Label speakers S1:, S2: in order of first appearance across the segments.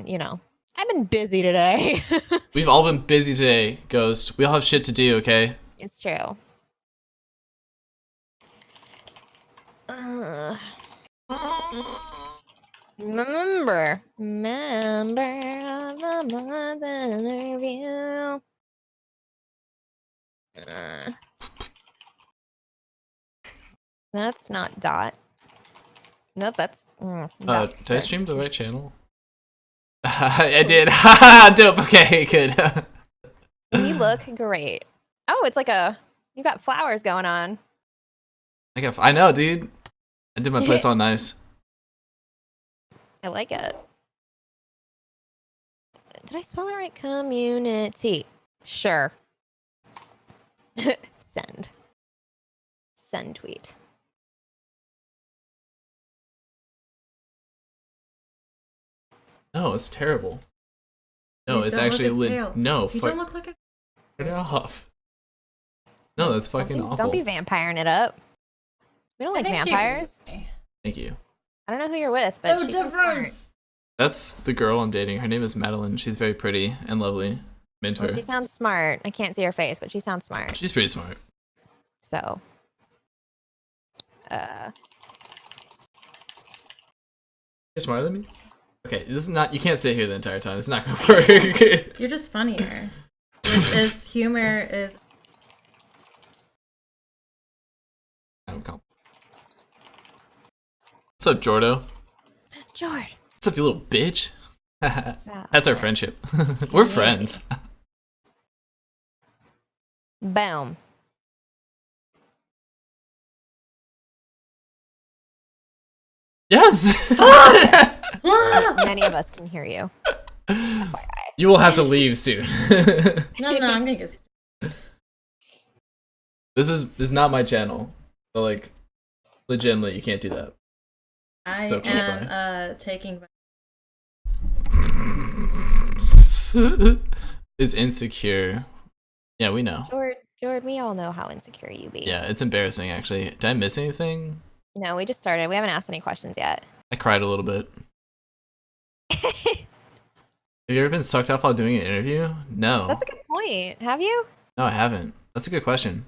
S1: you know, I've been busy today.
S2: We've all been busy today, Ghost. We all have shit to do, okay?
S1: It's true. Remember of the month interview. That's not Dot. Nope, that's
S2: Did I
S1: that's
S2: stream the right channel? I did. Dope. Okay, good.
S1: you look great. Oh, it's like you got flowers going on.
S2: I know, dude. I did my place all nice.
S1: I like it. Did I spell it right? Community. Sure. Send. Send tweet.
S2: No, it's terrible. No,
S3: You
S2: it's
S3: don't
S2: actually
S3: look as pale.
S2: no.
S3: You don't look like a.
S2: Turn it off. No, that's fucking awful.
S1: Don't be vampiring it up. We don't like vampires.
S2: Thank you.
S1: I don't know who you're with, but
S3: No
S1: she's
S3: difference.
S2: That's the girl I'm dating. Her name is Madeline. She's very pretty and lovely. I'm into
S1: Well,
S2: her.
S1: she sounds smart. I can't see her face, but she sounds smart.
S2: She's pretty smart.
S1: So,
S2: You're smarter than me? Okay, this is not. You can't sit here the entire time. It's not gonna work.
S3: You're just funnier. This humor is.
S2: What's up, Jordo?
S1: George.
S2: What's up, you little bitch? That's our friendship. We're friends.
S1: Boom.
S2: Yes.
S1: Many of us can hear you.
S2: You will have to leave soon.
S3: No, I'm gonna get.
S2: This is not my channel. So like, legitimately, you can't do that.
S3: I
S2: So, please
S3: am taking.
S2: Is insecure. Yeah, we know.
S1: George, we all know how insecure you be.
S2: Yeah, it's embarrassing actually. Did I miss anything?
S1: No, we just started. We haven't asked any questions yet.
S2: I cried a little bit. Have you ever been sucked off while doing an interview? No.
S1: That's a good point. Have you?
S2: No, I haven't. That's a good question.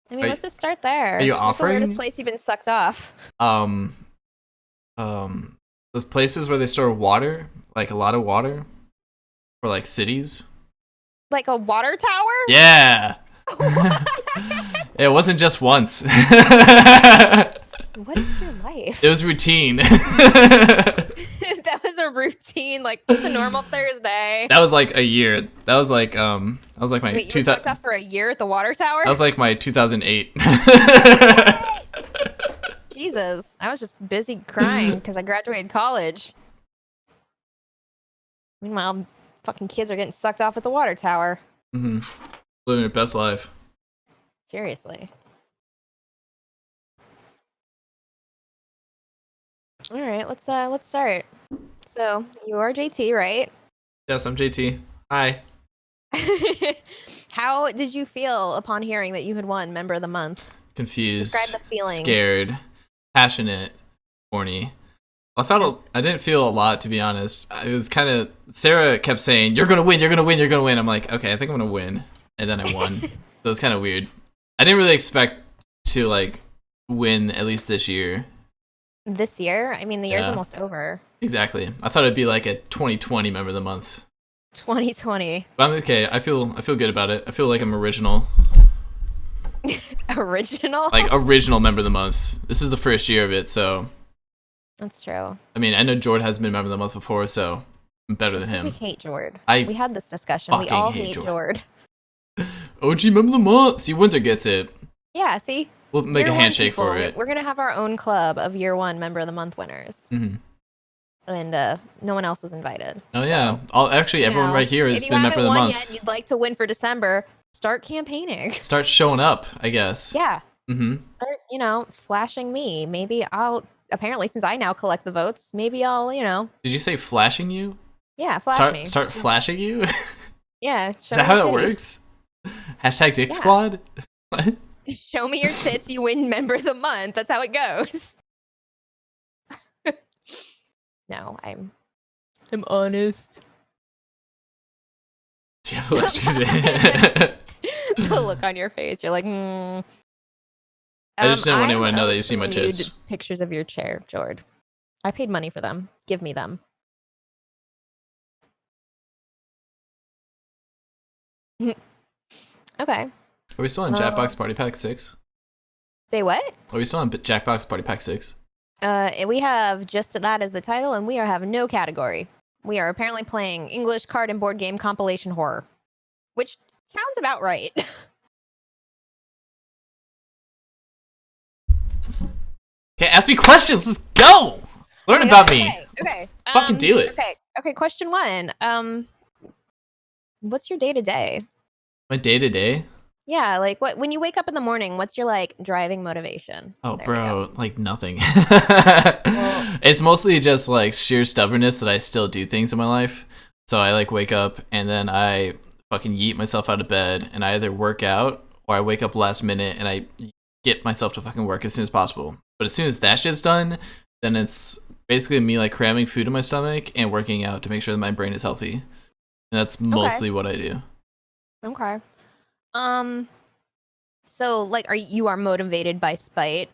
S1: I mean, let's just start there.
S2: Are you
S1: What's
S2: offering?
S1: the weirdest place you've been sucked off?
S2: Those places where they store water, like a lot of water, or like cities.
S1: Like a water tower?
S2: Yeah. It wasn't just once.
S1: What is your life?
S2: It was routine.
S1: That was a routine, like just a normal Thursday.
S2: That was like a year. That was like my
S1: Wait, you were sucked off for a year at the water tower?
S2: That was like my 2008.
S1: Jesus, I was just busy crying because I graduated college. Meanwhile, fucking kids are getting sucked off at the water tower.
S2: Mm-hmm. Living your best life.
S1: Seriously. All right, let's start. So you are JT, right?
S2: Yes, I'm JT. Hi.
S1: How did you feel upon hearing that you had won Member of the Month?
S2: Confused.
S1: Describe the feelings.
S2: Scared. Passionate. Horny. I didn't feel a lot, to be honest. It was kind of, Sarah kept saying, "You're gonna win. You're gonna win. You're gonna win." I'm like, okay, I think I'm gonna win, and then I won. So it was kind of weird. I didn't really expect to like win at least this year.
S1: This year? I mean, the year's almost over.
S2: Exactly. I thought it'd be like a 2020 Member of the Month.
S1: 2020.
S2: But I'm okay. I feel good about it. I feel like I'm original.
S1: Original?
S2: Like original Member of the Month. This is the first year of it, so.
S1: That's true.
S2: I mean, I know Jord has been Member of the Month before, so I'm better than him.
S1: We hate Jord.
S2: We
S1: had this discussion. We all hate Jord.
S2: OG Member of the Month. See, Windsor gets it.
S1: Yeah, see?
S2: We'll make
S1: year
S2: a handshake for it.
S1: We're going to have our own club of year one Member of the Month winners.
S2: Mm-hmm.
S1: And no one else is invited.
S2: Oh, yeah. Everyone right here has been Member of the Month.
S1: Yet, you'd like to win for December, start campaigning.
S2: Start showing up, I guess.
S1: Yeah.
S2: Mm-hmm.
S1: Start, flashing me. Maybe apparently, since I now collect the votes, maybe I'll,
S2: Did you say flashing you?
S1: Yeah, flash me.
S2: Start flashing you?
S1: Yeah.
S2: Is that how that works? Hashtag Dick Squad? What?
S1: Show me your tits, you win Member of the Month. That's how it goes. No, I'm I'm honest.
S2: Do you have electricity?
S1: The look on your face. You're like,
S2: I just didn't want
S1: I'm
S2: anyone to know that
S1: owed
S2: you see my
S1: some nude
S2: tits.
S1: pictures of your chair, Jord. I paid money for them. Give me them. Okay.
S2: Are we still on Jackbox Party Pack 6?
S1: Say what?
S2: Are we still on Jackbox Party Pack 6?
S1: We have just that as the title, and we are having no category. We are apparently playing English card and board game compilation horror, which sounds about right.
S2: Okay, ask me questions. Let's go. Learn about me.
S1: Okay.
S2: Fucking do it.
S1: Okay. Question 1. What's your day to day?
S2: My day to day.
S1: Yeah, like what when you wake up in the morning, what's your like driving motivation?
S2: Oh,
S1: There we go.
S2: bro, like nothing. It's mostly just like sheer stubbornness that I still do things in my life. So I like wake up and then I fucking yeet myself out of bed and I either work out or I wake up last minute and I get myself to fucking work as soon as possible. But as soon as that shit's done, then it's basically me like cramming food in my stomach and working out to make sure that my brain is healthy. And that's mostly what I do.
S1: Okay. So like you are motivated by spite,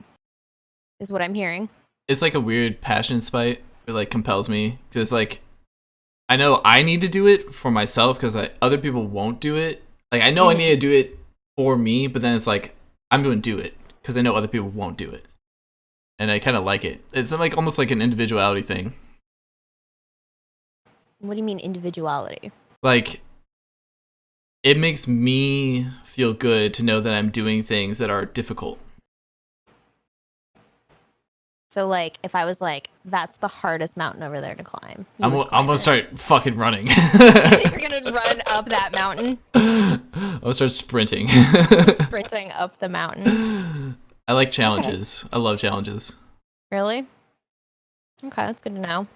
S1: is what I'm hearing.
S2: It's like a weird passion spite. It like compels me because like I know I need to do it for myself because other people won't do it. Like I know I need to do it for me, but then it's like I'm going to do it because I know other people won't do it, and I kind of like it. It's like almost like an individuality thing.
S1: What do you mean individuality?
S2: Like it makes me feel good to know that I'm doing things that are difficult.
S1: So like if I was like, that's the hardest mountain over there to climb.
S2: I'm gonna start fucking running.
S1: You're gonna run up that mountain.
S2: I'm gonna start sprinting.
S1: Sprinting up the mountain.
S2: I like challenges. I love challenges.
S1: Really? Okay, that's good to know.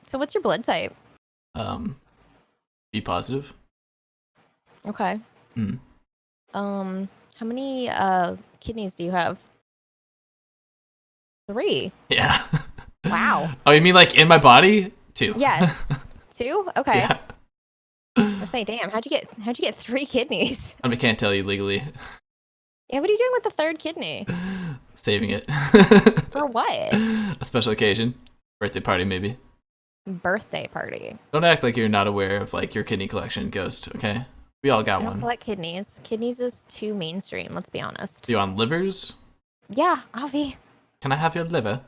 S1: So what's your blood type?
S2: Be positive.
S1: Okay.
S2: Mm.
S1: How many kidneys do you have? 3.
S2: Yeah.
S1: Wow.
S2: Oh, you mean like in my body? 2.
S1: Yes. 2? Okay.
S2: Yeah.
S1: I say, damn, how'd you get 3 kidneys?
S2: I can't tell you legally.
S1: Yeah, what are you doing with the 3rd kidney?
S2: Saving it.
S1: For what?
S2: A special occasion. Birthday party, maybe.
S1: Birthday party.
S2: Don't act like you're not aware of like your kidney collection, Ghost, okay? We all got
S1: I don't
S2: one.
S1: collect kidneys. Kidneys is too mainstream, let's be honest.
S2: Do you want livers?
S1: Yeah, Avi.
S2: Can I have your liver?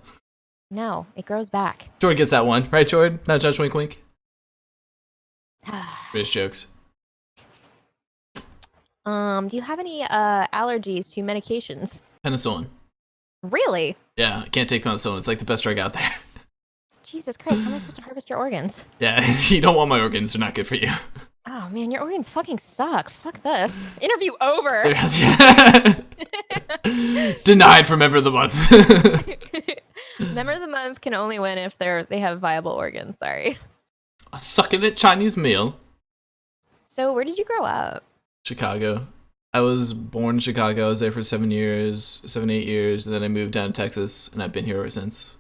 S1: No, it grows back.
S2: Jordan gets that one, right, Jordan? Not judge, wink, wink. British jokes.
S1: Do you have any allergies to medications?
S2: Penicillin.
S1: Really?
S2: Yeah, I can't take penicillin. It's like the best drug out there.
S1: Jesus Christ, how am I supposed to harvest your organs?
S2: Yeah, you don't want my organs. They're not good for you.
S1: Oh man, your organs fucking suck. Fuck this. Interview over.
S2: Denied for member of the month.
S1: Member of the month can only win if they have viable organs. Sorry.
S2: A sucking at Chinese meal.
S1: So where did you grow up?
S2: Chicago. I was born in Chicago. I was there for 7 years, 7, 8 years, and then I moved down to Texas, and I've been here ever since.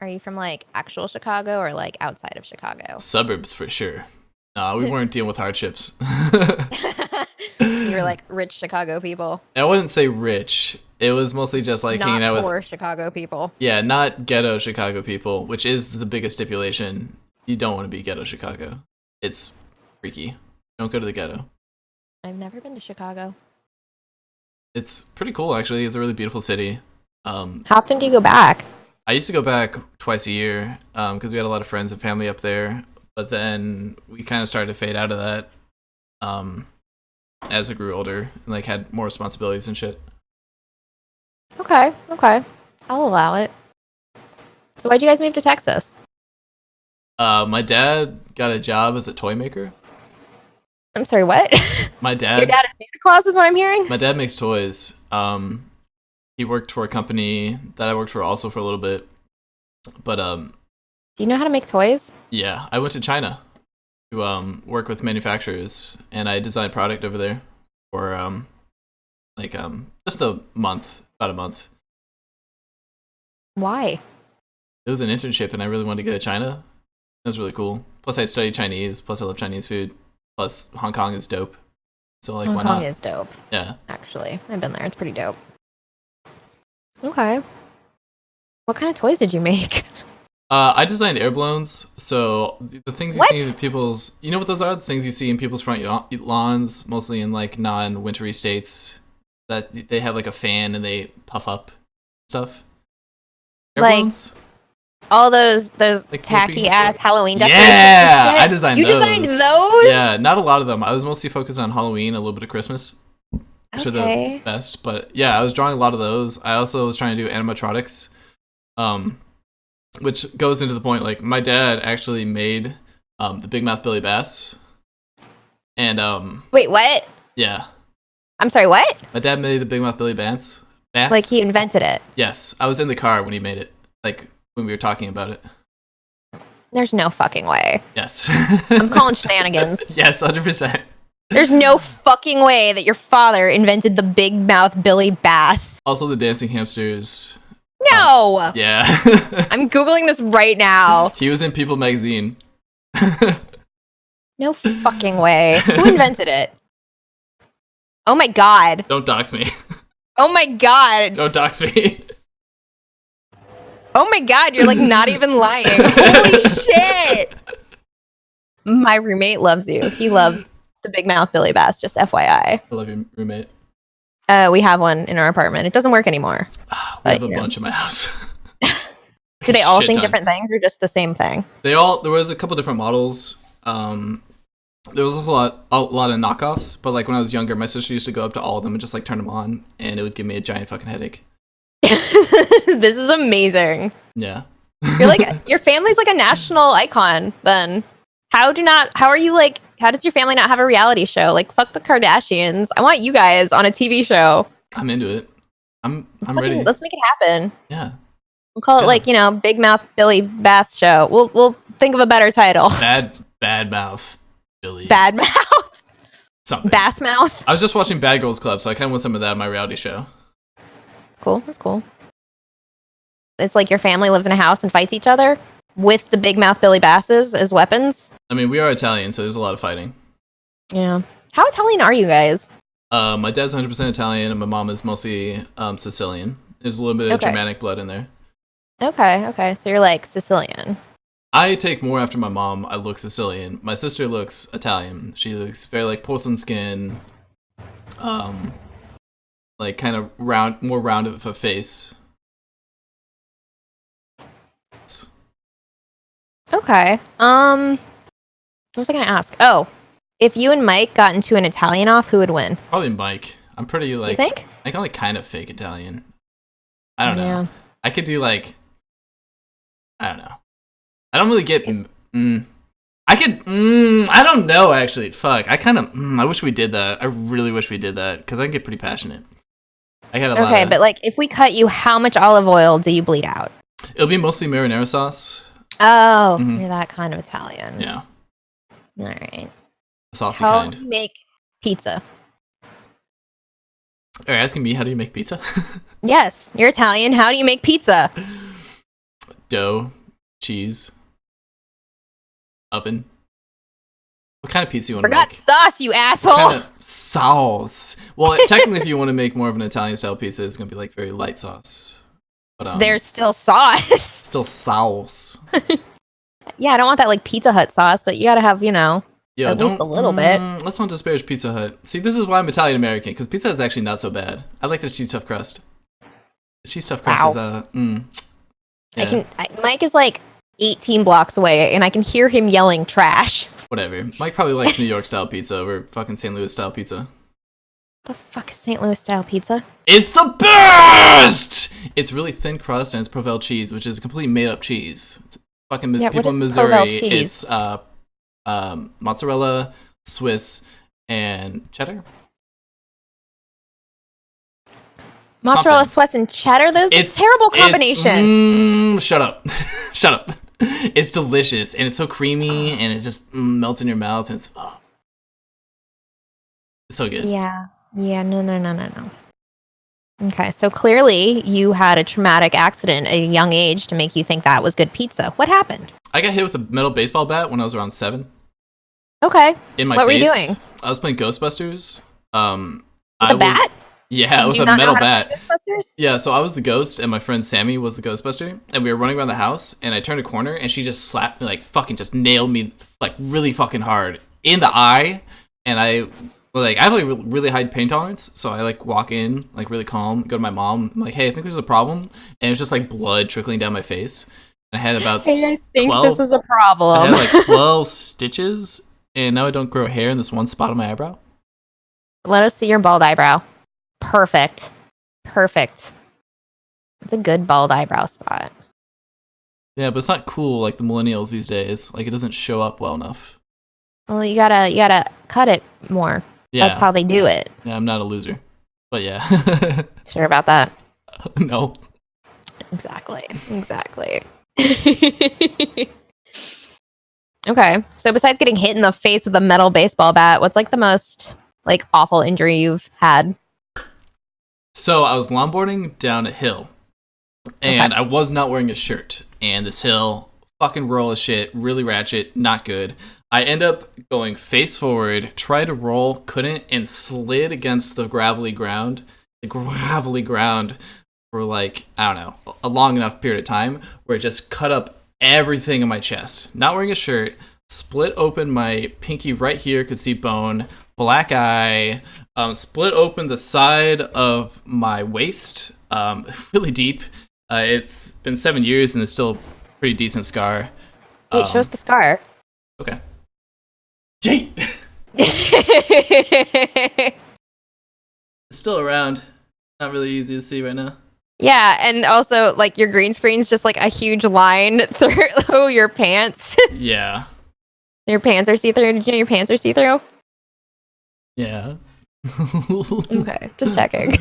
S1: Are you from like actual Chicago or like outside of Chicago?
S2: Suburbs for sure. No, we weren't dealing with hardships.
S1: You were like rich Chicago people.
S2: I wouldn't say rich. It was mostly just like
S1: Not
S2: hanging out
S1: poor
S2: with
S1: Chicago people.
S2: Yeah, not ghetto Chicago people, which is the biggest stipulation. You don't want to be ghetto Chicago. It's freaky. Don't go to the ghetto.
S1: I've never been to Chicago.
S2: It's pretty cool actually. It's a really beautiful city.
S1: How often do you go back?
S2: I used to go back twice a year because we had a lot of friends and family up there. But then we kind of started to fade out of that as I grew older and like had more responsibilities and shit.
S1: Okay. I'll allow it. So why'd you guys move to Texas?
S2: My dad got a job as a toy maker.
S1: I'm sorry, what?
S2: My dad.
S1: Your dad is Santa Claus is what I'm hearing?
S2: My dad makes toys. He worked for a company that I worked for also for a little bit. But
S1: Do you know how to make toys?
S2: yeah, I went to China to work with manufacturers, and I designed product over there for just a month, about a month.
S1: Why?
S2: It was an internship, and I really wanted to go to China, It was really cool. Plus, I studied Chinese. Plus, I love Chinese food. Plus, Hong Kong is dope. So, like,
S1: Hong
S2: why
S1: Kong
S2: not?
S1: is dope.
S2: Yeah.
S1: Actually, I've been there. It's pretty dope. Okay. What kind of toys did you make?
S2: I designed air balloons. So the things you
S1: What?
S2: see in people's, you know what those are? The things you see in people's front lawns, mostly in like non-wintry states, that they have like a fan and they puff up stuff. Air
S1: Like,
S2: balloons?
S1: All those
S2: Like
S1: tacky
S2: Whoopi?
S1: ass Halloween decorations.
S2: Yeah,
S1: and shit?
S2: I designed
S1: You
S2: those.
S1: designed those?
S2: Yeah, not a lot of them. I was mostly focused on Halloween, a little bit of Christmas, which are the
S1: Okay.
S2: best. But yeah, I was drawing a lot of those. I also was trying to do animatronics, which goes into the point. Like my dad actually made the Big Mouth Billy Bass, and
S1: Wait, what?
S2: yeah,
S1: I'm sorry, what?
S2: my dad made the Big Mouth Billy Bass.
S1: Like he invented it.
S2: Yes, I was in the car when he made it. Like when we were talking about it.
S1: There's no fucking way.
S2: Yes.
S1: I'm calling shenanigans.
S2: Yes, 100%.
S1: There's no fucking way that your father invented the big mouth Billy Bass.
S2: Also, the dancing hamsters.
S1: No!
S2: Yeah.
S1: I'm Googling this right now.
S2: He was in People magazine.
S1: No fucking way. Who invented it? Oh my god.
S2: Don't dox me.
S1: Oh my god.
S2: Don't dox me.
S1: Oh my god, you're like not even lying. Holy shit. My roommate loves you. He loves the big mouth Billy Bass, just FYI.
S2: I love your roommate.
S1: We have one in our apartment. It doesn't work anymore.
S2: We have a
S1: you know.
S2: bunch in my house.
S1: Do they all
S2: Shit
S1: sing
S2: ton.
S1: different things or just the same thing?
S2: There was a couple different models. There was a lot of knockoffs, but like when I was younger, my sister used to go up to all of them and just like turn them on, and it would give me a giant fucking headache.
S1: This is amazing.
S2: Yeah.
S1: You're like your family's like a national icon then. How does your family not have a reality show? Like fuck the Kardashians. I want you guys on a TV show.
S2: I'm into it. I'm ready.
S1: Let's make it happen.
S2: Yeah.
S1: We'll call it like, Big Mouth Billy Bass Show. We'll think of a better title.
S2: Bad mouth Billy.
S1: Bad Mouth?
S2: Something.
S1: Bass Mouth?
S2: I was just watching Bad Girls Club, so I kind of want some of that in my reality show.
S1: That's cool. It's like your family lives in a house and fights each other with the big mouth Billy Basses as weapons.
S2: I mean, we are Italian, so there's a lot of fighting.
S1: Yeah. How Italian are you guys?
S2: My dad's 100% Italian, and my mom is mostly Sicilian. There's a little bit of Germanic blood in there.
S1: Okay. So you're like Sicilian.
S2: I take more after my mom. I look Sicilian. My sister looks Italian. She looks very like porcelain skin, like kind of more round of a face.
S1: Okay. What was I gonna ask? Oh, if you and Mike got into an Italian off, who would win?
S2: Probably Mike. I'm pretty like.
S1: You think?
S2: I can like kind of fake Italian. I don't know.
S1: Yeah.
S2: I could do like. I don't know. I don't really get. I could. I don't know actually. Fuck. I kind of. I wish we did that. I really wish we did that because I can get pretty passionate. I got a lot.
S1: Okay, but like if we cut you, how much olive oil do you bleed out?
S2: It'll be mostly marinara sauce.
S1: Oh, you're that kind of Italian.
S2: Yeah.
S1: All right.
S2: Saucy
S1: How
S2: kind.
S1: do you make pizza?
S2: Are you asking me how do you make pizza?
S1: Yes, you're Italian. How do you make pizza?
S2: Dough, cheese, oven. What kind of pizza you want to
S1: Forgot
S2: make?
S1: sauce, you asshole.
S2: What kind of sauce? Well, technically, if you want to make more of an Italian style pizza, it's gonna be like very light sauce. But
S1: There's still sauce.
S2: still sauce.
S1: Yeah, I don't want that like Pizza Hut sauce, but you gotta have,
S2: Yo,
S1: at least a little bit.
S2: Let's not disparage Pizza Hut. See, this is why I'm Italian American, because Pizza Hut is actually not so bad. I like the cheese stuffed crust. The cheese stuffed crust is yeah.
S1: Mike is like 18 blocks away, and I can hear him yelling trash.
S2: Whatever. Mike probably likes New York style pizza over fucking St. Louis style pizza.
S1: The fuck is St. Louis style pizza?
S2: It's the best! It's really thin crust and it's Provel cheese, which is a complete made up cheese. Fucking people in Missouri, it's mozzarella, Swiss, and cheddar.
S1: Mozzarella, Swiss, and cheddar? Those are a terrible combination.
S2: Shut up. Shut up. It's delicious and it's so creamy and it just melts in your mouth and it's so good.
S1: Yeah, no. Okay, so clearly you had a traumatic accident at a young age to make you think that was good pizza. What happened?
S2: I got hit with a metal baseball bat when I was around 7.
S1: Okay.
S2: In my
S1: What
S2: face.
S1: were you doing?
S2: I was playing Ghostbusters.
S1: With a bat?
S2: Yeah,
S1: Did
S2: with
S1: you
S2: a
S1: not know
S2: metal
S1: how to
S2: bat.
S1: play Ghostbusters?
S2: Yeah, so I was the ghost, and my friend Sammy was the Ghostbuster, and we were running around the house, and I turned a corner, and she just slapped me, like, fucking just nailed me, like, really fucking hard in the eye, and I have, like, really high pain tolerance, so I, like, walk in, like, really calm, go to my mom, I'm like, hey, I think there's a problem, and it's just, like, blood trickling down my face, and I had about
S1: Hey, I think
S2: 12,
S1: this is a problem.
S2: I had, like, 12 stitches, and now I don't grow hair in this one spot on my eyebrow.
S1: Let us see your bald eyebrow. Perfect. It's a good bald eyebrow spot.
S2: Yeah, but it's not cool like the millennials these days. Like, it doesn't show up well enough.
S1: Well, you gotta cut it more.
S2: Yeah.
S1: That's how they do it.
S2: Yeah, I'm not a loser. But yeah.
S1: Sure about that?
S2: No.
S1: Exactly. Okay, so besides getting hit in the face with a metal baseball bat, what's like the most like awful injury you've had?
S2: So I was longboarding down a hill, and I was not wearing a shirt. And this hill, fucking roll as shit, really ratchet, not good. I end up going face forward, tried to roll, couldn't, and slid against the gravelly ground. The gravelly ground for like, I don't know, a long enough period of time where it just cut up everything in my chest. Not wearing a shirt, split open my pinky right here, could see bone, black eye, split open the side of my waist, really deep. It's been 7 years and it's still a pretty decent scar.
S1: Wait, show us the scar.
S2: Okay. Jake! It's still around. Not really easy to see right now.
S1: Yeah, and also like your green screen's just like a huge line through your pants.
S2: Yeah.
S1: Your pants are see-through. Did you know your pants are see-through?
S2: Yeah.
S1: Okay, just checking.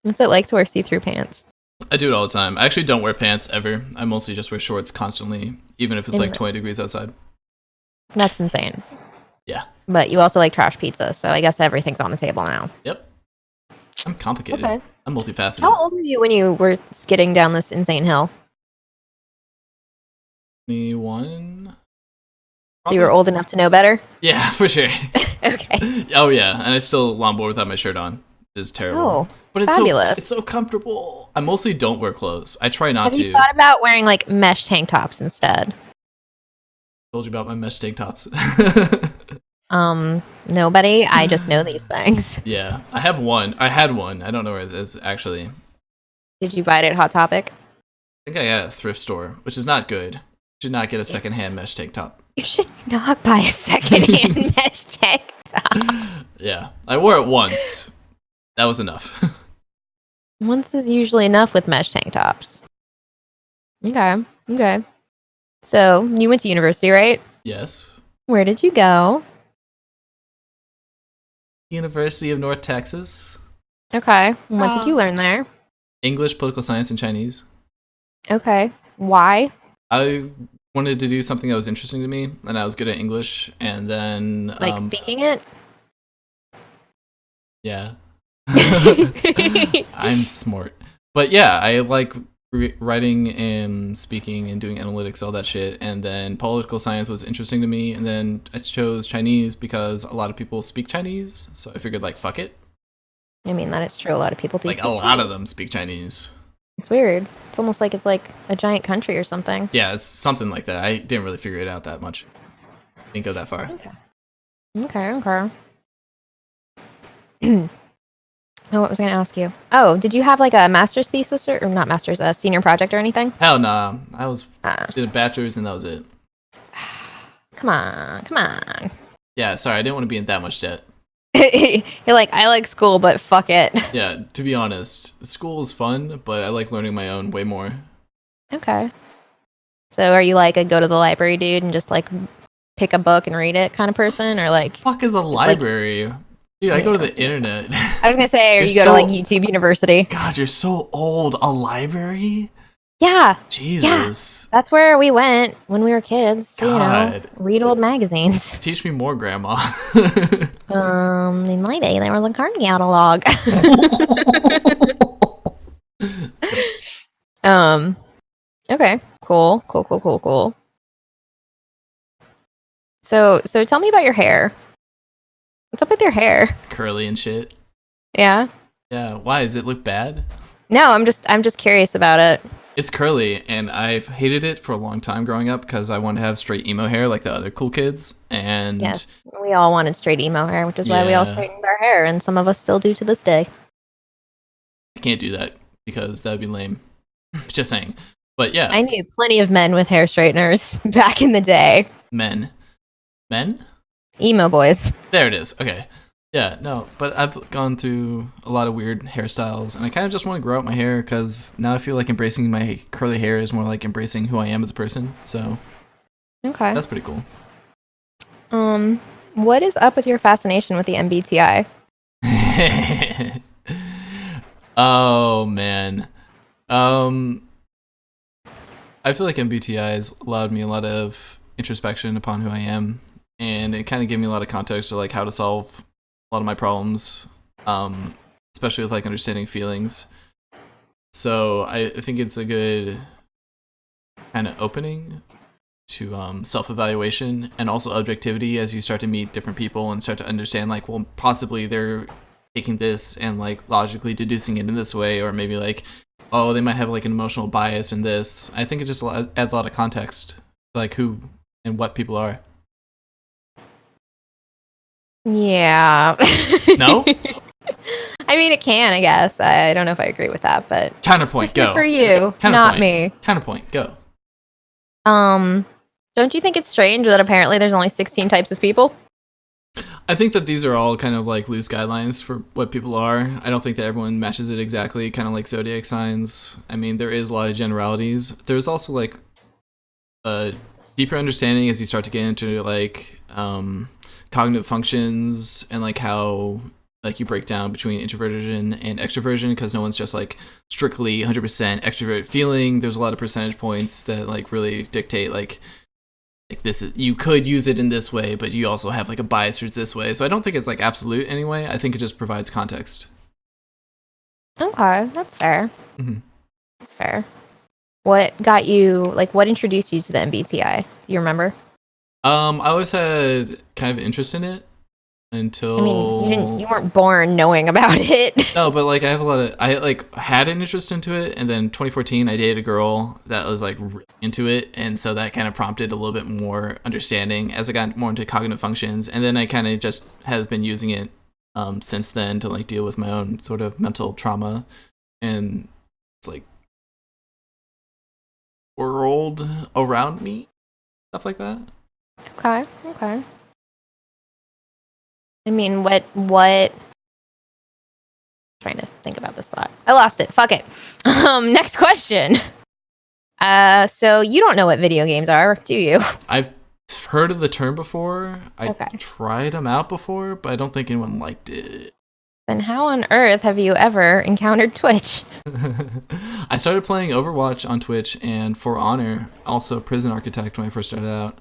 S1: What's it like to wear see-through pants?
S2: I do it all the time. I actually don't wear pants ever. I mostly just wear shorts constantly, even if it's like 20 degrees outside.
S1: That's insane.
S2: Yeah.
S1: But you also like trash pizza, so I guess everything's on the table now.
S2: Yep. I'm complicated.
S1: Okay.
S2: I'm multifaceted.
S1: How old were you when you were skidding down this insane hill?
S2: 21.
S1: So you were old enough to know better?
S2: Yeah, for sure.
S1: Okay.
S2: Oh yeah, and I still longboard without my shirt on. It's terrible.
S1: Oh,
S2: but it's
S1: fabulous.
S2: it's so comfortable. I mostly don't wear clothes. I try not
S1: Have
S2: to.
S1: you thought about wearing like mesh tank tops instead?
S2: Told you about my mesh tank tops.
S1: Nobody. I just know these things.
S2: Yeah, I have one. I had one. I don't know where it is actually.
S1: Did you buy it at Hot Topic?
S2: I think I got it at a thrift store, which is not good. Should not get a secondhand mesh tank top.
S1: You should not buy a secondhand mesh tank top.
S2: Yeah, I wore it once. That was enough.
S1: Once is usually enough with mesh tank tops. Okay. So you went to university, right?
S2: Yes.
S1: Where did you go?
S2: University of North Texas.
S1: Okay. What did you learn there?
S2: English, political science, and Chinese.
S1: Okay. Why?
S2: I wanted to do something that was interesting to me, and I was good at English, and then...
S1: Like speaking it?
S2: Yeah. I'm smart. But yeah, I like writing and speaking and doing analytics, all that shit, and then political science was interesting to me, and then I chose Chinese because a lot of people speak Chinese, so I figured, like, fuck it.
S1: I mean, that is true. A lot of people do.
S2: Like, a lot of them speak Chinese.
S1: It's weird. It's almost like it's like a giant country or something.
S2: Yeah, it's something like that. I didn't really figure it out that much. Didn't go that far.
S1: Okay. Oh, what was I going to ask you? Oh, did you have like a master's thesis or not master's, a senior project or anything?
S2: Hell nah. I did a bachelor's and that was it.
S1: Come on.
S2: Yeah, sorry, I didn't want to be in that much debt.
S1: You're like, I like school, but fuck it.
S2: Yeah, to be honest, school is fun, but I like learning my own way more.
S1: Okay. So are you like a go to the library dude and just like pick a book and read it kind of person, or like?
S2: Fuck is a library? Like, dude, I go to the internet.
S1: I was gonna say, or you go to like YouTube University.
S2: God, you're so old. A library?
S1: Yeah.
S2: Jesus.
S1: That's where we went when we were kids. To,
S2: God.
S1: read old magazines.
S2: Teach me more, Grandma.
S1: In my day, they were the Carnegie catalog. Okay. Cool. So tell me about your hair. What's up with your hair?
S2: Curly and shit.
S1: Yeah.
S2: Yeah. Why? Does it look bad?
S1: No, I'm just curious about it.
S2: It's curly, and I've hated it for a long time growing up because I wanted to have straight emo hair like the other cool kids. And
S1: Yes, we all wanted straight emo hair, which is why we all
S2: Yeah.
S1: straightened our hair, and some of us still do to this day.
S2: I can't do that because that would be lame. Just saying. But yeah,
S1: I knew plenty of men with hair straighteners back in the day.
S2: men.
S1: Emo boys.
S2: There it is. Okay. Yeah, no, but I've gone through a lot of weird hairstyles, and I kind of just want to grow out my hair because now I feel like embracing my curly hair is more like embracing who I am as a person. So
S1: Okay.
S2: that's pretty cool.
S1: What is up with your fascination with the MBTI?
S2: Oh man. I feel like MBTI has allowed me a lot of introspection upon who I am, and it kind of gave me a lot of context to like how to solve a lot of my problems, especially with like understanding feelings. So I think it's a good kind of opening to self-evaluation and also objectivity as you start to meet different people and start to understand like, well, possibly they're taking this and like logically deducing it in this way, or maybe like, oh, they might have like an emotional bias in this. I think it just adds a lot of context to like who and what people are.
S1: Yeah.
S2: No?
S1: I mean, it can, I guess. I don't know if I agree with that, but
S2: Counterpoint,
S1: good
S2: go.
S1: for you,
S2: Counterpoint.
S1: not me.
S2: Counterpoint, go.
S1: Don't you think it's strange that apparently there's only 16 types of people?
S2: I think that these are all kind of like loose guidelines for what people are. I don't think that everyone matches it exactly, kind of like zodiac signs. I mean, there is a lot of generalities. There's also like a deeper understanding as you start to get into like cognitive functions and like how like you break down between introversion and extroversion, because no one's just like strictly 100% extrovert feeling. There's a lot of percentage points that like really dictate like this is, you could use it in this way, but you also have like a bias towards this way. So I don't think it's like absolute anyway. I think it just provides context.
S1: Okay, that's fair.
S2: Mm-hmm.
S1: That's fair. What got you, like, what introduced you to the MBTI? Do you remember?
S2: I always had kind of interest in it until
S1: I mean, you weren't born knowing about it.
S2: No, but like I like had an interest into it, and then 2014 I dated a girl that was like really into it, and so that kind of prompted a little bit more understanding as I got more into cognitive functions, and then I kind of just have been using it since then to like deal with my own sort of mental trauma and it's like world around me, stuff like that.
S1: Okay. I mean, what trying to think about this thought. I lost it. Fuck it. Next question. So you don't know what video games are, do you?
S2: I've heard of the term before. I
S1: Okay.
S2: tried them out before, but I don't think anyone liked it.
S1: Then how on earth have you ever encountered Twitch?
S2: I started playing Overwatch on Twitch and For Honor, also Prison Architect when I first started out.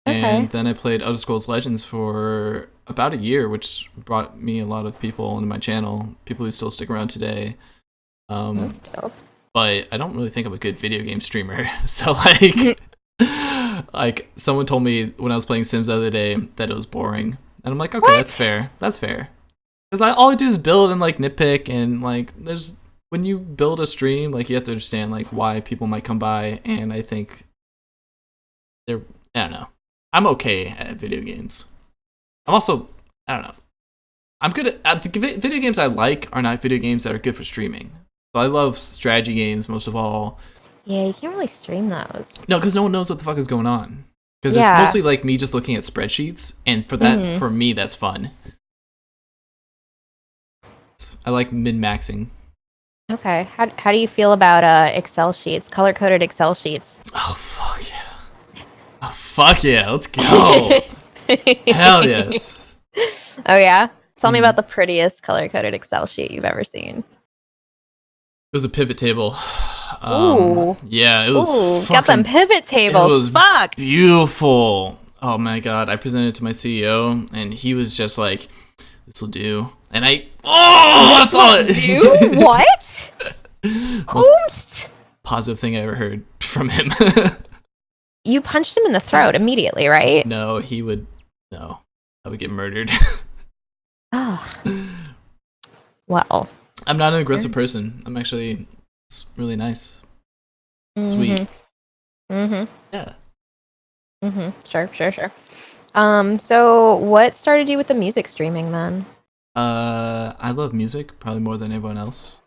S1: Okay.
S2: And then I played Elder Scrolls Legends for about a year, which brought me a lot of people into my channel, people who still stick around today.
S1: That's dope.
S2: But I don't really think I'm a good video game streamer. So like, like someone told me when I was playing Sims the other day that it was boring, and I'm like, okay,
S1: What?
S2: that's fair. That's fair. Because all I do is build and like nitpick, and like there's when you build a stream, like you have to understand like why people might come by, and I think I don't know. I'm okay at video games. I'm also, I don't know. I'm good at the video games I like are not video games that are good for streaming. So I love strategy games most of all.
S1: Yeah, you can't really stream those.
S2: No, because no one knows what the fuck is going on. Because
S1: Yeah.
S2: it's mostly like me just looking at spreadsheets, and for that, for me, that's fun. I like min-maxing.
S1: Okay. How do you feel about Excel sheets, color-coded Excel sheets?
S2: Oh, fuck yeah. Oh, fuck yeah. Let's go. Hell yes.
S1: Oh yeah? Tell me about the prettiest color-coded Excel sheet you've ever seen.
S2: It was a pivot table.
S1: Ooh.
S2: Yeah, it was
S1: Ooh,
S2: fucking,
S1: got them pivot tables.
S2: it was
S1: Fuck.
S2: beautiful. Oh my god, I presented it to my CEO, and he was just like, "This will do." And that's all it
S1: Do what? Gohst?
S2: positive thing I ever heard from him.
S1: You punched him in the throat immediately, right?
S2: No, I would get murdered.
S1: Oh. Well.
S2: I'm not an aggressive person. I'm actually really nice, sweet.
S1: Mm-hmm.
S2: Yeah.
S1: Sure. So what started you with the music streaming then?
S2: I love music probably more than everyone else.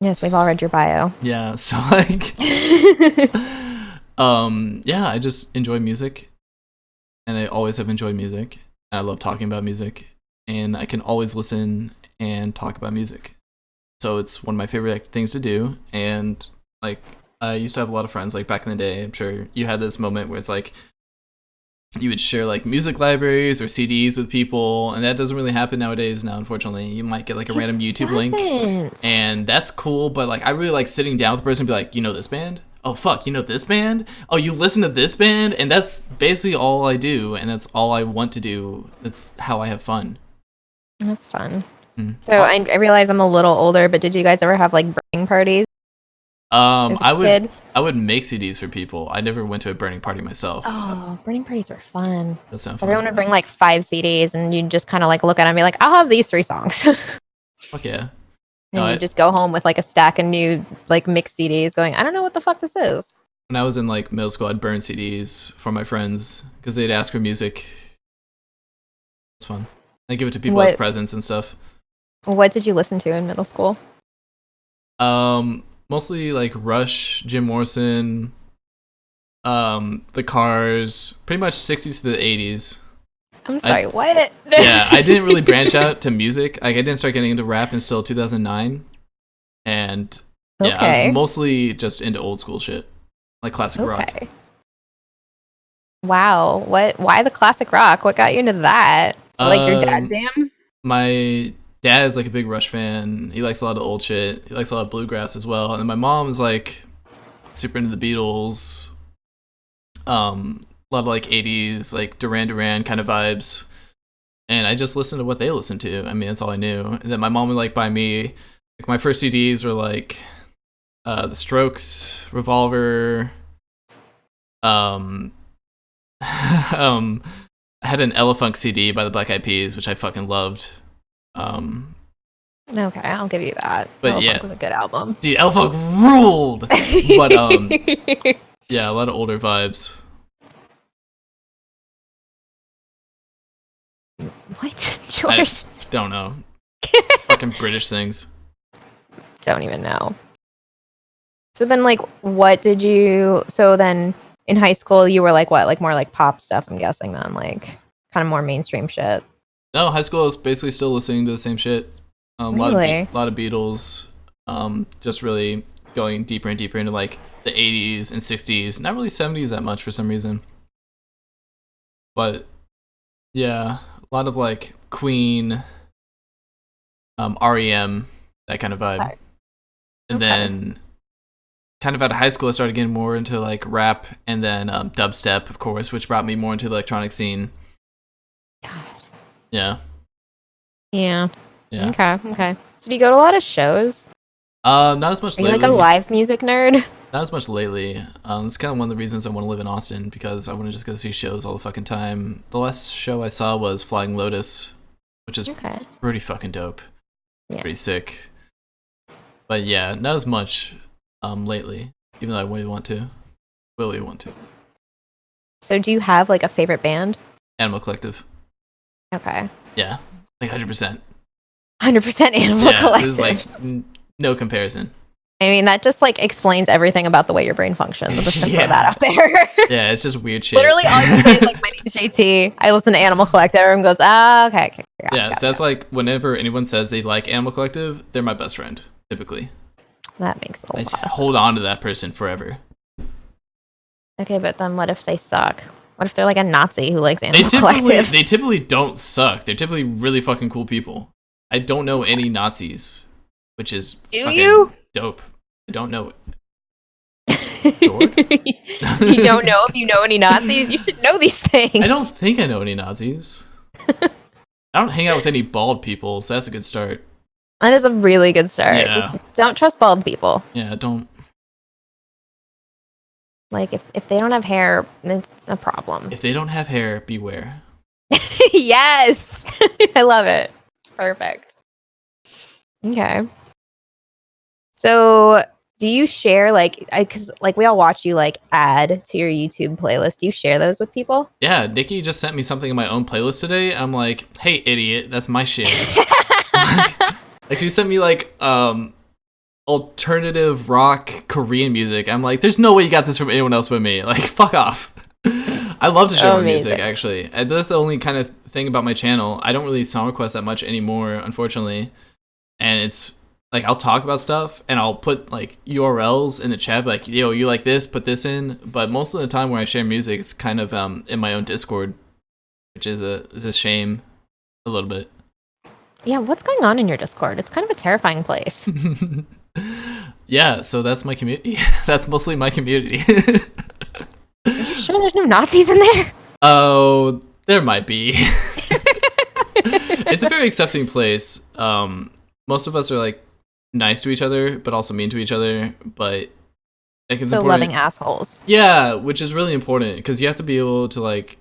S1: Yes, we've all read your bio.
S2: Yeah, so like, yeah, I just enjoy music, and I always have enjoyed music. And I love talking about music, and I can always listen and talk about music. So it's one of my favorite things to do. And like, I used to have a lot of friends like back in the day. I'm sure you had this moment where it's like you would share like music libraries or CDs with people, and that doesn't really happen nowadays. Now, unfortunately, you might get like a random YouTube link, and that's cool. But like, I really like sitting down with the person and be like, "You know this band? Oh fuck, you know this band? Oh, you listen to this band?" And that's basically all I do, and that's all I want to do. That's how I have fun.
S1: That's fun. So I realize I'm a little older, but did you guys ever have like burning parties?
S2: I would make CDs for people. I never went to a burning party myself.
S1: Oh, burning parties were fun.
S2: That sounds fun.
S1: Everyone would bring like 5 CDs, and you just kind of like look at them and be like, "I'll have these 3 songs."
S2: Fuck yeah.
S1: And you just go home with like a stack of new like mixed CDs, going, "I don't know what the fuck this is."
S2: When I was in like middle school, I'd burn CDs for my friends because they'd ask for music. It's fun. I give it to people as presents and stuff.
S1: What did you listen to in middle school?
S2: Mostly like Rush, Jim Morrison, The Cars, pretty much 60s to the 80s.
S1: I'm sorry, what?
S2: Yeah, I didn't really branch out to music. Like, I didn't start getting into rap until 2009. And yeah, I was mostly just into old school shit, like classic rock.
S1: Wow, why the classic rock? What got you into that? So, like your dad jams?
S2: My dad is like a big Rush fan. He likes a lot of old shit. He likes a lot of bluegrass as well. And then my mom is like super into the Beatles. A lot of like 80s, like Duran Duran kind of vibes. And I just listened to what they listened to. I mean, that's all I knew. And then my mom would like buy me, like my first CDs were like The Strokes, Revolver. I had an Elefunk CD by the Black Eyed Peas, which I fucking loved.
S1: Okay, I'll give you that.
S2: But
S1: Elefunk
S2: yeah,
S1: was a good album.
S2: Dude, Elefunk ruled. But yeah, a lot of older vibes.
S1: What, George?
S2: I don't know. Fucking British things.
S1: Don't even know. So then, like, what did you? So then, in high school, you were like what? Like more like pop stuff, I'm guessing. Then, like, kind of more mainstream shit.
S2: No, high school I was basically still listening to the same shit.
S1: Really?
S2: A lot of Beatles. Just really going deeper and deeper into like the 80s and 60s. Not really 70s that much for some reason. But yeah, a lot of like Queen, REM, that kind of vibe.
S1: Okay.
S2: And then kind of out of high school, I started getting more into like rap and then dubstep, of course, which brought me more into the electronic scene.
S1: God.
S2: Yeah.
S1: Yeah.
S2: Yeah.
S1: Okay. So do you go to a lot of shows?
S2: Not as much
S1: Are you
S2: lately.
S1: like a live music nerd?
S2: Not as much lately. It's kind of one of the reasons I want to live in Austin, because I want to just go see shows all the fucking time. The last show I saw was Flying Lotus, which is pretty fucking dope. Yeah. Pretty sick. But yeah, not as much lately, even though I really want to.
S1: So do you have like a favorite band?
S2: Animal Collective.
S1: Okay.
S2: Yeah, like 100%.
S1: 100% Animal Collective.
S2: This is like no comparison.
S1: I mean, that just like explains everything about the way your brain functions. Let's just throw that out there.
S2: Yeah, it's just weird shit.
S1: Literally, all you say is like, "My name's JT. I listen to Animal Collective." Everyone goes, okay."
S2: Yeah, so that's like whenever anyone says they like Animal Collective, they're my best friend, typically.
S1: That makes a lot of sense.
S2: Hold on to that person forever.
S1: Okay, but then what if they suck? What if they're like a Nazi who likes Animal Collective?
S2: They typically don't suck. They're typically really fucking cool people. I don't know any Nazis, which is
S1: dope.
S2: I don't know Dork?
S1: You don't know if you know any Nazis? You should know these things.
S2: I don't think I know any Nazis. I don't hang out with any bald people, so that's a good start.
S1: That is a really good start.
S2: Yeah.
S1: Just don't trust bald people.
S2: Yeah, don't.
S1: Like, if they don't have hair, it's a problem.
S2: If they don't have hair, beware.
S1: Yes! I love it. Perfect. Okay. So, do you share, like, because, like, we all watch you, like, add to your YouTube playlist. Do you share those with people?
S2: Yeah, Nikki just sent me something in my own playlist today. I'm like, hey, idiot, that's my shit. Like, she sent me, like, alternative rock Korean music. I'm like, there's no way you got this from anyone else but me. Like, fuck off. I love to share my music, actually. That's the only kind of thing about my channel. I don't really song request that much anymore, unfortunately. And it's like, I'll talk about stuff and I'll put like URLs in the chat, like, yo, you like this, put this in. But most of the time when I share music, it's kind of in my own Discord, which is a shame a little bit.
S1: Yeah, what's going on in your Discord? It's kind of a terrifying place.
S2: Yeah, so that's my community. That's mostly my community.
S1: Are you sure there's no Nazis in there?
S2: Oh, there might be. It's a very accepting place. Most of us are like nice to each other, but also mean to each other. But like, it's
S1: so
S2: important.
S1: loving assholes.
S2: Yeah, which is really important because you have to be able to like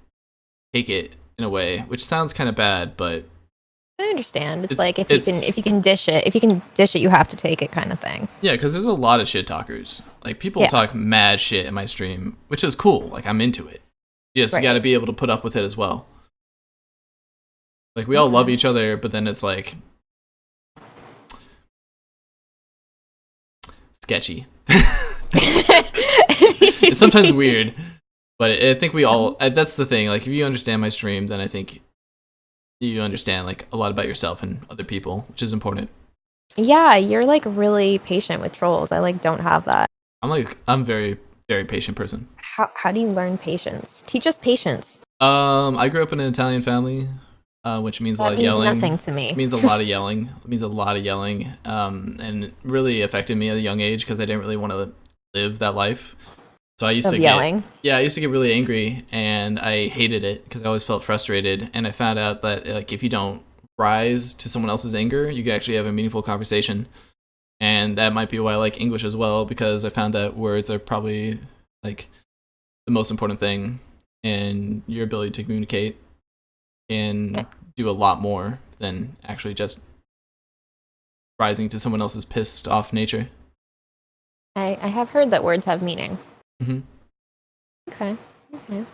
S2: take it in a way, which sounds kind of bad, but
S1: I understand. It's like if you can dish it, you have to take it, kind of thing.
S2: Yeah, because there's a lot of shit talkers. Like, people talk mad shit in my stream, which is cool. Like, I'm into it. You just got to be able to put up with it as well. Like, we all love each other, but then it's like sketchy. It's sometimes weird, but I think we all. That's the thing. Like, if you understand my stream, then I think you understand like a lot about yourself and other people, which is important.
S1: Yeah, you're like really patient with trolls. I like don't have that.
S2: I'm very, very patient person.
S1: How do you learn patience? Teach us patience.
S2: I grew up in an Italian family, which means a lot of yelling.
S1: That means nothing to me.
S2: It means a lot of yelling. It means a lot of yelling. And it really affected me at a young age because I didn't really want to live that life. So I used to
S1: yelling.
S2: I used to get really angry, and I hated it because I always felt frustrated. And I found out that like if you don't rise to someone else's anger, you can actually have a meaningful conversation. And that might be why I like English as well, because I found that words are probably like the most important thing, and your ability to communicate can do a lot more than actually just rising to someone else's pissed off nature.
S1: I have heard that words have meaning.
S2: Mm-hmm.
S1: Okay. Well,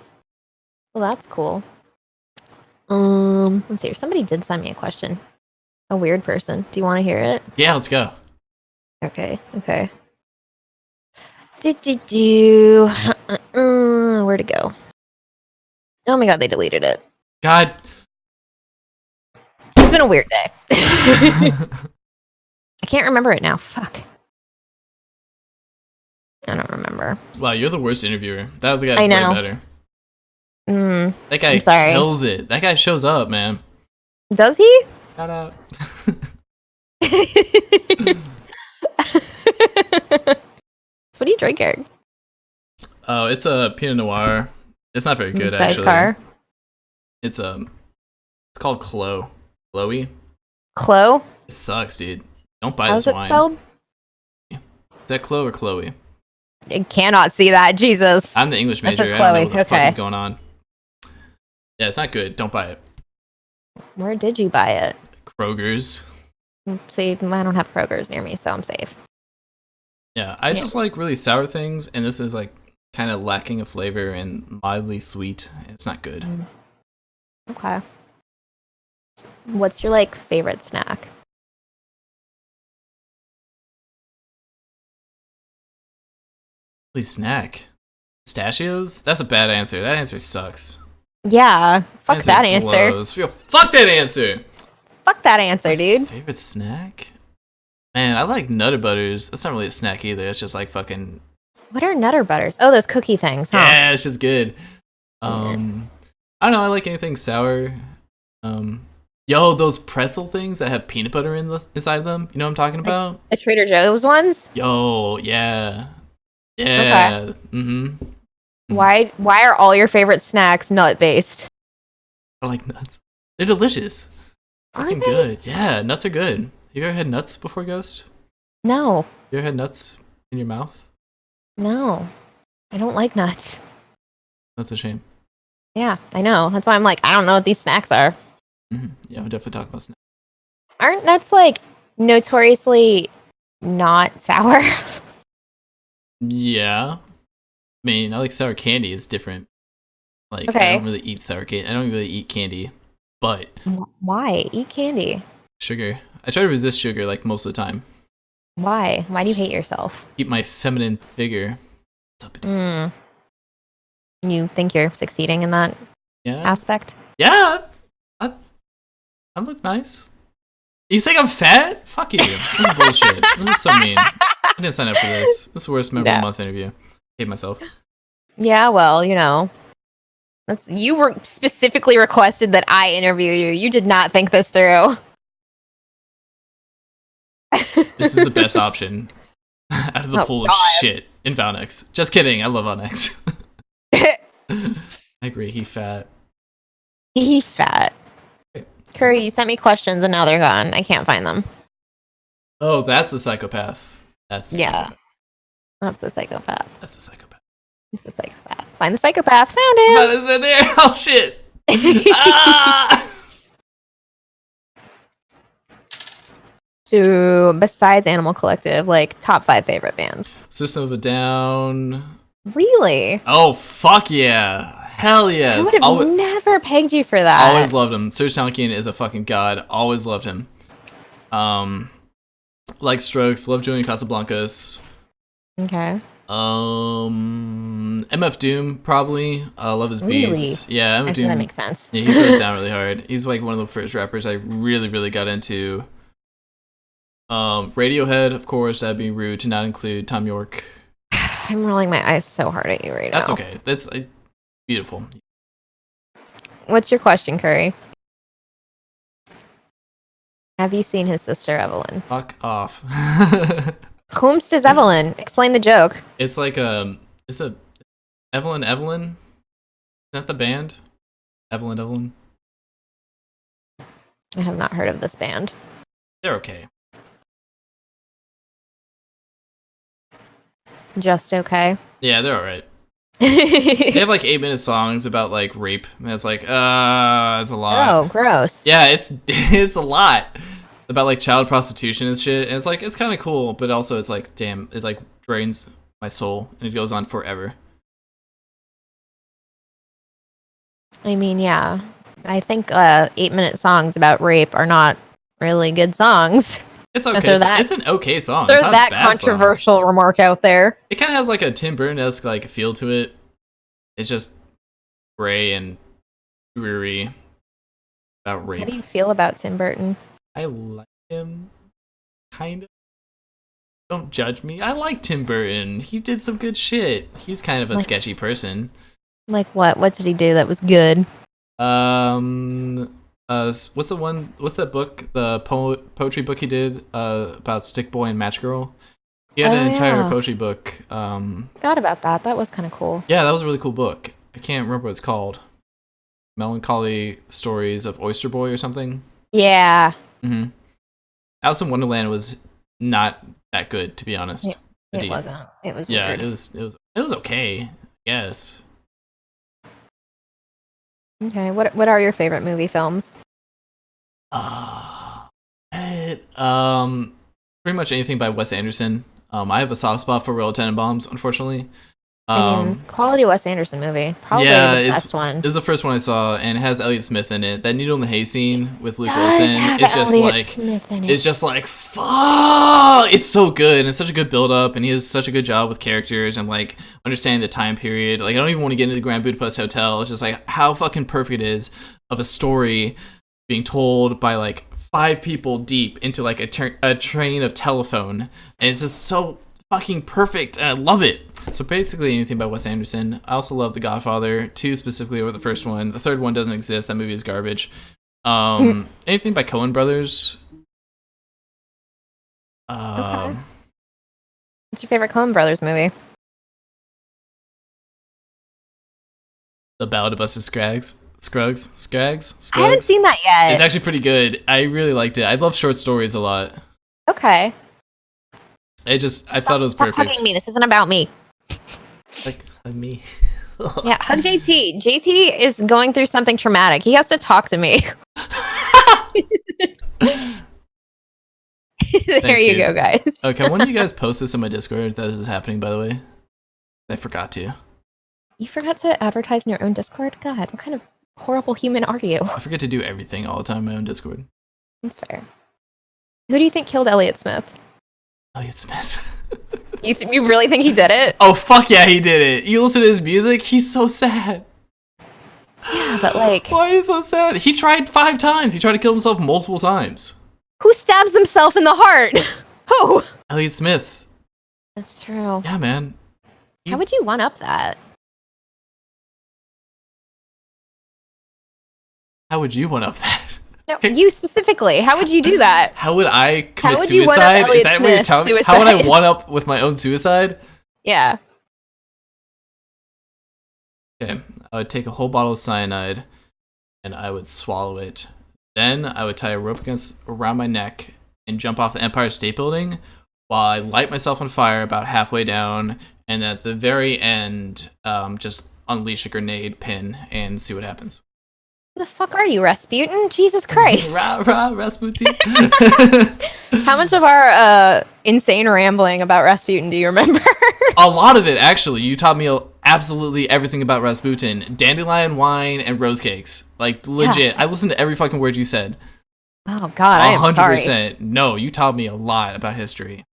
S1: that's cool. Let's see. Somebody did send me a question. A weird person. Do you want to hear it?
S2: Yeah, let's go.
S1: Okay. Where'd it go? Oh my god, they deleted it.
S2: God.
S1: It's been a weird day. I can't remember it now. Fuck. I don't remember.
S2: Wow, you're the worst interviewer. That other guy's way better. That guy kills it. That guy shows up, man.
S1: Does he?
S2: Shout out.
S1: So what are you drinking?
S2: Oh, it's a Pinot Noir. It's not very good, actually.
S1: Car?
S2: It's called Chloe. Chloe?
S1: Chloe?
S2: It sucks, dude. Don't buy
S1: How's
S2: this wine.
S1: It spelled?
S2: Is that Chloe or Chloe?
S1: I cannot see that. Jesus.
S2: I'm the English major. I don't know what the fuck is going on. Yeah, it's not good. Don't buy it.
S1: Where did you buy it?
S2: Kroger's.
S1: See, I don't have Kroger's near me, so I'm safe.
S2: Yeah, I just like really sour things, and this is like kind of lacking of flavor and mildly sweet. It's not good.
S1: Okay. What's your like favorite snack?
S2: Please snack. Pistachios? That's a bad answer. That answer sucks.
S1: Yeah. Fuck that answer.
S2: Fuck that answer.
S1: Fuck that answer, dude.
S2: Favorite snack? Man, I like Nutter Butters. That's not really a snack either. It's just like fucking.
S1: What are Nutter Butters? Oh, those cookie things, huh?
S2: Yeah, it's just good. I don't know. I like anything sour. Yo, those pretzel things that have peanut butter inside them. You know what I'm talking about?
S1: The Trader Joe's ones?
S2: Yo, yeah. Yeah. Mm-hmm.
S1: Why are all your favorite snacks nut based?
S2: I like nuts. They're delicious.
S1: Are
S2: Fucking
S1: they?
S2: good. Yeah, nuts are good. Have you ever had nuts before, Ghost?
S1: No.
S2: You ever had nuts in your mouth?
S1: No. I don't like nuts.
S2: That's a shame.
S1: Yeah, I know. That's why I'm like, I don't know what these snacks are.
S2: Mm-hmm. Yeah, we'll definitely talk about snacks.
S1: Aren't nuts like notoriously not sour?
S2: Yeah. I mean, I like sour candy. It's different. Like, I
S1: Okay.
S2: don't really eat sour candy. I don't really eat candy, but
S1: Why? Eat candy.
S2: sugar. I try to resist sugar like most of the time.
S1: Why? Why do you hate yourself?
S2: Keep my feminine figure. What's up, dude?
S1: Mm. You think you're succeeding in that
S2: Yeah.
S1: aspect?
S2: Yeah. I look nice. You think I'm fat? Fuck you. This is bullshit. This is so mean. I didn't sign up for this. This is the worst member of the month interview. Hate myself.
S1: Yeah, well, you know. You were specifically requested that I interview you. You did not think this through.
S2: This is the best option out of the pool of shit in Valnex. Just kidding. I love Valnex. I agree. He fat.
S1: He fat. Curry, you sent me questions and now they're gone. I can't find them.
S2: Oh, that's the psychopath. That's the psychopath.
S1: That's the psychopath.
S2: That's the psychopath.
S1: It's the psychopath. Find the psychopath. Found him.
S2: That is right there. Oh shit. Ah!
S1: So, besides Animal Collective, like top 5 favorite bands.
S2: System of a Down.
S1: Really?
S2: Oh fuck yeah. Hell yes.
S1: I would have never pegged you for that.
S2: Always loved him. Serge Tankian is a fucking god. Always loved him. Like Strokes. Love Julian Casablancas.
S1: Okay.
S2: MF Doom probably. Love his beats.
S1: Really?
S2: Yeah, MF
S1: Actually,
S2: Doom.
S1: that makes sense.
S2: Yeah, he throws down really hard. He's like one of the first rappers I really got into. Radiohead, of course. That'd be rude to not include Tom York.
S1: I'm rolling my eyes so hard at you right now.
S2: That's okay. That's beautiful.
S1: What's your question, Curry? Have you seen his sister, Evelyn?
S2: Fuck off.
S1: Whomst is Evelyn? Explain the joke.
S2: It's like it's a Evelyn. Is that the band? Evelyn.
S1: I have not heard of this band.
S2: They're okay.
S1: Just okay.
S2: Yeah, they're alright. They have like 8-minute songs about like rape, and it's like, it's a lot.
S1: Oh, gross.
S2: Yeah, it's a lot about like child prostitution and shit. And it's like it's kind of cool, but also it's like, damn, it like drains my soul, and it goes on forever.
S1: I mean, yeah. I think 8-minute songs about rape are not really good songs.
S2: It's okay. It's an okay song.
S1: There's
S2: it's not
S1: that
S2: a bad
S1: controversial
S2: song.
S1: remark out there.
S2: It kind of has like a Tim Burton-esque like feel to it. It's just gray and dreary about rape.
S1: How do you feel about Tim Burton?
S2: I like him, kind of. Don't judge me. I like Tim Burton. He did some good shit. He's kind of a sketchy person.
S1: Like what? What did he do that was good?
S2: What's the one? What's that book? The poetry book he did about Stick Boy and Match Girl. He had an entire poetry book.
S1: Forgot about that. That was kind of cool.
S2: Yeah, that was a really cool book. I can't remember what it's called. Melancholy Stories of Oyster Boy or something.
S1: Yeah.
S2: Mm-hmm. Alice in Wonderland was not that good, to be honest.
S1: It wasn't. It was
S2: yeah,
S1: weird.
S2: it was okay. Yes.
S1: Okay. What are your favorite movie films?
S2: Pretty much anything by Wes Anderson. I have a soft spot for Royal Tenenbaums, unfortunately.
S1: I mean, it's a quality Wes Anderson movie. Probably the best one.
S2: This is the first one I saw, and it has Elliott Smith in it. That Needle in the Hay scene with Luke Wilson is just like fuck. It's so good, and it's such a good build up, and he has such a good job with characters and like understanding the time period. Like I don't even want to get into the Grand Budapest Hotel. It's just like how fucking perfect it is of a story being told by like 5 people deep into like a train of telephone, and it's just so fucking perfect, and I love it. So basically anything by Wes Anderson. I also love The Godfather 2 specifically over the first one. The third one doesn't exist. That movie is garbage. Anything by Coen Brothers.
S1: Okay. What's your favorite Coen Brothers movie?
S2: The Ballad of Buster Scruggs.
S1: I haven't seen that yet.
S2: It's actually pretty good. I really liked it. I love short stories a lot.
S1: Okay.
S2: I thought it was
S1: Stop
S2: perfect.
S1: hugging me. This isn't about me.
S2: Like me.
S1: Yeah, hug JT. JT is going through something traumatic. He has to talk to me. There you go, guys.
S2: Okay, when do you guys post this on my Discord that this is happening, by the way? I forgot to.
S1: You forgot to advertise in your own Discord? God, what kind of horrible human are you?
S2: I forget to do everything all the time in my own Discord.
S1: That's fair. Who do you think killed Elliott Smith?
S2: Elliott Smith.
S1: You really think he did it?
S2: Oh, fuck yeah, he did it. You listen to his music, he's so sad.
S1: Yeah, but like...
S2: Why is he so sad? He tried 5 times. He tried to kill himself multiple times.
S1: Who stabs themselves in the heart? Who?
S2: Elliott Smith.
S1: That's true.
S2: Yeah, man.
S1: How would you one-up that?
S2: How would you one-up that?
S1: No, you specifically. How would you do that?
S2: How would I commit
S1: would you one-up
S2: suicide? Is
S1: Elliott
S2: that what you're
S1: Smith's
S2: telling me? How would I
S1: suicide?
S2: one-up with my own suicide?
S1: Yeah.
S2: Okay, I would take a whole bottle of cyanide and I would swallow it. Then I would tie a rope around my neck and jump off the Empire State Building while I light myself on fire about halfway down, and at the very end, just unleash a grenade pin and see what happens.
S1: Who the fuck are you, Rasputin? Jesus Christ.
S2: Rah, rah, Rasputin.
S1: How much of our insane rambling about Rasputin do you remember?
S2: A lot of it, actually. You taught me absolutely everything about Rasputin. Dandelion wine and rose cakes. Like, legit.
S1: Yeah.
S2: I listened to every fucking word you said.
S1: Oh, God, I am sorry.
S2: 100%. No, you taught me a lot about history.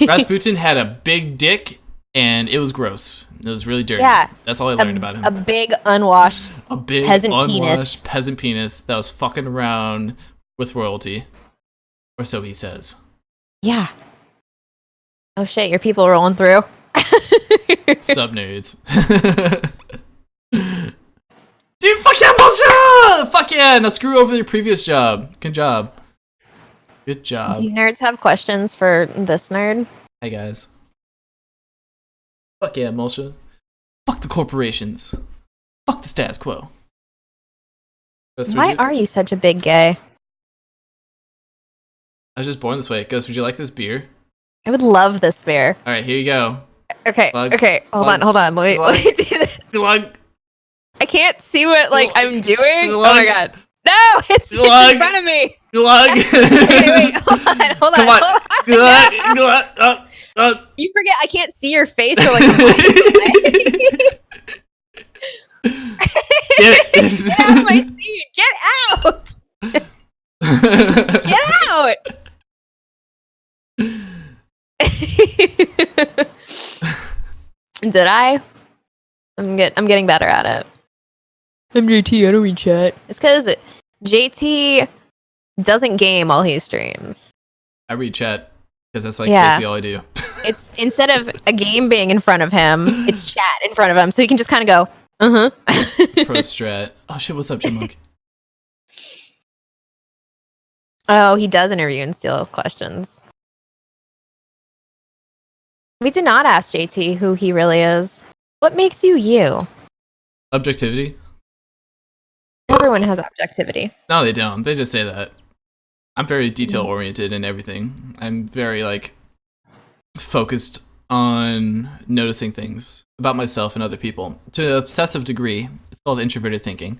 S2: Rasputin had a big dick, and it was gross. It was really dirty.
S1: Yeah.
S2: That's all I learned about him.
S1: A big, unwashed
S2: A big,
S1: peasant
S2: unwashed
S1: penis.
S2: peasant penis that was fucking around with royalty. Or so he says.
S1: Yeah. Oh, shit, your people rolling through.
S2: Sub nerds. Dude, fuck yeah, bullshit! Fuck yeah, now screw over your previous job. Good job. Good job.
S1: Do you nerds have questions for this nerd?
S2: Hey guys. Fuck yeah, Mulcha. Fuck the corporations. Fuck the status quo. Ghost,
S1: Why are you such a big gay?
S2: I was just born this way. Ghost, would you like this beer?
S1: I would love this beer.
S2: Alright, here you go.
S1: Okay,
S2: Glug,
S1: okay, hold
S2: glug,
S1: on. Let me do this.
S2: Glug.
S1: I can't see what I'm doing.
S2: Glug.
S1: Oh my god. No, it's
S2: Glug.
S1: in front of me.
S2: Glug.
S1: Okay, wait, hold on.
S2: Come on. Glug. Glug.
S1: You forget I can't see your face or like
S2: Get
S1: Get out of my seat. Get out. Get out. Did I? I'm getting better at it. I'm JT, I don't read chat. It's because JT doesn't game while he streams.
S2: I read chat because that's like
S1: Yeah.
S2: basically all I do.
S1: It's instead of a game being in front of him, it's chat in front of him, so he can just kind of go,
S2: Pro strat. Oh shit, what's up, Chipmunk?
S1: Oh, he does interview and steal questions. We did not ask JT who he really is. What makes you you?
S2: Objectivity?
S1: Everyone has objectivity.
S2: No, they don't. They just say that. I'm very detail oriented in everything. I'm very focused on noticing things about myself and other people to an obsessive degree. It's called introverted thinking.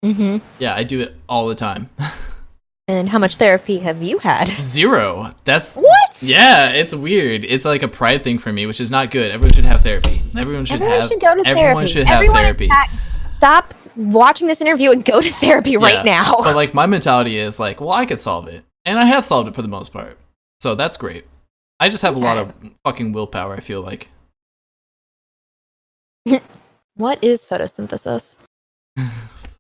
S1: Mm-hmm.
S2: Yeah, I do it all the time.
S1: And how much therapy have you had?
S2: 0. That's
S1: What?
S2: Yeah, it's weird. It's like a pride thing for me, which is not good. Everyone should have therapy. Everyone should
S1: Go to
S2: Everyone
S1: therapy.
S2: should have
S1: Everyone in
S2: therapy.
S1: fact, stop watching this interview and go to therapy right
S2: Yeah.
S1: now.
S2: But my mentality is well, I could solve it, and I have solved it for the most part. So that's great. I just have a lot of fucking willpower. I feel like.
S1: What is photosynthesis?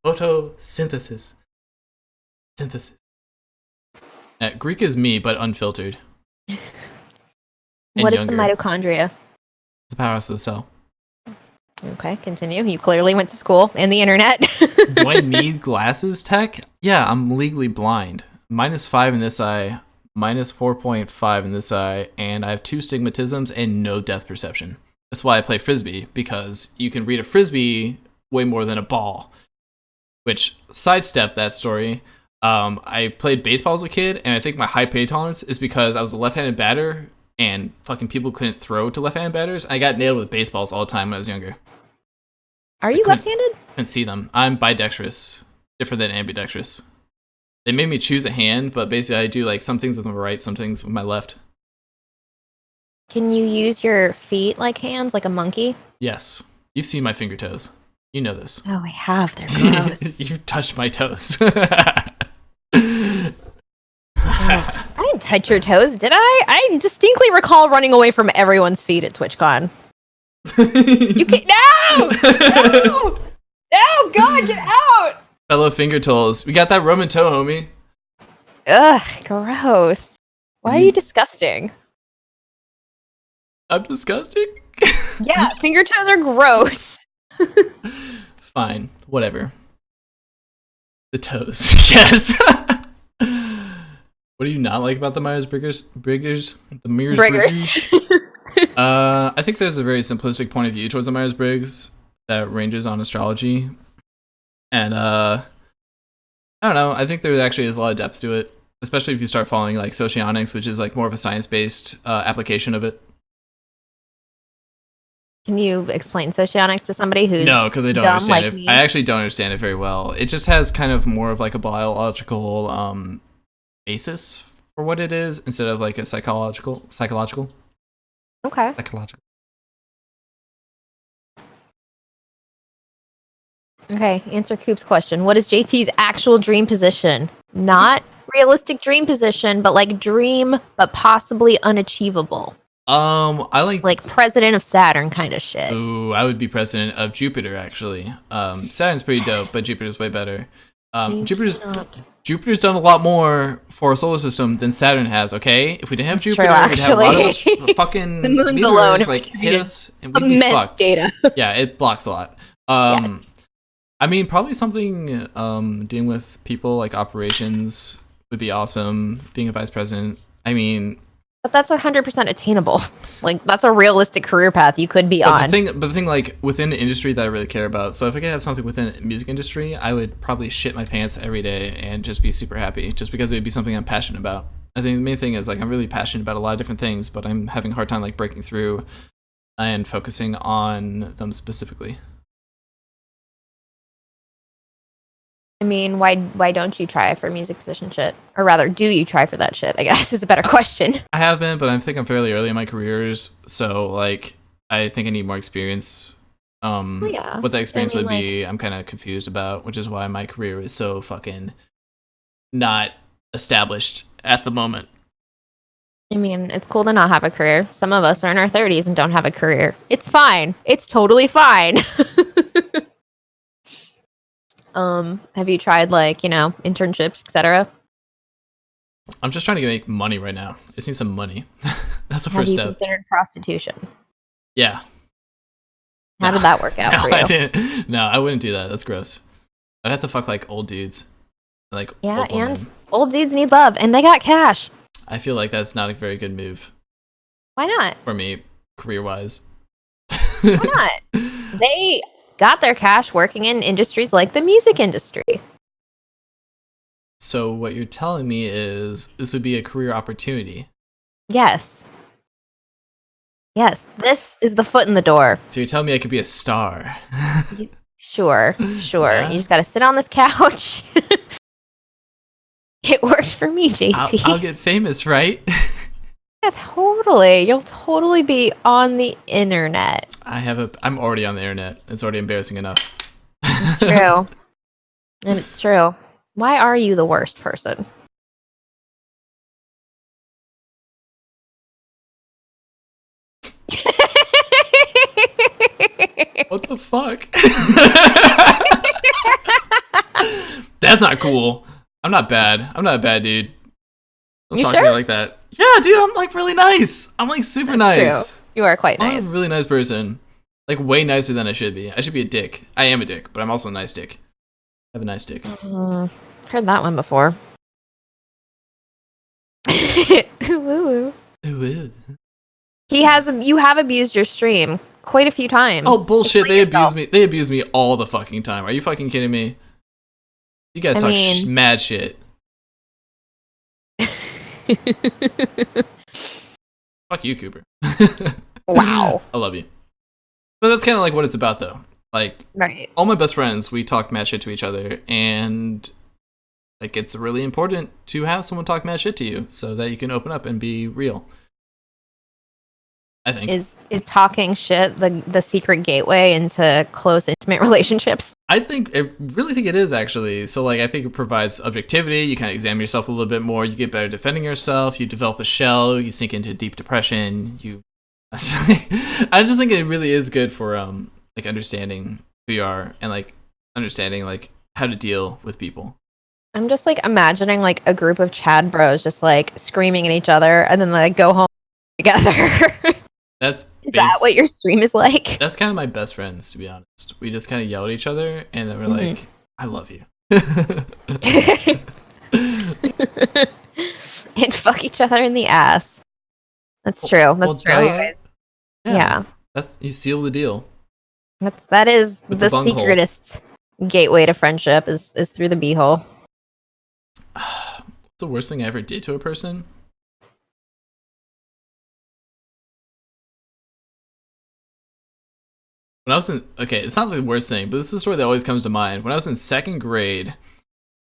S2: Photosynthesis. Synthesis. Greek is me, but unfiltered. And
S1: What is
S2: younger.
S1: the mitochondria?
S2: It's the powerhouse of the cell.
S1: Okay, continue. You clearly went to school and the internet.
S2: Do I need glasses, tech? Yeah, I'm legally blind. -5 in this eye, -4.5 in this eye, and I have 2 stigmatisms and no depth perception. That's why I play frisbee, because you can read a frisbee way more than a ball. Which, sidestep that story, I played baseball as a kid, and I think my high pain tolerance is because I was a left-handed batter, and fucking people couldn't throw to left-handed batters. I got nailed with baseballs all the time when I was younger.
S1: Are you left-handed?
S2: Couldn't see them. I'm bidextrous, different than ambidextrous. They made me choose a hand, but basically I do like some things with my right, some things with my left.
S1: Can you use your feet like hands, like a monkey?
S2: Yes. You've seen my finger toes. You know this.
S1: Oh, I have. They're gross.
S2: You've touched my toes.
S1: I didn't touch your toes, did I? I distinctly recall running away from everyone's feet at TwitchCon. You can't. No! No! No! God, get out!
S2: Fellow finger toes. We got that Roman toe, homie.
S1: Ugh, gross. Why are you disgusting?
S2: I'm disgusting?
S1: Yeah, finger toes are gross.
S2: Fine. Whatever. The toes. Yes. What do you not like about the Myers-Briggs? The Myers-Briggs? I think there's a very simplistic point of view towards the Myers-Briggs that ranges on astrology. And, I don't know. I think there actually is a lot of depth to it, especially if you start following, like, socionics, which is, like, more of a science-based
S1: application of it. Can you explain socionics to somebody who's
S2: No, because I don't
S1: dumb
S2: understand
S1: like
S2: it.
S1: me?
S2: I actually don't understand it very well. It just has kind of more of like a biological basis for what it is instead of like a psychological.
S1: Okay.
S2: Psychological.
S1: Okay, answer Coop's question. What is JT's actual dream position? Not realistic dream position, but like dream, but possibly unachievable.
S2: I
S1: like president of Saturn kind of shit.
S2: Ooh, I would be president of Jupiter actually. Saturn's pretty dope, but Jupiter's way better. Jupiter's done a lot more for a solar system than Saturn has. Okay, if we didn't have
S1: That's
S2: Jupiter,
S1: true,
S2: we'd have a lot of those fucking
S1: the moon's
S2: meteors,
S1: alone
S2: like hit us, and we'd be
S1: immense
S2: fucked.
S1: data.
S2: Yeah, it blocks a lot.
S1: Yes.
S2: I mean, probably something dealing with people like operations would be awesome. Being a vice president. I mean.
S1: But that's 100% attainable. Like, that's a realistic career path you could be on.
S2: But the thing, like, within the industry that I really care about, so if I could have something within the music industry, I would probably shit my pants every day and just be super happy, just because it would be something I'm passionate about. I think the main thing is, like, I'm really passionate about a lot of different things, but I'm having a hard time, like, breaking through and focusing on them specifically.
S1: I mean, why don't you try for music position shit? Or rather, do you try for that shit, I guess, is a better question.
S2: I have been, but I think I'm fairly early in my careers, so, like, I think I need more experience.
S1: Yeah.
S2: What that experience would be, I'm kind of confused about, which is why my career is so fucking not established at the moment.
S1: I mean, it's cool to not have a career. Some of us are in our 30s and don't have a career. It's fine. It's totally fine. Have you tried, like, internships, etc.?
S2: I'm just trying to make money right now. I just need some money. That's the first step.
S1: Have you considered prostitution?
S2: Yeah.
S1: How did that work out for you?
S2: I didn't. No, I wouldn't do that. That's gross. I'd have to fuck, like, old dudes. Like,
S1: yeah,
S2: old women.
S1: and old dudes need love, and they got cash.
S2: I feel like that's not a very good move.
S1: Why not?
S2: For me, career-wise.
S1: Why not? They got their cash working in industries like the music industry.
S2: So what you're telling me is this would be a career opportunity.
S1: Yes. Yes, this is the foot in the door.
S2: So you're telling me I could be a star.
S1: Sure.
S2: Yeah.
S1: You just gotta sit on this couch. It worked for me, JT.
S2: I'll get famous, right?
S1: Yeah, totally. You'll totally be on the internet.
S2: I'm already on the internet. It's already embarrassing enough.
S1: It's true. And it's true. Why are you the worst person?
S2: What the fuck? That's not cool. I'm not bad. I'm not a bad dude. Don't
S1: You
S2: talk to
S1: sure?
S2: me like that. Yeah, dude, I'm like really nice. I'm like super nice.
S1: True. You are quite
S2: I'm
S1: nice.
S2: a really nice person. Like way nicer than I should be. I should be a dick. I am a dick, but I'm also a nice dick. I have a nice dick.
S1: Heard that one before. Woo-woo.
S2: Ooh.
S1: You have abused your stream. quite a few times.
S2: Oh bullshit!
S1: Explain yourself.
S2: They abuse me all the fucking time. Are you fucking kidding me? You guys
S1: I
S2: talk
S1: mean-
S2: mad shit. Fuck you, Cooper.
S1: Wow.
S2: I love you. But that's kind of like what it's about, though. Like,
S1: Right.
S2: all my best friends, we talk mad shit to each other, and like it's really important to have someone talk mad shit to you so that you can open up and be real. I think
S1: Is talking shit the secret gateway into close, intimate relationships?
S2: I really think it is actually. So like I think it provides objectivity. You kind of examine yourself a little bit more. You get better defending yourself. You develop a shell. You sink into deep depression. I just think it really is good for like understanding who you are and like understanding like how to deal with people.
S1: I'm just like imagining like a group of Chad bros just like screaming at each other and then like go home together.
S2: Is
S1: that what your stream is like?
S2: That's kind of my best friends, to be honest. We just kind of yell at each other, and then we're like, "I love you,"
S1: and fuck each other in the ass. That's true. That's true. You guys. Yeah.
S2: That's you seal the deal.
S1: That is
S2: With
S1: the
S2: the bunghole.
S1: secretest gateway to friendship is through the beehole.
S2: What's the worst thing I ever did to a person? When I was in, okay, it's not the worst thing, but this is the story that always comes to mind. When I was in second grade,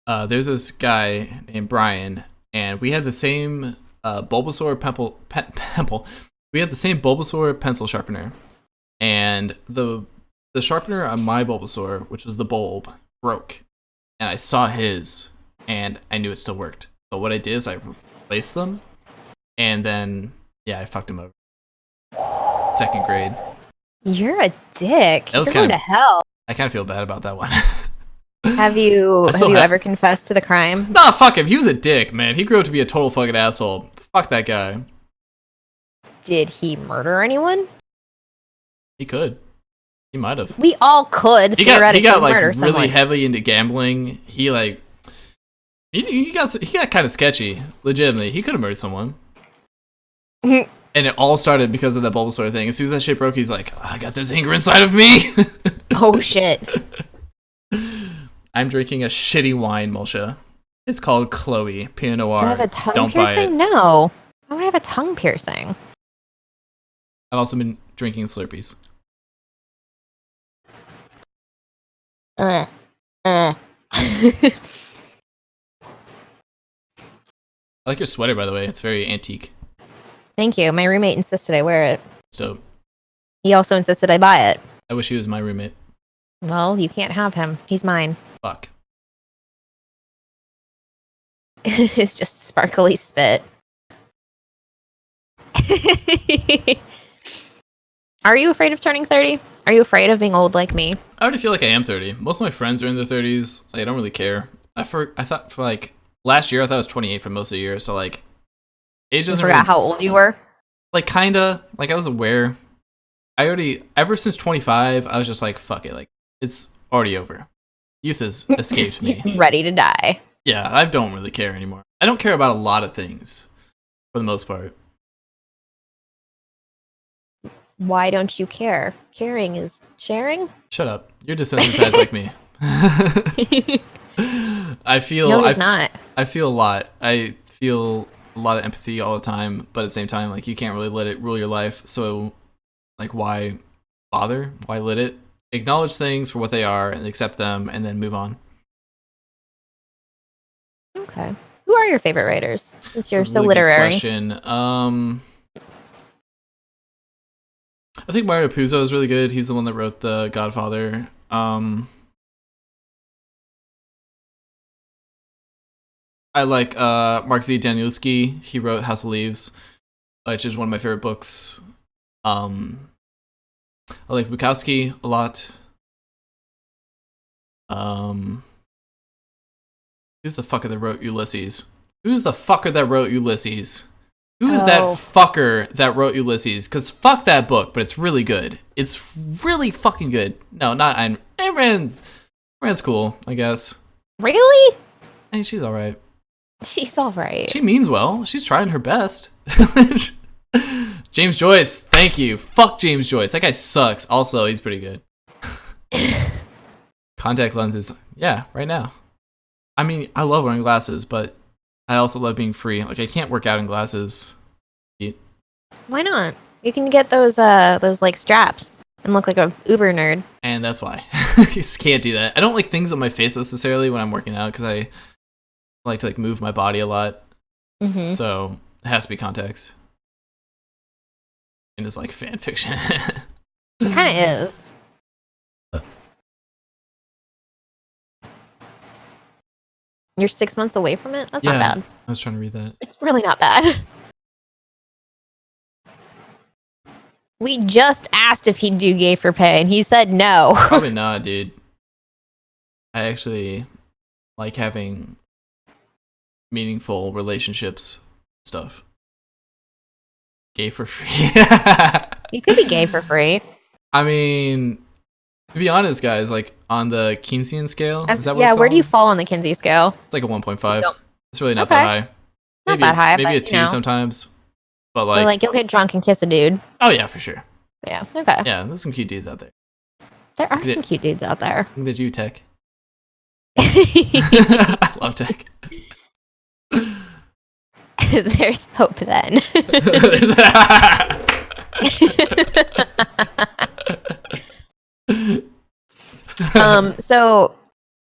S2: there's this guy named Brian, and we had the same Bulbasaur pencil. We had the same Bulbasaur pencil sharpener, and the sharpener on my Bulbasaur, which was the bulb, broke, and I saw his, and I knew it still worked. So what I did is I replaced them, and then I fucked him over. Second grade.
S1: You're a dick.
S2: That was
S1: You're going to hell.
S2: I kind of feel bad about that one.
S1: Have you ever confessed to the crime?
S2: Nah, fuck him. He was a dick, man. He grew up to be a total fucking asshole. Fuck that guy.
S1: Did he murder anyone?
S2: He could. He might have.
S1: We all could
S2: He
S1: theoretically
S2: got like
S1: murder
S2: really
S1: someone.
S2: heavily into gambling. He got kind of sketchy. Legitimately, he could have murdered someone. And it all started because of that Bulbasaur thing. As soon as that shit broke, he's like, I got this anger inside of me.
S1: Oh shit.
S2: I'm drinking a shitty wine, Mulsha. It's called Chloe Pinot Noir.
S1: Do I have a tongue
S2: Don't buy
S1: piercing?
S2: it.
S1: No. I would have a tongue piercing.
S2: I've also been drinking Slurpees.
S1: I
S2: I like your sweater, by the way. It's very antique.
S1: Thank you. My roommate insisted I wear it.
S2: So
S1: He also insisted I buy it.
S2: I wish he was my roommate.
S1: Well, you can't have him. He's mine.
S2: Fuck.
S1: It's just sparkly spit. Are you afraid of turning 30? Are you afraid of being old like me?
S2: I already feel like I am 30. Most of my friends are in their 30s. Like, I don't really care. I thought for like last year I thought I was 28 for most of the year. So like age
S1: You
S2: doesn't
S1: forgot
S2: really,
S1: how old you were?
S2: like kinda like I was aware. I already ever since 25 I was just like fuck it, like it's already over. Youth has escaped me.
S1: Ready to die.
S2: Yeah, I don't really care anymore. I don't care about a lot of things for the most part.
S1: Why don't you care? Caring is sharing?
S2: Shut up. You're desensitized like me. I feel
S1: No, he's not.
S2: I feel a lot. I feel a lot of empathy all the time, but at the same time, like you can't really let it rule your life. So, like, why bother? Why let it? Acknowledge things for what they are and accept them, and then move on.
S1: Okay. Who are your favorite writers? Since you're
S2: It's a
S1: so
S2: really good
S1: literary.
S2: question. I think Mario Puzo is really good. He's the one that wrote The Godfather. I like Mark Z. Danielski. He wrote House of Leaves, which is one of my favorite books. I like Bukowski a lot. Who's the fucker that wrote Ulysses? Who's the fucker that wrote Ulysses? Who is that fucker that wrote Ulysses? Because fuck that book, but it's really good. It's really fucking good. No, not Ayn Rand's. Rand's cool, I guess.
S1: Really?
S2: Hey, she's alright.
S1: She's all right.
S2: She means well. She's trying her best. James Joyce, thank you. Fuck James Joyce. That guy sucks. Also, he's pretty good. Contact lenses. Yeah, right now. I mean, I love wearing glasses, but I also love being free. Like, I can't work out in glasses.
S1: Why not? You can get those like straps and look like a Uber nerd.
S2: And that's why. I just can't do that. I don't like things on my face necessarily when I'm working out because I like to like move my body a lot.
S1: Mm-hmm.
S2: So it has to be contacts. And it's like fan fiction.
S1: It kind of is. You're 6 months away from it? That's not bad.
S2: I was trying to read that.
S1: It's really not bad. We just asked if he'd do gay for pay, and he said no.
S2: Probably not, dude. I actually like having meaningful relationships stuff. Gay for free.
S1: You could be gay for free.
S2: I mean, to be honest, guys, like on the Keynesian scale, is that what
S1: yeah,
S2: it's
S1: where do you
S2: called?
S1: fall on the Kinsey scale?
S2: It's like a 1.5.
S1: Nope.
S2: It's really not
S1: Okay.
S2: that high.
S1: Not
S2: Maybe,
S1: that high,
S2: maybe
S1: but,
S2: a 2
S1: you know.
S2: sometimes. But
S1: Or
S2: like,
S1: like you'll get drunk and kiss a dude.
S2: oh yeah, for sure.
S1: Yeah, okay.
S2: Yeah, there's some cute dudes out there.
S1: There are
S2: Look at
S1: some cute dudes out there.
S2: Look at you, Tech. I love Tech.
S1: There's hope then. So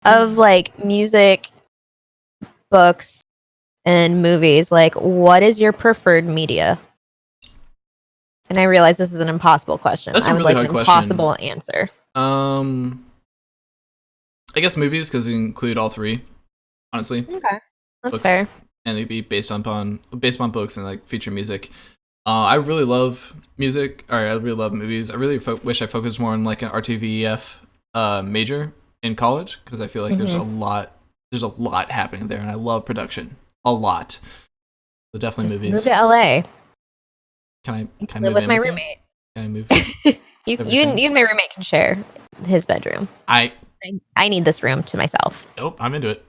S1: of like music, books, and movies, like what is your preferred media? And I realize this is an impossible question.
S2: That's a
S1: I would
S2: really
S1: like
S2: hard
S1: an
S2: question.
S1: impossible answer.
S2: I guess movies because you include all three. Honestly,
S1: Okay. That's
S2: books,
S1: fair.
S2: and they'd be based upon books and like feature music. I really love music, or I really love movies. I really wish I focused more on like an RTVEF major in college because I feel like there's a lot happening there, and I love production a lot. So definitely
S1: Just
S2: movies.
S1: move to LA.
S2: Can I
S1: Live
S2: move
S1: with
S2: in
S1: my
S2: you?
S1: roommate.
S2: Can I move?
S1: You
S2: Everything.
S1: and my roommate can share his bedroom. I need this room to myself.
S2: Nope, I'm into it.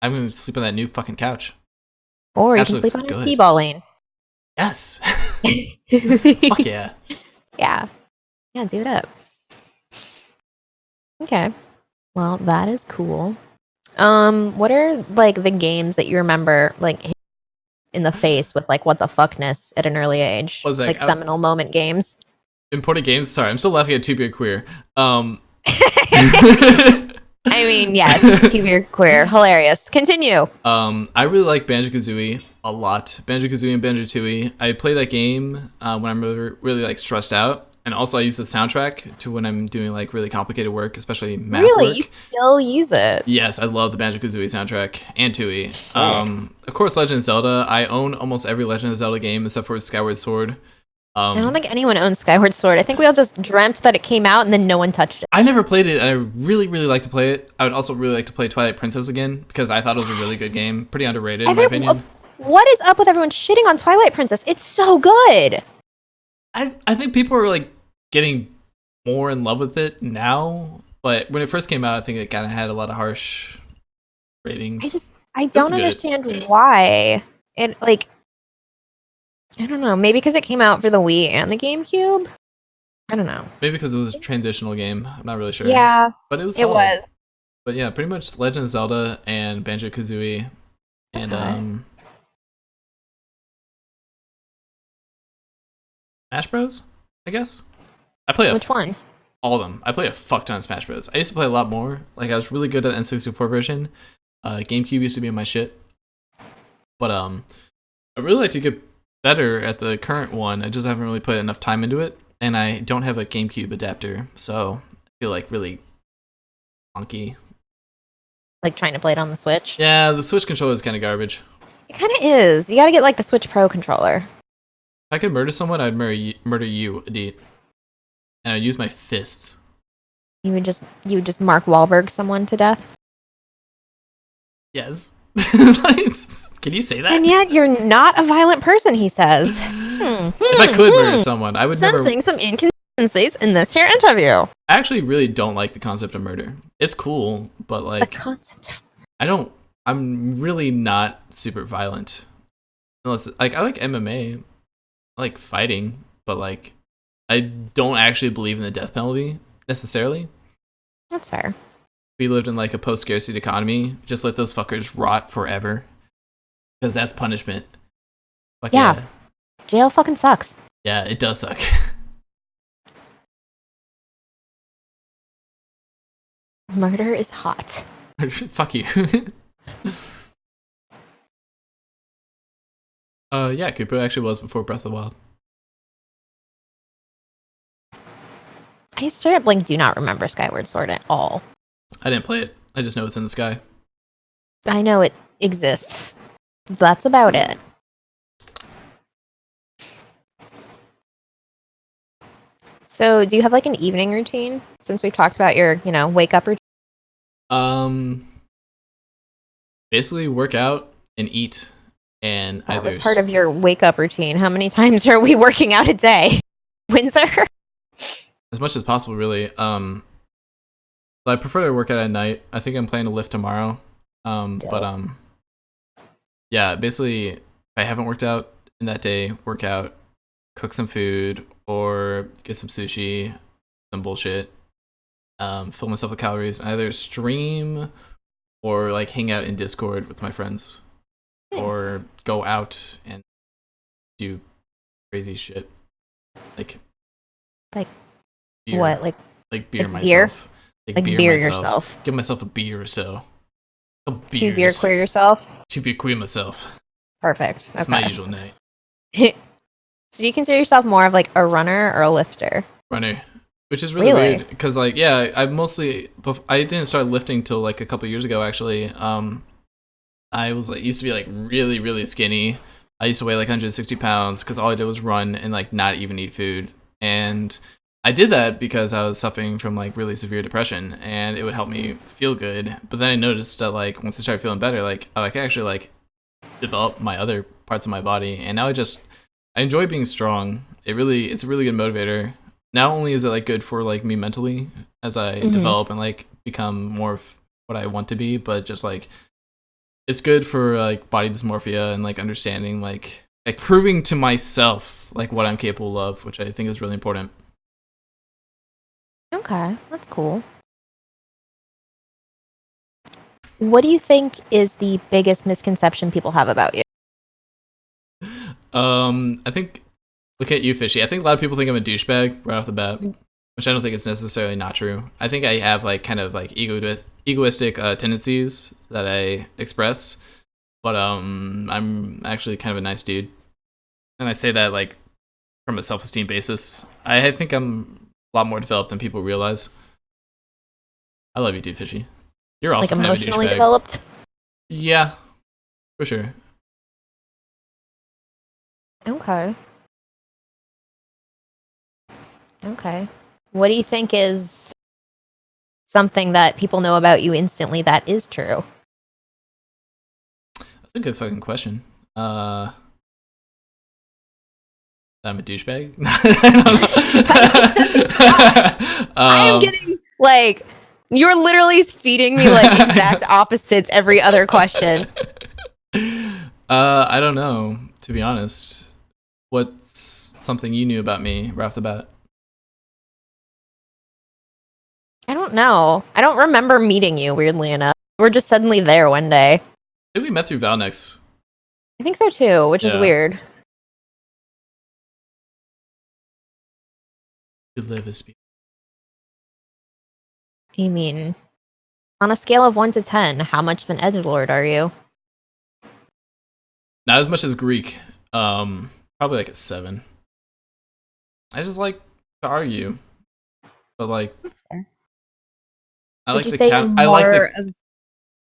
S2: I'm gonna sleep on that new fucking couch.
S1: Or you
S2: Couch
S1: can
S2: looks
S1: sleep on a
S2: good.
S1: skee-ball lane.
S2: Yes. Fuck yeah.
S1: Yeah. Yeah, do it up. Okay. Well, that is cool. What are like the games that you remember like hit in the face with like what the fuckness at an early age?
S2: Was that-
S1: like seminal moment games.
S2: Important games. Sorry, I'm still laughing at To Be a Queer.
S1: I mean, yes, to be queer. Hilarious. Continue.
S2: I really like Banjo-Kazooie a lot. Banjo-Kazooie and Banjo-Tooie. I play that game when I'm really like stressed out. And also I use the soundtrack to when I'm doing like really complicated work, especially math
S1: Really?
S2: work.
S1: You still use it?
S2: Yes, I love the Banjo-Kazooie soundtrack and Tooie. Of course, Legend of Zelda. I own almost every Legend of Zelda game except for Skyward Sword.
S1: I don't think anyone owns Skyward Sword. I think we all just dreamt that it came out and then no one touched it.
S2: I never played it, and I really, really like to play it. I would also really like to play Twilight Princess again because I thought it was a really good game. Pretty underrated, in my opinion.
S1: What is up with everyone shitting on Twilight Princess? It's so good.
S2: I think people are like getting more in love with it now, but when it first came out, I think it kind of had a lot of harsh ratings.
S1: I don't understand why. It like, I don't know. Maybe because it came out for the Wii and the GameCube. I don't know.
S2: Maybe because it was a transitional game. I'm not really sure.
S1: Yeah,
S2: but it was.
S1: it
S2: Solid.
S1: was.
S2: But yeah, pretty much Legend of Zelda and Banjo-Kazooie, and
S1: Okay.
S2: Smash Bros. I guess. I play
S1: Which one?
S2: all of them. I play a fuck ton of Smash Bros. I used to play a lot more. Like I was really good at the N64 version. GameCube used to be my shit. But I really like to get better at the current one. I just haven't really put enough time into it, and I don't have a GameCube adapter, so I feel like really funky.
S1: Like trying to play it on the Switch?
S2: Yeah, the Switch controller is kind of garbage.
S1: It kind of is. You got to get like the Switch Pro controller.
S2: If I could murder someone, I'd murder you, Adit. And I'd use my fists.
S1: You would just Mark Wahlberg someone to death.
S2: Yes. Can you say that?
S1: And yet you're not a violent person, he says.
S2: If I could murder someone, I would
S1: Sensing some inconsistencies in this here interview.
S2: I actually really don't like the concept of murder. It's cool, but
S1: The
S2: like
S1: concept.
S2: I'm really not super violent. Unless like I like MMA. I like fighting, but like I don't actually believe in the death penalty necessarily.
S1: That's fair.
S2: If we lived in like a post-scarcity economy, just let those fuckers rot forever, because that's punishment. Fuck
S1: Yeah. Jail fucking sucks.
S2: Yeah, it does suck.
S1: Murder is hot.
S2: Fuck you. Yeah, Cooper actually was before Breath of the Wild.
S1: I straight up like do not remember Skyward Sword at all.
S2: I didn't play it. I just know it's in the sky.
S1: I know it exists. That's about it. So, do you have like an evening routine? Since we've talked about your, wake up routine.
S2: Basically work out and eat, and
S1: That
S2: either
S1: was part of your wake up routine. How many times are we working out a day, Windsor?
S2: as much as possible, really. So I prefer to work out at night. I think I'm planning to lift tomorrow. But yeah, basically, if I haven't worked out in that day, work out, cook some food, or get some sushi, some bullshit. Fill myself with calories, and either stream or like hang out in Discord with my friends,
S1: Nice.
S2: or go out and do crazy shit, like beer,
S1: What? Like
S2: beer
S1: like beer?
S2: myself,
S1: beer
S2: myself.
S1: yourself?
S2: Give myself a beer or so. A
S1: 2 beer clear yourself?
S2: 2 beer queer myself.
S1: Perfect.
S2: That's
S1: Okay.
S2: my usual night.
S1: So do you consider yourself more of like a runner or a lifter?
S2: Runner, which is really,
S1: Really?
S2: weird because like yeah, I didn't start lifting till like a couple years ago actually. I was like used to be like really really skinny. I used to weigh like 160 pounds because all I did was run and like not even eat food. And I did that because I was suffering from like really severe depression, and it would help me feel good. But then I noticed that like once I started feeling better, like I can actually like develop my other parts of my body, and now I enjoy being strong. It's a really good motivator. Not only is it like good for like me mentally as I develop and like become more of what I want to be, but just like it's good for like body dysmorphia and like understanding like proving to myself like what I'm capable of, which I think is really important.
S1: Okay, that's cool. What do you think is the biggest misconception people have about you?
S2: I think look at you, Fishy. I think a lot of people think I'm a douchebag right off the bat, which I don't think is necessarily not true. I think I have like kind of like egoistic tendencies that I express, but I'm actually kind of a nice dude, and I say that like from a self-esteem basis. I think I'm a lot more developed than people realize. I love you, dude, Fishy. You're also
S1: Like
S2: kind of a
S1: emotionally
S2: douchebag.
S1: developed?
S2: Yeah, for sure.
S1: Okay. Okay. What do you think is something that people know about you instantly that is true?
S2: That's a good fucking question. I'm a douchebag.
S1: I am getting like you're literally feeding me like exact opposites every other question.
S2: I don't know, to be honest. What's something you knew about me right off the bat?
S1: I don't know. I don't remember meeting you, weirdly enough. We're just suddenly there one day.
S2: I think we met through Valnex.
S1: I think so too, which is
S2: Yeah.
S1: weird.
S2: You live as me.
S1: I mean, on a scale of 1 to 10, how much of an edgelord are you?
S2: Not as much as Greek. Probably like a 7. I just like to argue, but like
S1: That's fair.
S2: I
S1: Would
S2: like
S1: you
S2: the
S1: say
S2: count.
S1: you're
S2: I like the
S1: more of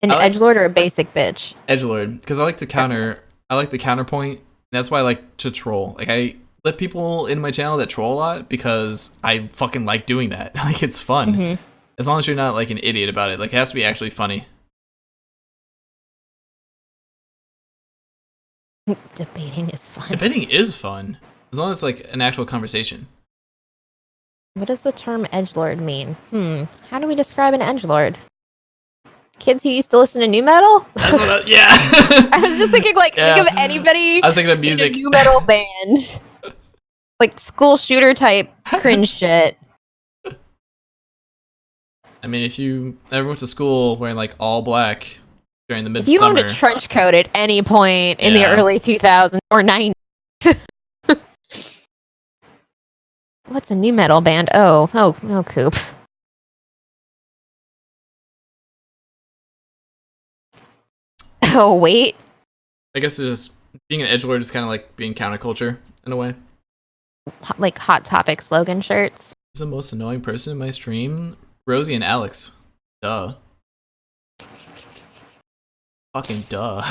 S1: an
S2: I like-
S1: edgelord or a basic bitch?
S2: edgelord because I like to counter. I like the counterpoint. That's why I like to troll. Like I let people in my channel that troll a lot because I fucking like doing that. Like it's fun.
S1: Mhm.
S2: As long as you're not like an idiot about it. Like it has to be actually funny.
S1: Debating is fun.
S2: Debating is fun. As long as it's like an actual conversation.
S1: What does the term edgelord mean? How do we describe an edgelord? Kids who used to listen to new metal?
S2: That's what yeah.
S1: I was just thinking, like,
S2: Yeah.
S1: think of anybody
S2: I was thinking of
S1: in a
S2: music.
S1: new metal band. Like school shooter type cringe shit.
S2: I mean, if you ever went to school wearing like all black during the
S1: If you owned
S2: midsummer,
S1: a trench coat at any point in the
S2: Yeah.
S1: early 2000s or 90s. What's a new metal band? Oh, Coop. Oh, wait.
S2: I guess it's just being an edgelord is kind of like being counterculture in a way.
S1: Like Hot Topic slogan shirts.
S2: Who's the most annoying person in my stream? Rosie and Alex. Duh. Fucking duh.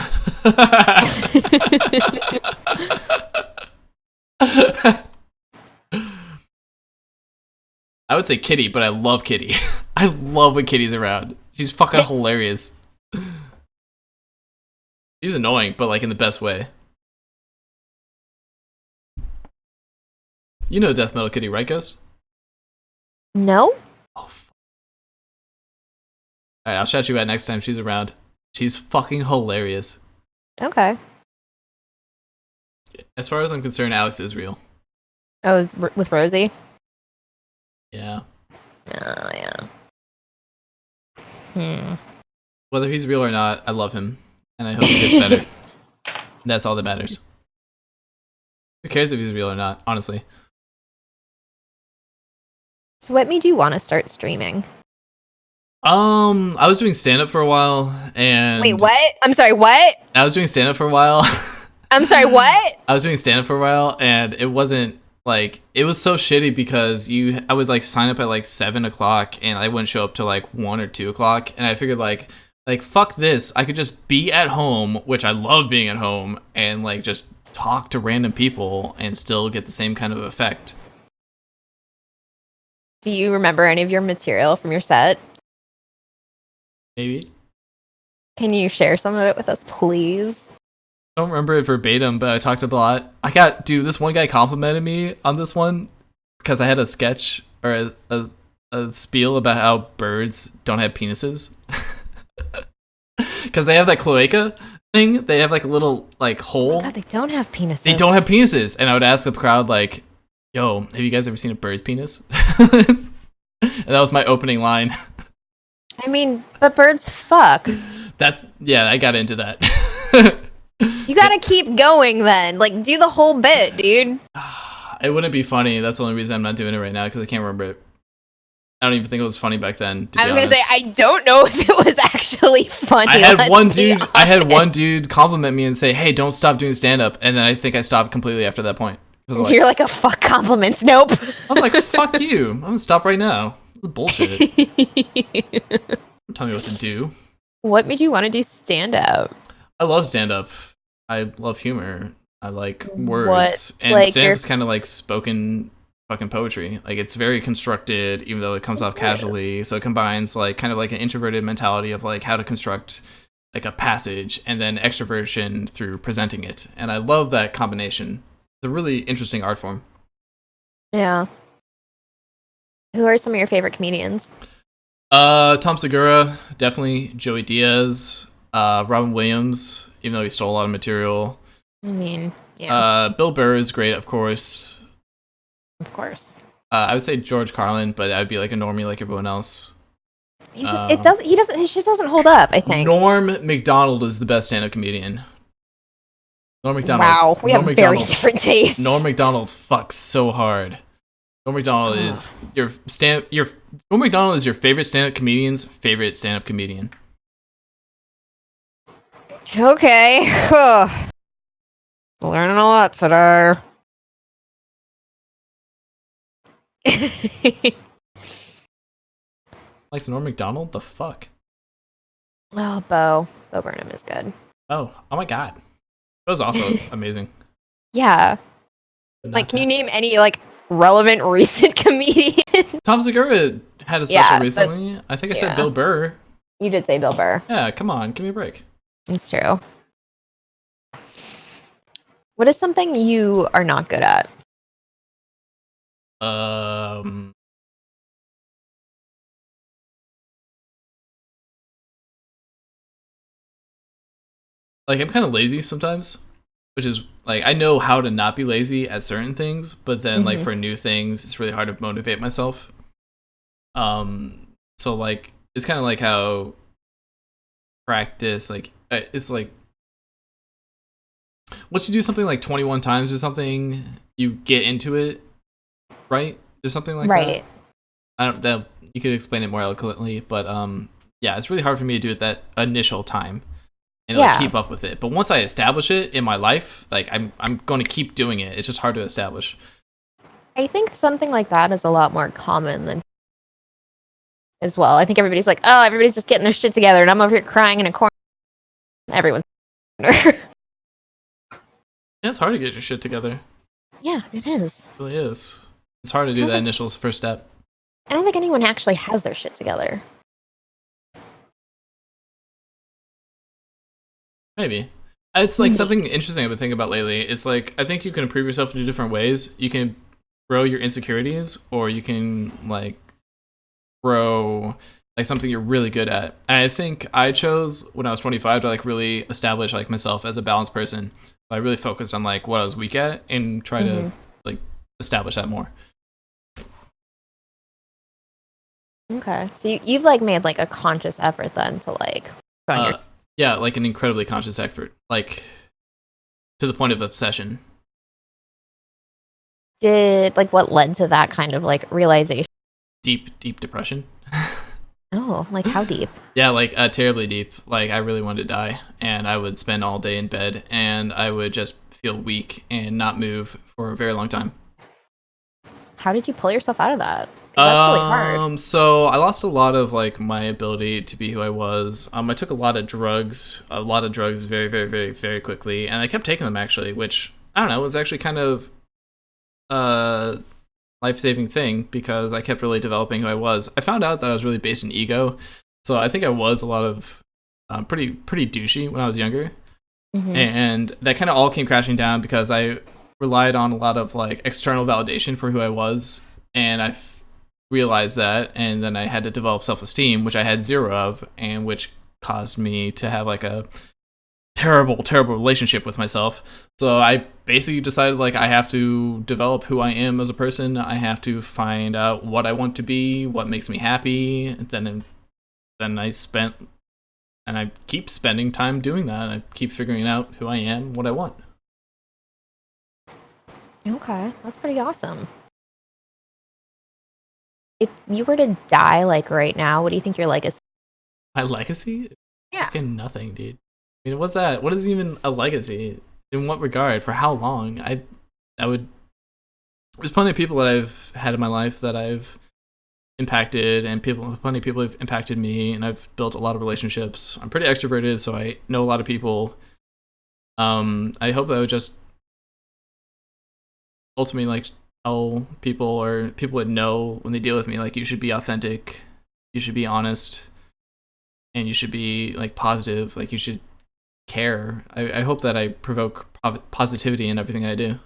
S2: I would say Kitty, but I love Kitty. I love when Kitty's around. She's fucking hilarious. She's annoying, but like in the best way. You know Death Metal Kitty, right, Ghost?
S1: No?
S2: Oh, alright, I'll shout you out next time she's around. She's fucking hilarious.
S1: Okay.
S2: As far as I'm concerned, Alex is real.
S1: Oh, with Rosie?
S2: Yeah.
S1: Oh, yeah.
S2: Whether he's real or not, I love him. And I hope he gets better. That's all that matters. Who cares if he's real or not, honestly.
S1: So what made you want to start streaming?
S2: I was doing stand-up for a while, and...
S1: Wait, what? I'm sorry, what?
S2: I was doing stand-up for a while.
S1: I'm sorry, what?
S2: I was doing stand-up for a while, and it wasn't, like... It was so shitty because I would, like, sign up at, like, 7 o'clock, and I wouldn't show up till, like, 1 or 2 o'clock, and I figured, like, fuck this. I could just be at home, which I love being at home, and, like, just talk to random people and still get the same kind of effect.
S1: Do you remember any of your material from your set?
S2: Maybe.
S1: Can you share some of it with us, please?
S2: I don't remember it verbatim, but I talked a lot. Dude, this one guy complimented me on this one because I had a sketch or a spiel about how birds don't have penises. Because they have that cloaca thing. They have like a little like hole.
S1: Oh God, they don't have penises.
S2: They don't have penises. And I would ask the crowd like, yo, have you guys ever seen a bird's penis? And that was my opening line.
S1: I mean, but birds fuck.
S2: I got into that.
S1: You gotta keep going then. Like, do the whole bit, dude.
S2: It wouldn't be funny. That's the only reason I'm not doing it right now because I can't remember it. I don't even think it was funny back then.
S1: I was gonna say I don't know if it was actually funny.
S2: I had one dude compliment me and say, "Hey, don't stop doing stand up," and then I think I stopped completely after that point.
S1: You're like a fuck compliments. Nope.
S2: I was like, "Fuck you! I'm gonna stop right now." This is bullshit. Don't tell me what to do.
S1: What made you want to do stand up?
S2: I love stand up. I love humor. I like words, and
S1: like
S2: stand up is kind of like spoken fucking poetry. Like it's very constructed, even though it comes off casually. So it combines like kind of like an introverted mentality of like how to construct like a passage, and then extroversion through presenting it. And I love that combination. It's a really interesting art form.
S1: Yeah. Who are some of your favorite comedians?
S2: Tom Segura, definitely. Joey Diaz, Robin Williams, even though he stole a lot of material.
S1: I mean, yeah.
S2: Bill Burr is great, of course.
S1: Of course.
S2: I would say George Carlin, but I'd be like a normie like everyone else.
S1: His shit doesn't hold up, I think.
S2: Norm Macdonald is the best stand-up comedian. Norm Macdonald.
S1: Wow, we have very different tastes.
S2: Norm Macdonald fucks so hard. Norm Macdonald is Norm Macdonald is your favorite stand-up comedian's favorite stand-up comedian.
S1: Okay. Learning a lot today.
S2: Likes Norm Macdonald? The fuck?
S1: Oh, Bo Burnham is good.
S2: Oh my god. That was also amazing.
S1: Yeah. Like, can you name any like relevant recent comedian?
S2: Tom Segura had a special recently. I think I said Bill Burr.
S1: You did say Bill Burr.
S2: Yeah, come on, give me a break.
S1: It's true. What is something you are not good at?
S2: Like I'm kind of lazy sometimes. which is like I know how to not be lazy at certain things, but then like for new things, it's really hard to motivate myself. So like it's kind of like how practice, like it's like once you do something like 21 times or something, you get into it, right? There's something like that. I don't that you could explain it more eloquently, but yeah, it's really hard for me to do it that initial time and like keep up with it. But once I establish it in my life, like I'm going to keep doing it. It's just hard to establish.
S1: I think something like that is a lot more common than as well. I think everybody's like, oh, everybody's just getting their shit together, and I'm over here crying in a corner. Everyone's
S2: Yeah, it's hard to get your shit together.
S1: Yeah, it is.
S2: It really is. It's hard to do that initial first step.
S1: I don't think anyone actually has their shit together.
S2: Maybe. It's like something interesting I've been thinking about lately. It's like I think you can improve yourself in 2 different ways. You can grow your insecurities, or you can like grow like something you're really good at. And I think I chose when I was 25 to like really establish like myself as a balanced person. So I really focused on like what I was weak at and try to like establish that more.
S1: Okay, so you've like made like a conscious effort then to like
S2: yeah, like an incredibly conscious effort, like to the point of obsession.
S1: Did like what led to that kind of like realization?
S2: Deep depression.
S1: Oh, like how deep?
S2: Yeah, like terribly deep. Like I really wanted to die, and I would spend all day in bed, and I would just feel weak and not move for a very long time.
S1: How did you pull yourself out of that? 'Cause that's really hard.
S2: So I lost a lot of like my ability to be who I was. I took a lot of drugs very, very, very, very quickly, and I kept taking them actually, which I don't know, was actually kind of life-saving thing because I kept really developing who I was. I found out that I was really based in ego, so I think I was a lot of pretty douchey when I was younger, and that kind of all came crashing down because I relied on a lot of like external validation for who I was, and I realized that, and then I had to develop self-esteem, which I had zero of, and which caused me to have like a terrible relationship with myself. So I basically decided like I have to develop who I am as a person. I have to find out what I want to be, what makes me happy. Then I keep spending time doing that. I keep figuring out who I am, what I want.
S1: Okay, that's pretty awesome. If you were to die like right now, what do you think your legacy?
S2: My legacy?
S1: Yeah.
S2: Fucking nothing, dude. I mean, what's that? What is even a legacy? In what regard? For how long? I would. There's plenty of people that I've had in my life that I've impacted, and plenty of people have impacted me, and I've built a lot of relationships. I'm pretty extroverted, so I know a lot of people. I hope I would just ultimately like tell people, or people would know when they deal with me, like you should be authentic, you should be honest, and you should be like positive, like you should care. I hope that I provoke positivity in everything I do.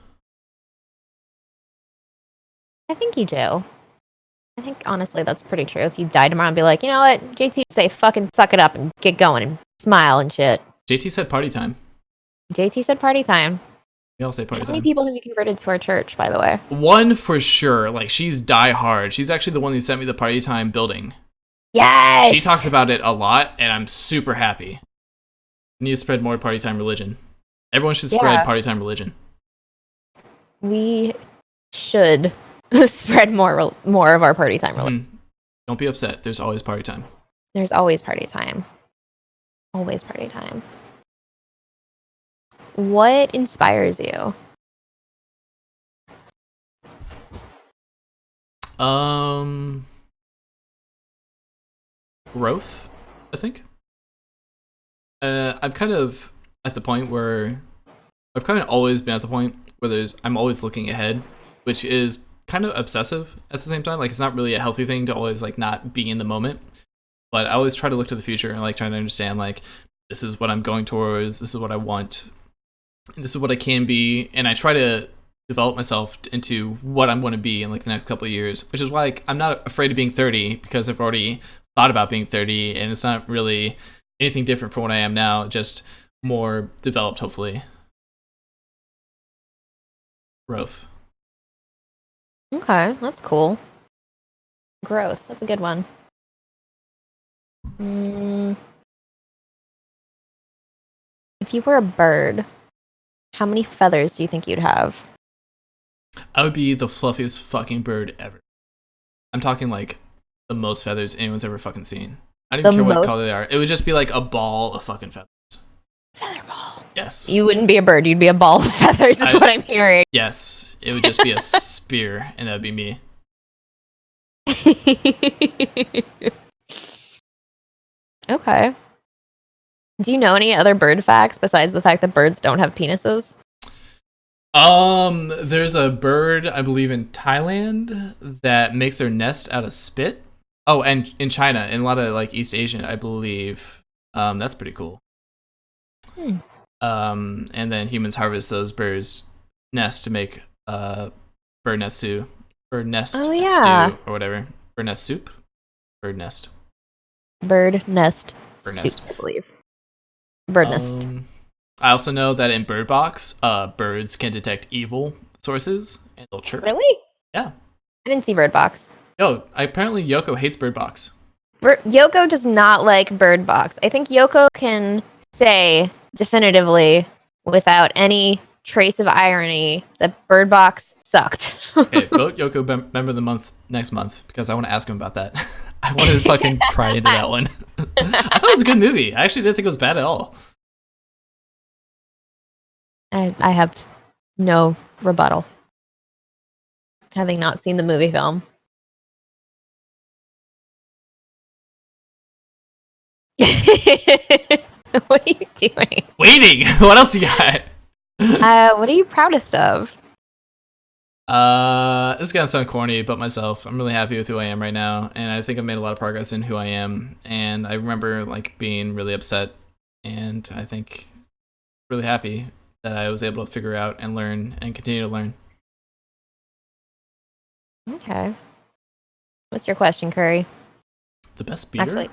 S1: I think you do. I think honestly that's pretty true. If you die tomorrow and be like, you know what, JT say fucking suck it up and get going and smile and shit.
S2: JT said party time.
S1: JT said party time.
S2: We all say party time.
S1: How many people have you converted to our church, by the way?
S2: One for sure. Like she's die hard. She's actually the one who sent me the party time building.
S1: Yes!
S2: She talks about it a lot, and I'm super happy. We need to spread more party time religion. Everyone should spread party time religion.
S1: We should spread more of our party time religion.
S2: Don't be upset. There's always party time.
S1: There's always party time. Always party time. What inspires you?
S2: Growth, I think. I'm kind of at the point where I've kind of always been at the point where I'm always looking ahead, which is kind of obsessive at the same time. Like it's not really a healthy thing to always like not be in the moment, but I always try to look to the future and like trying to understand like this is what I'm going towards, this is what I want, and this is what I can be, and I try to develop myself into what I'm going to be in like the next couple of years, which is why like, I'm not afraid of being 30 because I've already thought about being 30, and it's not really anything different from what I am now, just more developed, hopefully. growth.
S1: Okay, that's cool. Growth. That's a good one. If you were a bird, how many feathers do you think you'd have?
S2: I would be the fluffiest fucking bird ever. I'm talking like the most feathers anyone's ever fucking seen. I don't even care what color they are. It would just be like a ball of fucking feathers.
S1: Feather ball.
S2: Yes.
S1: You wouldn't be a bird. You'd be a ball of feathers. Is what I'm hearing.
S2: Yes. It would just be a spear, and that would be me.
S1: Okay. Do you know any other bird facts besides the fact that birds don't have penises?
S2: There's a bird, I believe, in Thailand that makes their nest out of spit. Oh, and in China, in a lot of like East Asian, I believe. That's pretty cool. And then humans harvest those birds' nests to make bird nest stew, stew or whatever. Bird nest soup, bird nest soup, I believe. Bird nest.
S1: I
S2: also know that in Bird Box, birds can detect evil sources and they'll chirp.
S1: Really?
S2: Yeah.
S1: I didn't see Bird Box.
S2: Oh, apparently Yoko hates Bird Box.
S1: Yoko does not like Bird Box. I think Yoko can say definitively, without any trace of irony, that Bird Box sucked.
S2: Okay, vote Yoko member of the month next month because I want to ask him about that. I wanted to fucking pry into that one. I thought it was a good movie. I actually didn't think it was bad at all.
S1: I have no rebuttal, having not seen the movie film. What are you doing?
S2: Waiting. What else you got?
S1: What are you proudest of?
S2: This is gonna sound corny, but myself, I'm really happy with who I am right now, and I think I've made a lot of progress in who I am. And I remember like being really upset, and I think really happy that I was able to figure out and learn and continue to learn.
S1: Okay. What's your question, Curry?
S2: The best beer?
S1: Actually,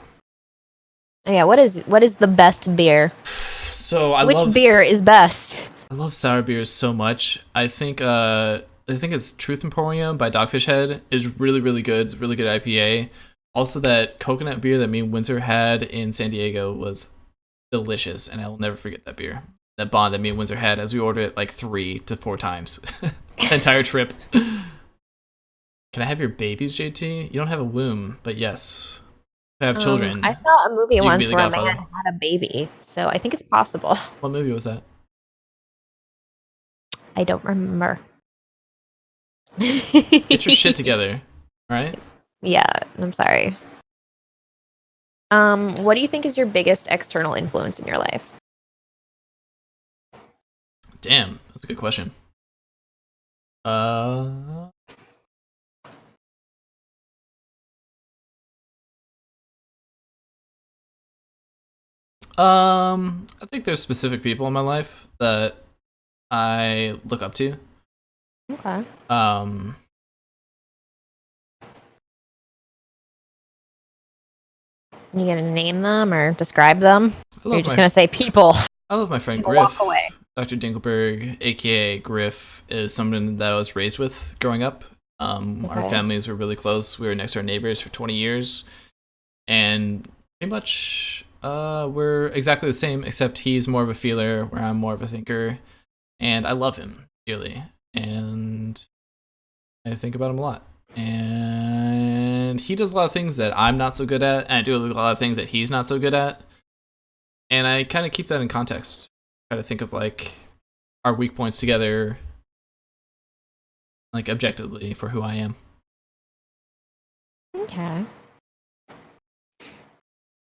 S1: yeah. What is the best beer?
S2: So
S1: which beer is best?
S2: I love sour beers so much. I think it's Truth Emporium by Dogfish Head is really, really good. It's a really good IPA. Also, that coconut beer that me and Windsor had in San Diego was delicious, and I will never forget that beer. That bond that me and Windsor had as we ordered it like 3 to 4 times the entire trip. Can I have your babies, JT? You don't have a womb, but yes. I have children.
S1: I saw a movie once where a man had a baby, so I think it's possible.
S2: What movie was that?
S1: I don't remember.
S2: Get your shit together, right?
S1: Yeah, I'm sorry. What do you think is your biggest external influence in your life?
S2: Damn, that's a good question. I think there's specific people in my life that I look up to.
S1: Okay. You gonna name them or describe them? You're just gonna say people.
S2: I love my friend Griff.
S1: Walk away.
S2: Dr. Dinkelberg, aka Griff, is someone that I was raised with growing up. Our families were really close. We were next door neighbors for 20 years. And pretty much we're exactly the same, except he's more of a feeler, where I'm more of a thinker. And I love him dearly. And I think about him a lot. And he does a lot of things that I'm not so good at, and I do a lot of things that he's not so good at. And I kind of keep that in context. Try to think of like our weak points together, like objectively for who I am.
S1: Okay.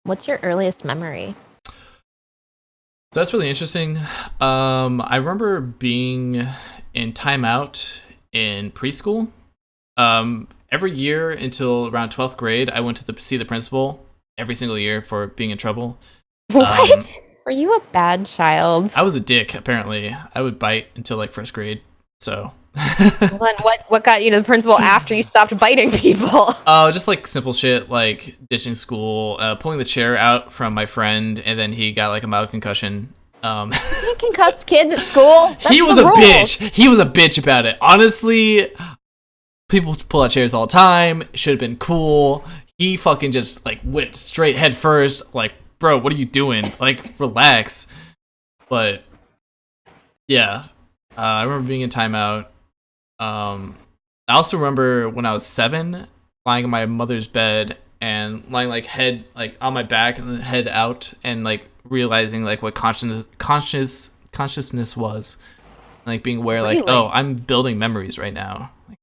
S1: What's your earliest memory?
S2: So that's really interesting. I remember being in timeout in preschool. Every year until around 12th grade, I went to see the principal every single year for being in trouble.
S1: What? Were you a bad child?
S2: I was a dick, apparently. I would bite until like first grade, so...
S1: Well, then what got you to the principal after you stopped biting people?
S2: Oh, just like simple shit, like ditching school, pulling the chair out from my friend, and then he got like a mild concussion.
S1: You can cuss kids at school. That's
S2: he was
S1: the
S2: a
S1: rules.
S2: bitch. He was a bitch about it. Honestly, people pull out chairs all the time. It should have been cool. He fucking just like went straight head first. Like, bro, what are you doing? Like, relax. But yeah, I remember being in timeout. I also remember when I was 7, lying in my mother's bed and lying like head like on my back and then head out and like realizing like what consciousness was, like being aware like,
S1: Really?
S2: oh, I'm building memories right now. Like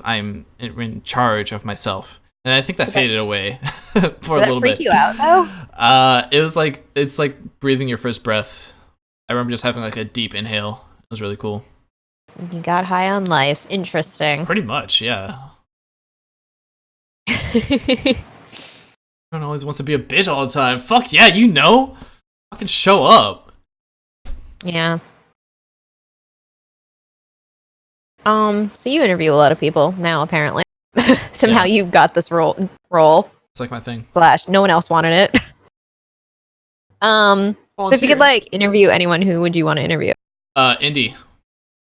S2: I'm in charge of myself. And I think that faded away for a
S1: Did that
S2: little
S1: freak
S2: bit.
S1: you out though?
S2: It was like it's like breathing your first breath. I remember just having like a deep inhale. It was really cool.
S1: You got high on life. Interesting.
S2: Pretty much, yeah. Everyone always wants to be a bitch all the time. Fuck yeah, you know. Fucking show up.
S1: Yeah. So you interview a lot of people now, apparently. Somehow
S2: Yeah.
S1: you got this role.
S2: It's like my thing.
S1: / no one else wanted it. So if you
S2: Volunteer.
S1: could like interview anyone, who would you want to interview?
S2: Indy.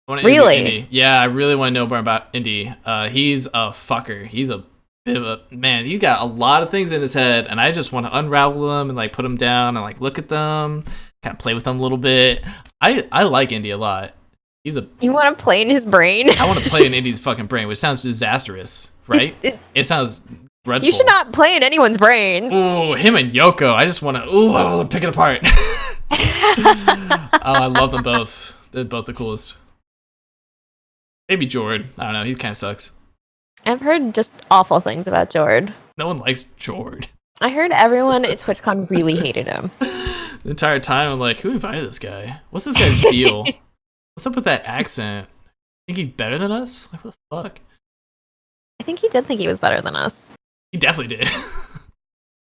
S2: I want to
S1: Really?
S2: Indy. Yeah, I really want to know more about Indy. He's a fucker. He's a bit of a man. He's got a lot of things in his head, and I just want to unravel them and like put them down and like look at them, kind of play with them a little bit. I like Indy a lot. He's a.
S1: You want to play in his brain?
S2: I want to play in Indy's fucking brain, which sounds disastrous, right? It sounds dreadful.
S1: You should not play in anyone's brains.
S2: Ooh, him and Yoko. I just want to. Ooh, I want to pick it apart. Oh, I love them both. They're both the coolest. Maybe Jord. I don't know. He kind of sucks.
S1: I've heard just awful things about Jord.
S2: No one likes Jord.
S1: I heard everyone at TwitchCon really hated him.
S2: The entire time, I'm like, who invited this guy? What's this guy's deal? What's up with that accent? Think he's better than us? Like, what the fuck?
S1: I think he did think he was better than us.
S2: He definitely did.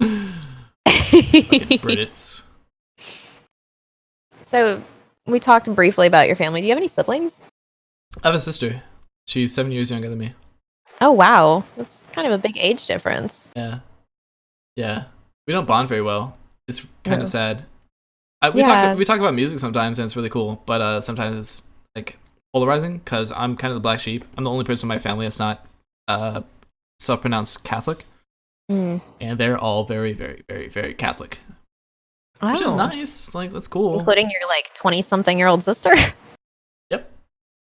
S2: Fucking Brits.
S1: So we talked briefly about your family. Do you have any siblings?
S2: I have a sister. She's 7 years younger than me.
S1: Oh wow, that's kind of a big age difference.
S2: Yeah. Yeah. We don't bond very well. It's kind
S1: No.
S2: of sad.
S1: Yeah.
S2: We talk about music sometimes, and it's really cool. But sometimes it's like polarizing because I'm kind of the black sheep. I'm the only person in my family that's not self-pronounced Catholic,
S1: Mm.
S2: and they're all very, very, very, very Catholic, which is
S1: Oh.
S2: nice. Like, that's cool.
S1: Including your like 20-something-year-old sister.
S2: Yep.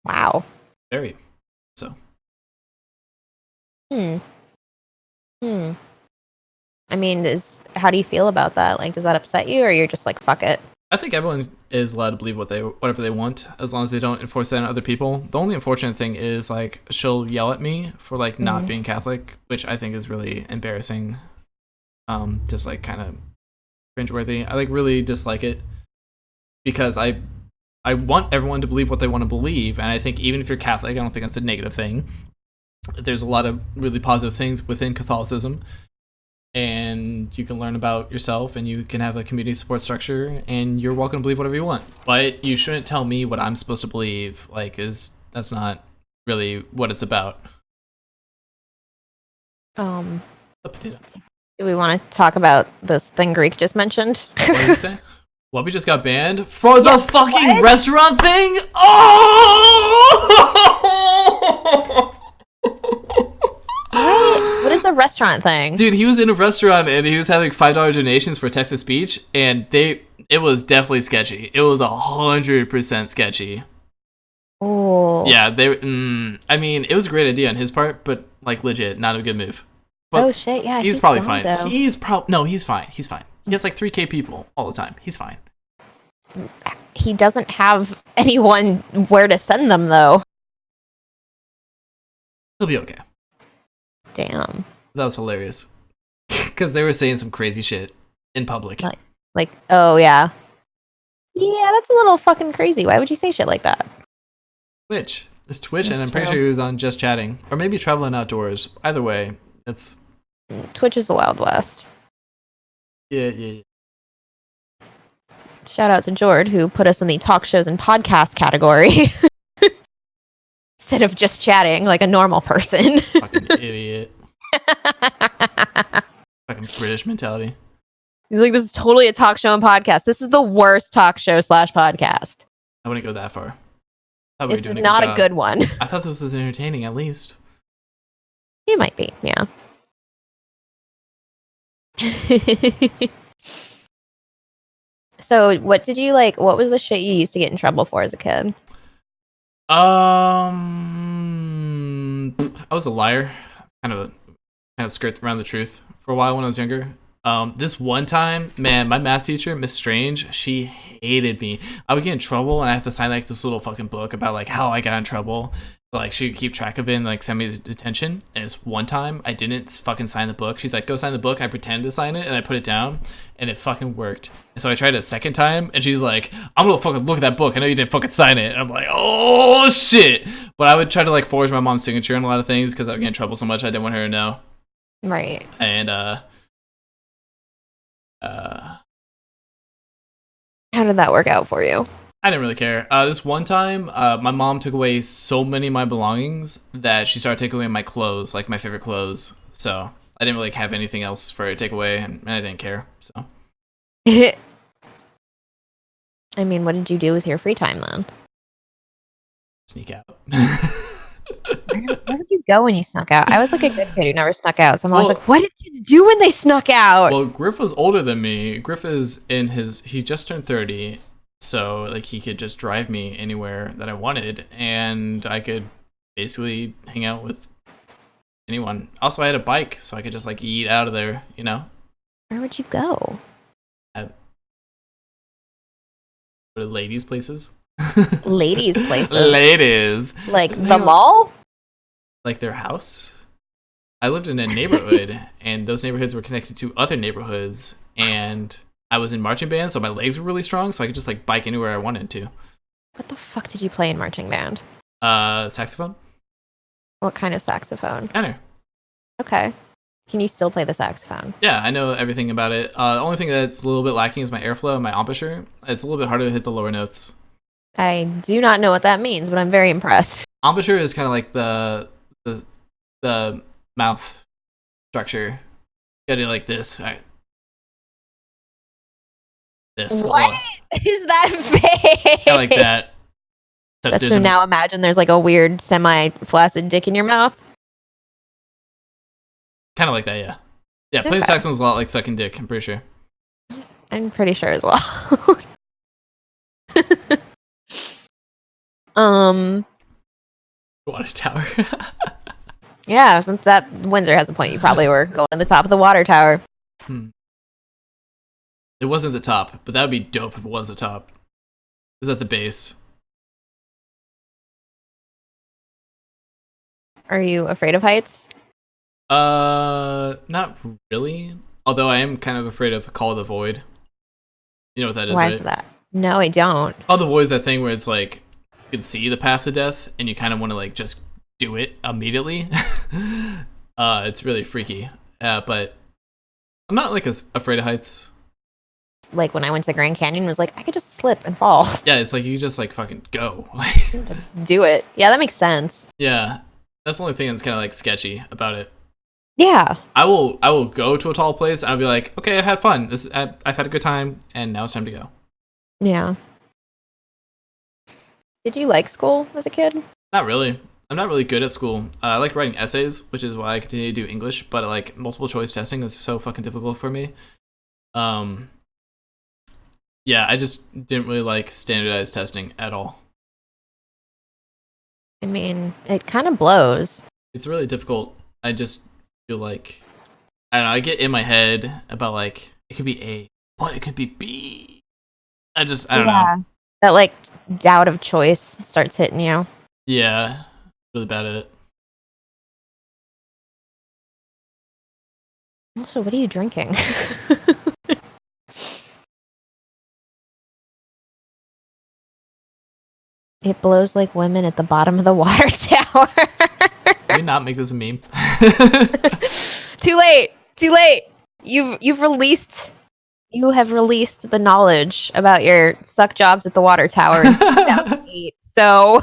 S1: Wow.
S2: Very. So
S1: Hmm. I mean, how do you feel about that? Like, does that upset you, or you're just like, fuck it?
S2: I think everyone is allowed to believe whatever they want, as long as they don't enforce that on other people. The only unfortunate thing is like she'll yell at me for like not being Catholic, which I think is really embarrassing. Just like kind of cringeworthy. I like really dislike it because I want everyone to believe what they want to believe, and I think even if you're Catholic, I don't think that's a negative thing. There's a lot of really positive things within Catholicism. And you can learn about yourself, and you can have a community support structure, and you're welcome to believe whatever you want. But you shouldn't tell me what I'm supposed to believe. Like, that's not really what it's about.
S1: Do
S2: A potato.
S1: we want to talk about this thing Greek just mentioned?
S2: What did you say? What, we just got banned for the
S1: Yeah,
S2: fucking
S1: what?
S2: restaurant thing? Oh!
S1: What is the restaurant thing?
S2: Dude, he was in a restaurant and he was having $5 donations for text to speech, and it was definitely sketchy. It was 100% sketchy.
S1: Oh.
S2: Yeah, I mean, it was a great idea on his part, but like legit, not a good move. But
S1: Oh shit! Yeah,
S2: he's probably fine.
S1: gonzo.
S2: He's fine. He's fine. He has like 3K people all the time. He's fine.
S1: He doesn't have anyone where to send them though.
S2: He'll be okay.
S1: Damn.
S2: That was hilarious because they were saying some crazy shit in public.
S1: Like, oh yeah. Yeah, that's a little fucking crazy. Why would you say shit like that?
S2: Twitch. It's Twitch, and
S1: That's
S2: I'm pretty
S1: true.
S2: sure he was on Just Chatting, or maybe Traveling Outdoors. Either way, it's
S1: Twitch is the Wild West.
S2: yeah.
S1: Shout out to Jord, who put us in the talk shows and podcast category. Instead of just chatting like a normal person.
S2: Fucking idiot. Fucking British mentality.
S1: He's like, this is totally a talk show and podcast. This is the worst talk show / podcast.
S2: I wouldn't go that far. I thought we were
S1: This is
S2: doing
S1: not a
S2: job.
S1: good one.
S2: I thought this was entertaining, at least.
S1: It might be, yeah. So, what did you like? What was the shit you used to get in trouble for as a kid?
S2: I was a liar. Kind of skirt around the truth for a while when I was younger. This one time, man, my math teacher, Miss Strange, she hated me. I would get in trouble and I have to sign like this little fucking book about like how I got in trouble. But, like, she would keep track of it and like send me to detention. And this one time I didn't fucking sign the book. She's like, go sign the book. I pretended to sign it and I put it down and it fucking worked. And so I tried it a second time and she's like, I'm gonna fucking look at that book. I know you didn't fucking sign it. And I'm like, oh shit. But I would try to like forge my mom's signature on a lot of things because I would get in trouble so much I didn't want her to know.
S1: Right.
S2: And
S1: how did that work out for you?
S2: I didn't really care. This one time, my mom took away so many of my belongings that she started taking away my clothes, like my favorite clothes. So I didn't really have anything else for her to take away, and I didn't care. So.
S1: I mean, what did you do with your free time then?
S2: Sneak out.
S1: Where did you go when you snuck out? I was like a good kid who never snuck out. So I'm always like, what did kids do when they snuck out?
S2: Well, Griff was older than me. Griff is he just turned 30. So, like, he could just drive me anywhere that I wanted, and I could basically hang out with anyone. Also, I had a bike, so I could just, like, eat out of there, you know?
S1: Where would you go?
S2: Go to ladies' places.
S1: Ladies' places?
S2: Ladies.
S1: Like the mall?
S2: Like their house? I lived in a neighborhood, and those neighborhoods were connected to other neighborhoods, and I was in marching band, so my legs were really strong, so I could just like bike anywhere I wanted to.
S1: What the fuck did you play in marching band?
S2: Saxophone.
S1: What kind of saxophone?
S2: Tenor.
S1: Okay. Can you still play the saxophone?
S2: Yeah, I know everything about it. The only thing that's a little bit lacking is my airflow and my embouchure. It's a little bit harder to hit the lower notes.
S1: I do not know what that means, but I'm very impressed.
S2: Embouchure is kind of like the mouth structure. You gotta do like this. All right. This.
S1: What is that fake?
S2: I like that.
S1: So now imagine there's like a weird semi-flaccid dick in your mouth.
S2: Kind of like that, yeah. Yeah, playing the saxophone is a lot like sucking dick, I'm pretty sure.
S1: I'm pretty sure as well.
S2: Water tower.
S1: Yeah, since that Windsor has a point, you probably were going to the top of the water tower.
S2: It wasn't the top, but that would be dope if it was the top. It was at the base.
S1: Are you afraid of heights?
S2: Not really. Although I am kind of afraid of Call of the Void. You know what that is,
S1: Why
S2: right?
S1: is that? No, I don't.
S2: Call of the Void is that thing where it's like you can see the path to death and you kind of want to like just do it immediately. It's really freaky. But I'm not like as afraid of heights.
S1: Like when I went to the Grand Canyon, it was like I could just slip and fall.
S2: Yeah, it's like you just like fucking go.
S1: Just do it. Yeah, that makes sense.
S2: Yeah, that's the only thing that's kind of like sketchy about it.
S1: Yeah.
S2: I will go to a tall place and I'll be like, okay, I've had fun. I've had a good time, and now it's time to go.
S1: Yeah. Did you like school as a kid?
S2: Not really. I'm not really good at school. I like writing essays, which is why I continue to do English. But like multiple choice testing is so fucking difficult for me. Yeah, I just didn't really like standardized testing at all.
S1: I mean, it kind of blows.
S2: It's really difficult. I just feel like, I don't know, I get in my head about like, it could be A, but it could be B. I don't know.
S1: That like doubt of choice starts hitting you.
S2: Yeah, really bad at it.
S1: Also, what are you drinking? It blows like women at the bottom of the water tower.
S2: Can we not make this a meme?
S1: Too late. Too late. You have released the knowledge about your suck jobs at the water tower in 2008. So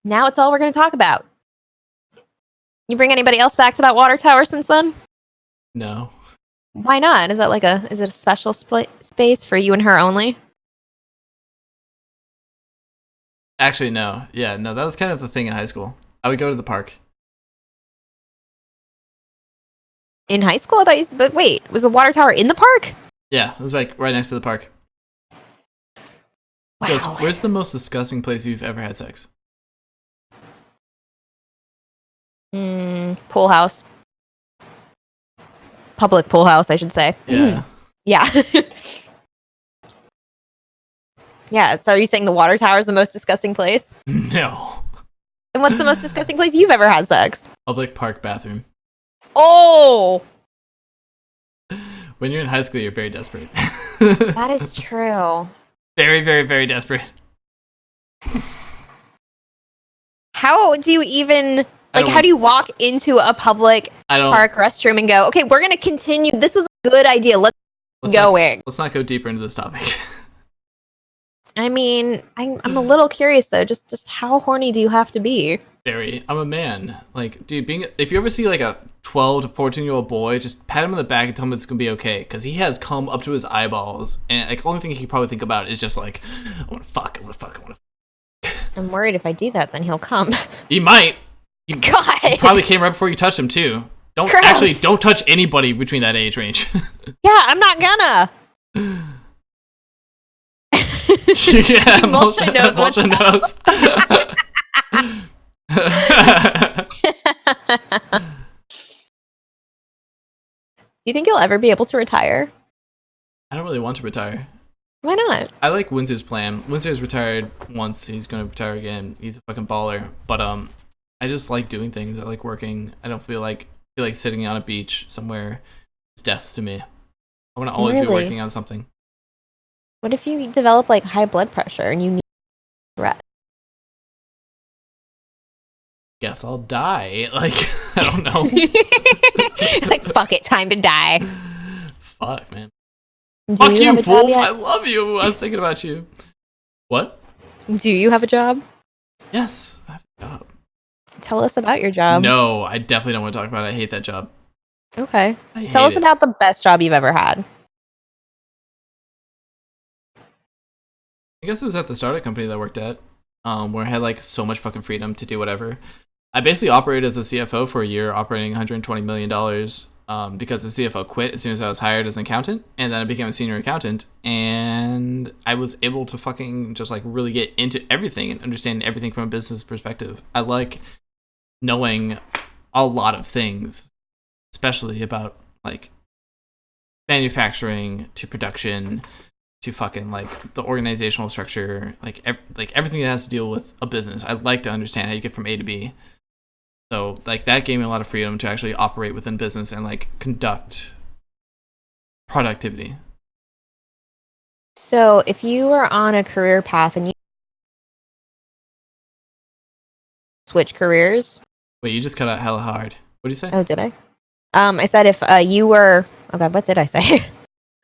S1: now it's all we're going to talk about. You bring anybody else back to that water tower since then?
S2: No.
S1: Why not? Is it a special space for you and her only?
S2: Actually, no. Yeah, no, that was kind of the thing in high school. I would go to the park.
S1: In high school? But wait, was the water tower in the park?
S2: Yeah, it was like right next to the park. Gohst,
S1: Wow.
S2: where's the most disgusting place you've ever had sex?
S1: Pool house. Public pool house, I should say.
S2: Yeah.
S1: Yeah. Yeah, so are you saying the water tower is the most disgusting place?
S2: No.
S1: And what's the most disgusting place you've ever had sex?
S2: Public park bathroom.
S1: Oh!
S2: When you're in high school, you're very desperate.
S1: That is true.
S2: Very, very, very desperate.
S1: How do you even...
S2: I don't
S1: how do you walk into a public
S2: don't.
S1: park restroom and go, okay, we're going to continue. This was a good idea. Let's going.
S2: Let's not go deeper into this topic.
S1: I mean, I'm a little curious, though. Just how horny do you have to be?
S2: Very. I'm a man. Like, dude, if you ever see like a 12 to 14-year-old boy, just pat him on the back and tell him it's gonna be okay, because he has cum up to his eyeballs, and like the only thing he can probably think about is just like, I want to fuck.
S1: I'm worried if I do that, then he'll come.
S2: He might.
S1: God.
S2: He probably came right before you touched him too.
S1: Gross.
S2: Don't touch anybody between that age range.
S1: Yeah, I'm not gonna.
S2: Yeah,
S1: Mulcha knows what's
S2: Mulcha knows.
S1: Do you think you'll ever be able to retire?
S2: I don't really want to retire.
S1: Why not?
S2: I like Windsor's plan. Windsor's retired once. He's gonna retire again. He's a fucking baller. But I just like doing things. I like working. I don't feel like sitting on a beach somewhere. It's death to me. I want to always be
S1: Really?
S2: working on something.
S1: What if you develop like high blood pressure and you need rest?
S2: Guess I'll die. Like, I don't know.
S1: Like, fuck it, time to die.
S2: Fuck, man.
S1: Do
S2: Fuck
S1: you
S2: you,
S1: have a job
S2: Wolf.
S1: yet?
S2: I love you. I was thinking about you. What?
S1: Do you have a job?
S2: Yes. I have a job.
S1: Tell us about your job.
S2: No, I definitely don't want to talk about it. I hate that job.
S1: Okay.
S2: I
S1: Tell
S2: hate
S1: us
S2: it.
S1: about the best job you've ever had.
S2: I guess it was at the startup company that I worked at, where I had like so much fucking freedom to do whatever. I basically operated as a CFO for a year, operating $120 million, because the CFO quit as soon as I was hired as an accountant, and then I became a senior accountant, and I was able to fucking just like really get into everything and understand everything from a business perspective. I like knowing a lot of things, especially about like manufacturing to production to fucking like the organizational structure, like everything that has to deal with a business. I'd like to understand how you get from A to B. So like that gave me a lot of freedom to actually operate within business and like conduct productivity.
S1: So, if you were on a career path and you switch careers,
S2: Wait, you just cut out hella hard. What do you say?
S1: oh, did I? I said if you were, oh god, what did I say?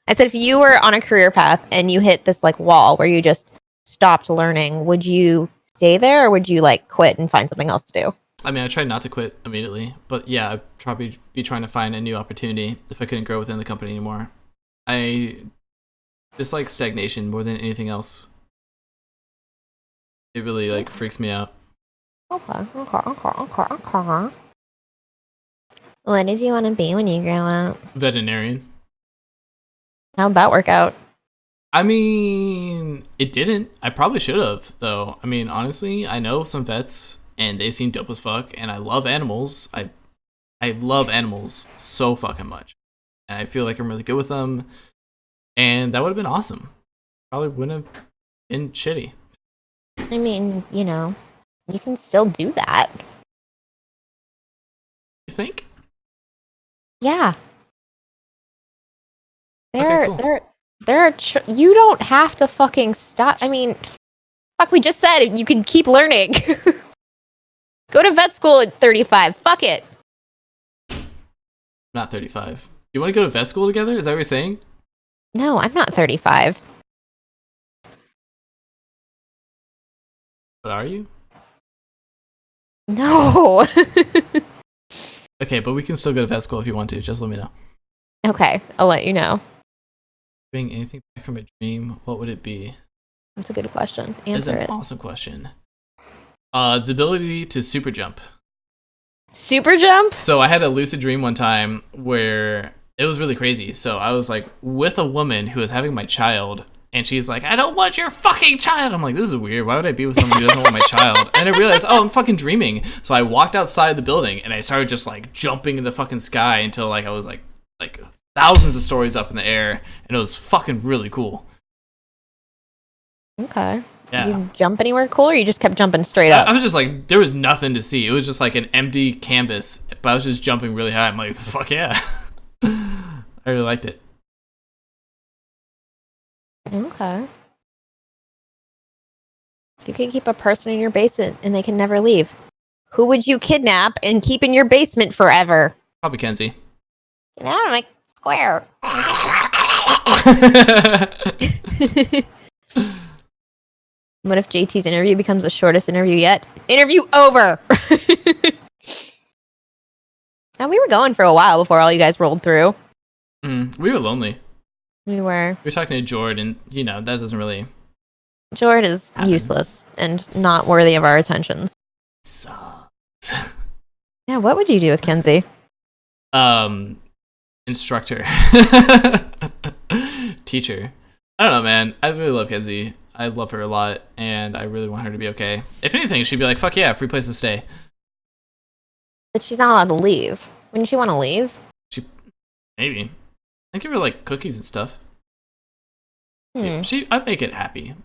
S1: I said if you were on a career path and you hit this like wall where you just stopped learning, would you stay there or would you like quit and find something else to do?
S2: I mean, I tried not to quit immediately, but yeah, I'd probably be trying to find a new opportunity if I couldn't grow within the company anymore. I dislike stagnation more than anything else. It really like freaks me out.
S1: Okay. What did you want to be when you grow up?
S2: Veterinarian.
S1: How'd that work out?
S2: I mean, it didn't. I probably should have, though. I mean, honestly, I know some vets, and they seem dope as fuck, and I love animals. I love animals so fucking much. And I feel like I'm really good with them, and that would have been awesome. Probably wouldn't have been shitty.
S1: I mean, you know, you can still do that.
S2: You think?
S1: Yeah.
S2: Okay, cool.
S1: You don't have to fucking stop. I mean, fuck, we just said you can keep learning. Go to vet school at 35. Fuck it.
S2: Not 35. You want to go to vet school together? Is that what you're saying?
S1: No, I'm not 35.
S2: But are you?
S1: No.
S2: Okay, but we can still go to vet school if you want to. Just let me know.
S1: Okay, I'll let you know.
S2: Bring anything back from a dream, what would it be?
S1: That's a good question.
S2: That's
S1: Answer
S2: an
S1: it.
S2: awesome question. The ability to super jump.
S1: Super jump?
S2: So I had a lucid dream one time where it was really crazy. So I was like with a woman who was having my child, and she's like, I don't want your fucking child. I'm like, this is weird. Why would I be with someone who doesn't want my child? And I realized, oh, I'm fucking dreaming. So I walked outside the building and I started just like jumping in the fucking sky until like I was like thousands of stories up in the air, and it was fucking really cool.
S1: Okay.
S2: Yeah.
S1: Did you jump anywhere cool, or you just kept jumping straight up?
S2: I was just like, there was nothing to see. It was just like an empty canvas, but I was just jumping really high. I'm like, fuck yeah. I really liked it.
S1: Okay. If you could keep a person in your basement and they can never leave, who would you kidnap and keep in your basement forever?
S2: Probably Kenzie.
S1: Get out of my square. What if JT's interview becomes the shortest interview yet? Interview over! Now, we were going for a while before all you guys rolled through.
S2: We were lonely.
S1: We were.
S2: We were talking to Jord, and you know that doesn't really.
S1: Jord is
S2: happen.
S1: useless and not worthy of our attentions.
S2: Sucks.
S1: Yeah, what would you do with Kenzie?
S2: Instructor. Teacher. I don't know, man. I really love Kenzie. I love her a lot, and I really want her to be okay. If anything, she'd be like, fuck yeah, free place to stay.
S1: But she's not allowed to leave. Wouldn't she want to leave?
S2: Maybe. I give her like cookies and stuff. I'd make it happy.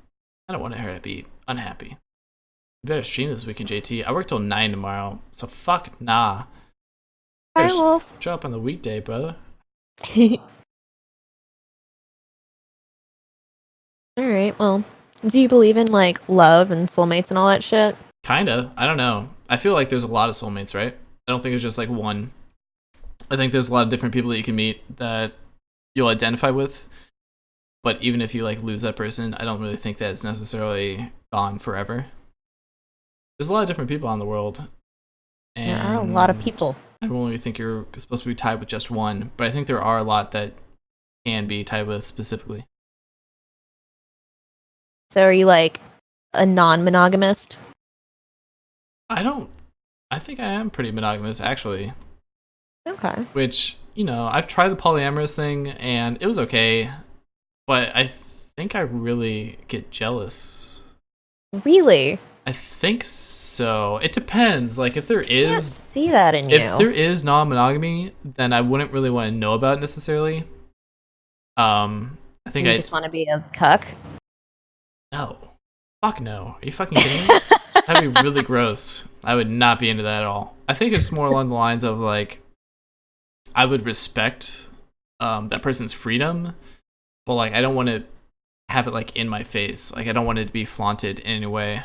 S2: I don't want her to be unhappy. You better stream this weekend, JT. I work till 9 tomorrow, so fuck nah.
S1: Hi, Wolf.
S2: Show up on the weekday, brother.
S1: Alright, well, do you believe in, like, love and soulmates and all that shit?
S2: Kinda. I don't know. I feel like there's a lot of soulmates, right? I don't think there's just, like, one. I think there's a lot of different people that you can meet that you'll identify with. But even if you, like, lose that person, I don't really think that it's necessarily gone forever. There's a lot of different people on the world. And
S1: There are a lot of people.
S2: I don't really think you're supposed to be tied with just one. But I think there are a lot that can be tied with specifically.
S1: So are you, like, a non-monogamist?
S2: I think I am pretty monogamous, actually.
S1: Okay.
S2: Which, you know, I've tried the polyamorous thing, and it was okay. But I think I really get jealous.
S1: Really?
S2: I think so. It depends. Like, if there
S1: I can't
S2: is...
S1: see that in you.
S2: If there is non-monogamy, then I wouldn't really want to know about it necessarily. I think
S1: you just want to be a cuck?
S2: No. Fuck no. Are you fucking kidding me? That'd be really gross. I would not be into that at all. I think it's more along the lines of, like, I would respect that person's freedom, but, like, I don't want to have it, like, in my face. Like, I don't want it to be flaunted in any way.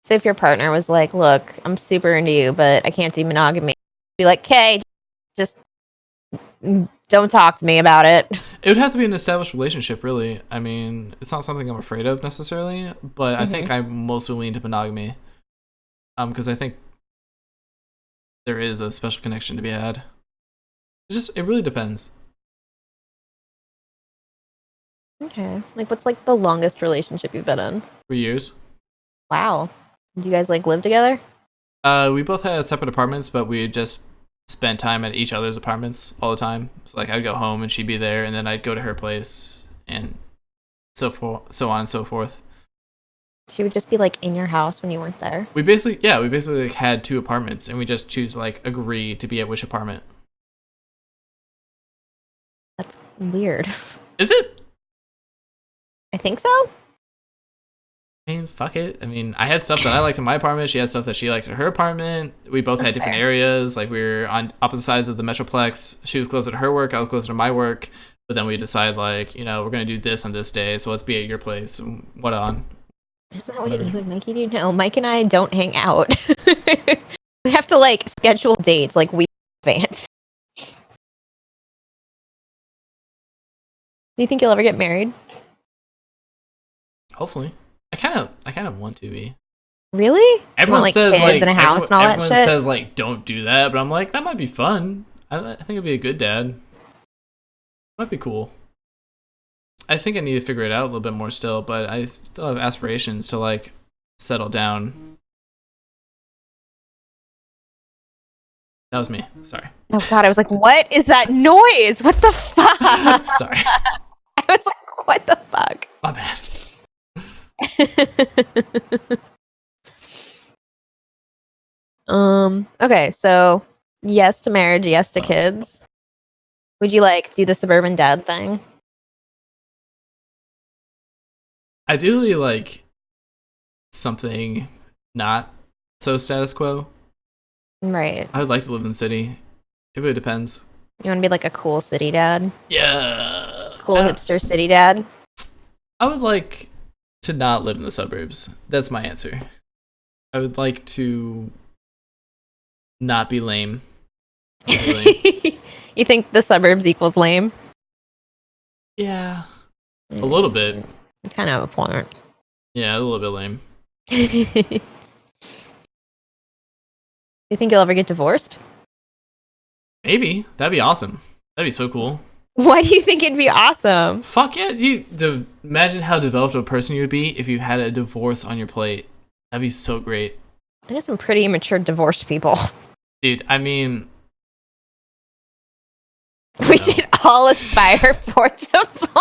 S1: So if your partner was like, look, I'm super into you, but I can't do monogamy, be like, okay, just don't talk to me about it.
S2: It would have to be an established relationship, really. I mean, it's not something I'm afraid of necessarily, but I think I mostly lean to monogamy. Because I think there is a special connection to be had. It really depends.
S1: Okay. Like, what's, like, the longest relationship you've been in?
S2: 3 years.
S1: Wow. Do you guys, like, live together?
S2: We both had separate apartments, but we just spent time at each other's apartments all the time. So, like, I'd go home and she'd be there, and then I'd go to her place, and so on and so forth.
S1: She would just be, like, in your house when you weren't there?
S2: We basically like, had 2 apartments, and we just choose, like, agree to be at which apartment.
S1: That's weird.
S2: Is it?
S1: I think so.
S2: I mean, fuck it. I mean, I had stuff that I liked in my apartment. She had stuff that she liked in her apartment. We both had different areas. Like, we were on opposite sides of the Metroplex. She was closer to her work. I was closer to my work. But then we decide, like, you know, we're going to do this on this day. So let's be at your place. What on?
S1: Isn't that what you and Mikey do? No, Mike and I don't hang out. We have to, like, schedule dates, like, weeks in advance. Do you think you'll ever get married?
S2: Hopefully. I kind of want to be.
S1: Really?
S2: Everyone
S1: want,
S2: says,
S1: kids
S2: like,
S1: and a house and all that
S2: everyone
S1: shit?
S2: says, like, don't do that. But I'm like, that might be fun. I think I'd be a good dad. Might be cool. I think I need to figure it out a little bit more still, but I still have aspirations to like settle down. That was me. Sorry.
S1: Oh god, I was like, what is that noise? What the fuck?
S2: Sorry.
S1: I was like, what the fuck?
S2: My bad.
S1: Okay, so yes to marriage, yes to kids. Would you like do the suburban dad thing?
S2: Ideally, like something not so status quo.
S1: Right.
S2: I would like to live in the city. It really depends.
S1: You want to be like a cool city dad?
S2: Yeah.
S1: Cool hipster city dad?
S2: I would like to not live in the suburbs. That's my answer. I would like to not be lame.
S1: You think the suburbs equals lame?
S2: Yeah. A little bit.
S1: You kind of have a point.
S2: Yeah, a little bit lame.
S1: You think you'll ever get divorced?
S2: Maybe. That'd be awesome. That'd be so cool.
S1: Why do you think it'd be awesome?
S2: Fuck yeah. Imagine how developed a person you would be if you had a divorce on your plate. That'd be so great.
S1: I know some pretty immature divorced people.
S2: Dude, I mean...
S1: We should all aspire for divorce.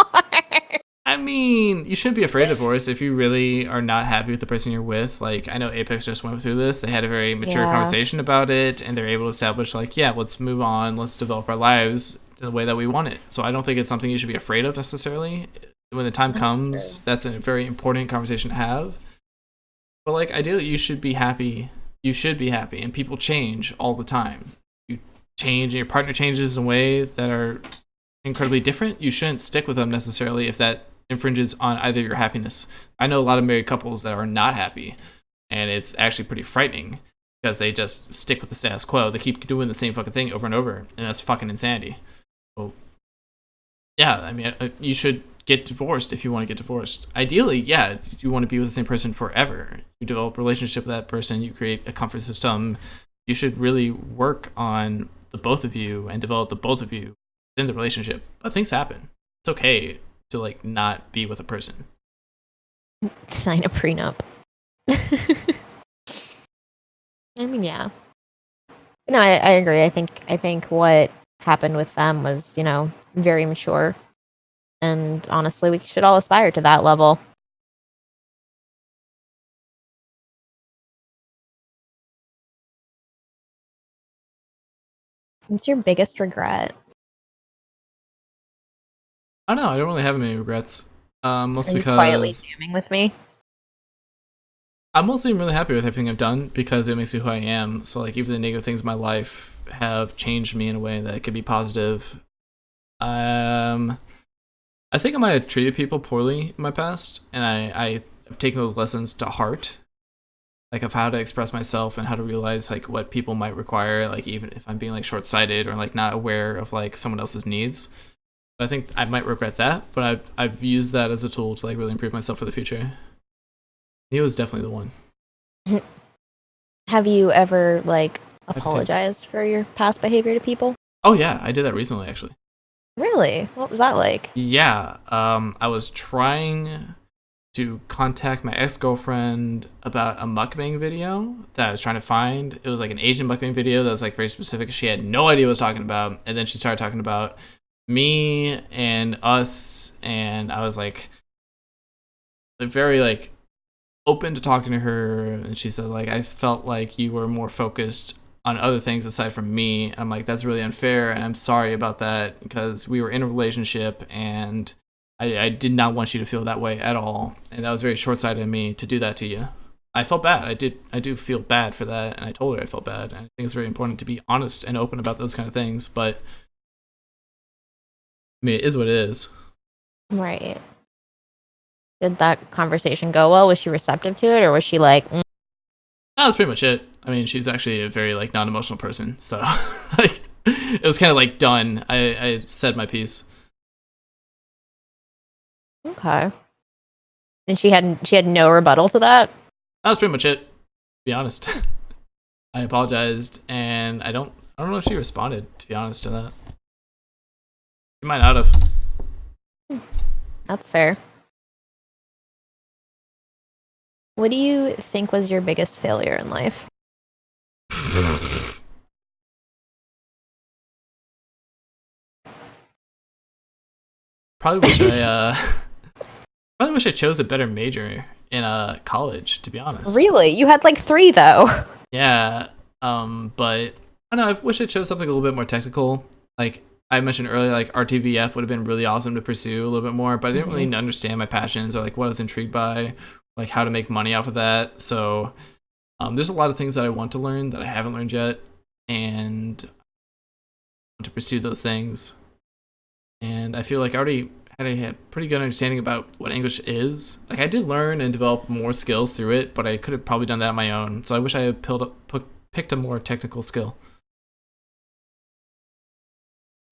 S2: I mean, you shouldn't be afraid of divorce if you really are not happy with the person you're with. Like, I know Apex just went through this. They had a very mature conversation about it, and they're able to establish, like, yeah, let's move on. Let's develop our lives the way that we want it. So I don't think it's something you should be afraid of necessarily. When the time comes, that's a very important conversation to have. But, like, ideally, you should be happy. You should be happy, and people change all the time. You change, and your partner changes in ways that are incredibly different. You shouldn't stick with them necessarily if that infringes on either your happiness. I know a lot of married couples that are not happy, and it's actually pretty frightening because they just stick with the status quo. They keep doing the same fucking thing over and over, and that's fucking insanity. So, yeah, I mean, you should get divorced if you want to get divorced. Ideally, yeah, you want to be with the same person forever. You develop a relationship with that person, you create a comfort system. You should really work on the both of you and develop the both of you in the relationship. But things happen. It's okay to like not be with a person.
S1: Sign a prenup. I mean, yeah. No, I agree. I think what happened with them was, very mature. And honestly, we should all aspire to that level. What's your biggest regret?
S2: I don't know. I don't really have many regrets. Mostly
S1: Are you quietly
S2: because
S1: jamming with me?
S2: I'm mostly really happy with everything I've done because it makes me who I am. So like even the negative things in my life have changed me in a way that could be positive. I think I might have treated people poorly in my past, and I've taken those lessons to heart, like of how to express myself and how to realize like what people might require, like even if I'm being like short-sighted or like not aware of like someone else's needs. I think I might regret that, but I've used that as a tool to like really improve myself for the future. Neo is definitely the one.
S1: Have you ever like apologized for your past behavior to people?
S2: Oh yeah, I did that recently actually.
S1: Really? What was that like?
S2: Yeah, I was trying to contact my ex-girlfriend about a mukbang video that I was trying to find. It was like an Asian mukbang video that was like very specific. She had no idea what I was talking about, and then she started talking about me and us, and I was like very like open to talking to her, and she said like I felt like you were more focused on other things aside from me. I'm like, that's really unfair, and I'm sorry about that because we were in a relationship and I did not want you to feel that way at all, and that was very short-sighted of me to do that to you. I felt bad. I do feel bad for that, and I told her I felt bad. And I think it's very important to be honest and open about those kind of things, but I mean, it is what it is.
S1: Right. Did that conversation go well? Was she receptive to it, or was she like,
S2: That was pretty much it. I mean, she's actually a very like non-emotional person, so like it was kind of like done. I said my piece.
S1: okay? And she had no rebuttal to that?
S2: That was pretty much it. To be honest, I apologized, and I don't know if she responded. To be honest to that, she might not have.
S1: That's fair. What do you think was your biggest failure in life?
S2: Probably wish I chose a better major in college, to be honest.
S1: Really? You had like 3 though.
S2: Yeah. But I don't know, I wish I chose something a little bit more technical. Like I mentioned earlier, like RTVF would have been really awesome to pursue a little bit more, but I didn't really understand my passions or like what I was intrigued by, like how to make money off of that. So there's a lot of things that I want to learn that I haven't learned yet, and I want to pursue those things. And I feel like I already had pretty good understanding about what English is. Like I did learn and develop more skills through it, but I could have probably done that on my own. So I wish I had picked a more technical skill.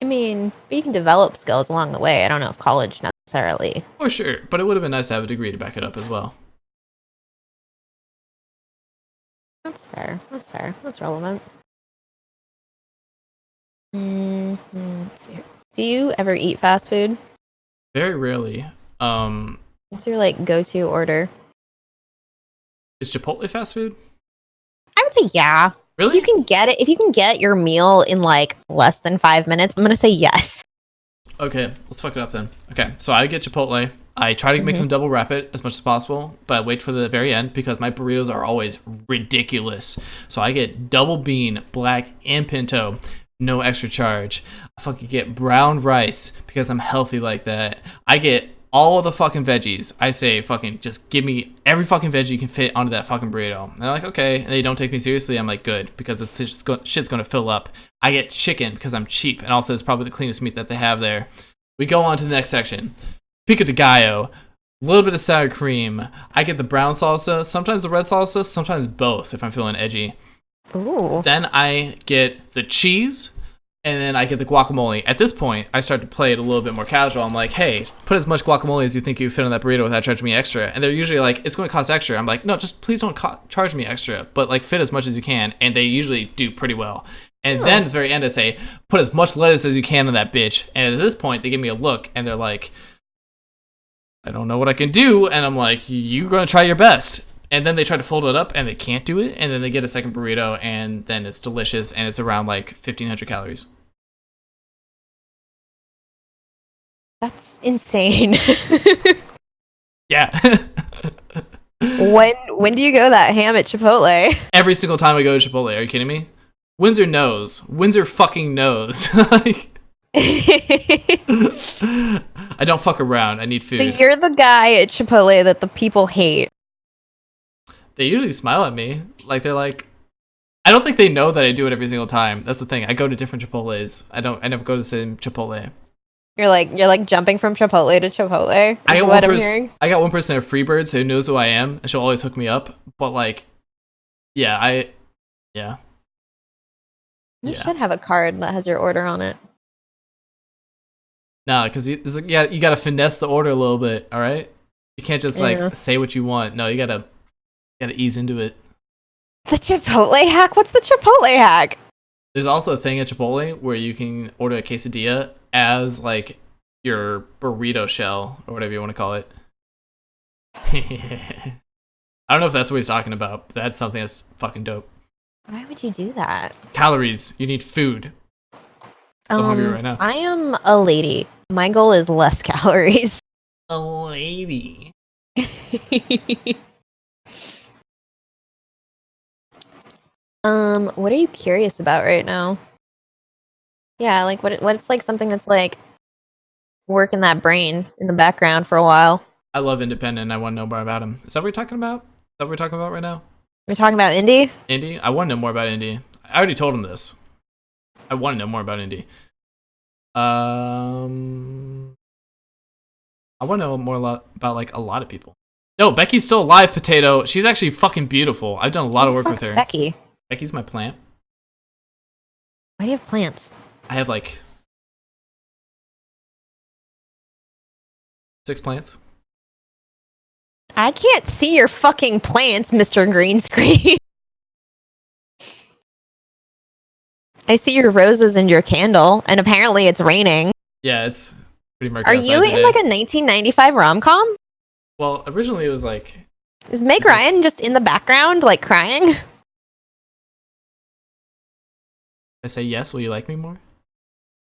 S1: I mean, but you can develop skills along the way. I don't know if college necessarily.
S2: Oh, sure, but it would have been nice to have a degree to back it up as well.
S1: That's fair. That's fair. That's relevant. Let's see. Do you ever eat fast food?
S2: Very rarely.
S1: What's your like go-to order?
S2: Is Chipotle fast food?
S1: I would say yeah.
S2: Really?
S1: If you can get your meal in like less than 5 minutes, I'm gonna say yes.
S2: Okay, let's fuck it up then. Okay, so I get Chipotle. I try to make them double wrap it as much as possible, but I wait for the very end because my burritos are always ridiculous. So I get double bean, black, and pinto, no extra charge. I fucking get brown rice because I'm healthy like that. I get all of the fucking veggies. I say fucking just give me every fucking veggie you can fit onto that fucking burrito. And they're like, okay. And they don't take me seriously. I'm like, good, because shit's going to fill up. I get chicken because I'm cheap, and also it's probably the cleanest meat that they have there. We go on to the next section. Pico de gallo, a little bit of sour cream. I get the brown salsa, sometimes the red salsa, sometimes both if I'm feeling edgy.
S1: Ooh.
S2: Then I get the cheese, and then I get the guacamole. At this point, I start to play it a little bit more casual. I'm like, hey, put as much guacamole as you think you fit on that burrito without charging me extra. And they're usually like, it's going to cost extra. I'm like, no, just please don't charge me extra, but like fit as much as you can. And they usually do pretty well. And then at the very end, I say, put as much lettuce as you can on that bitch. And at this point, they give me a look, and they're like, I don't know what I can do. And I'm like, you're going to try your best. And then they try to fold it up, and they can't do it. And then they get a second burrito, and then it's delicious, and it's around like 1,500 calories.
S1: That's insane.
S2: Yeah.
S1: When do you go that ham at Chipotle?
S2: Every single time I go to Chipotle. Are you kidding me? Windsor knows. Windsor fucking knows. Like, I don't fuck around. I need food.
S1: So you're the guy at Chipotle that the people hate.
S2: They usually smile at me. Like, they're like, I don't think they know that I do it every single time. That's the thing. I go to different Chipotles. I never go to the same Chipotle.
S1: You're like jumping from Chipotle to Chipotle.
S2: I got
S1: what I'm hearing.
S2: I got one person at Freebirds who knows who I am, and she'll always hook me up. But like, yeah.
S1: You should have a card that has your order on it.
S2: No, because you gotta finesse the order a little bit. All right, you can't just like say what you want. No, you gotta ease into it.
S1: The Chipotle hack? What's the Chipotle hack?
S2: There's also a thing at Chipotle where you can order a quesadilla as like your burrito shell or whatever you want to call it. I don't know if that's what he's talking about, but that's something that's fucking dope.
S1: Why would you do that?
S2: Calories. You need food. I'm hungry right now.
S1: I am a lady. My goal is less calories.
S2: A lady.
S1: What are you curious about right now? Yeah, like what's like something that's like working that brain in the background for a while.
S2: I love Independent. I want to know more about him. Is that what we're talking about? Is that what we're talking about right now?
S1: We're talking about Indy?
S2: Indy? I want to know more about Indy. I already told him this. I want to know more about Indy. I want to know about like a lot of people. No, Becky's still alive, Potato. She's actually fucking beautiful. I've done a lot of work with her.
S1: Becky?
S2: Becky's my plant.
S1: Why do you have plants?
S2: I have like 6 plants.
S1: I can't see your fucking plants, Mr. Green Screen. I see your roses and your candle, and apparently it's raining.
S2: Yeah, it's Pretty murky
S1: Are
S2: outside
S1: you in
S2: today.
S1: like a 1995 rom-com?
S2: Well, originally it was like...
S1: Is Meg Ryan just in the background, like crying?
S2: I say yes, will you like me more?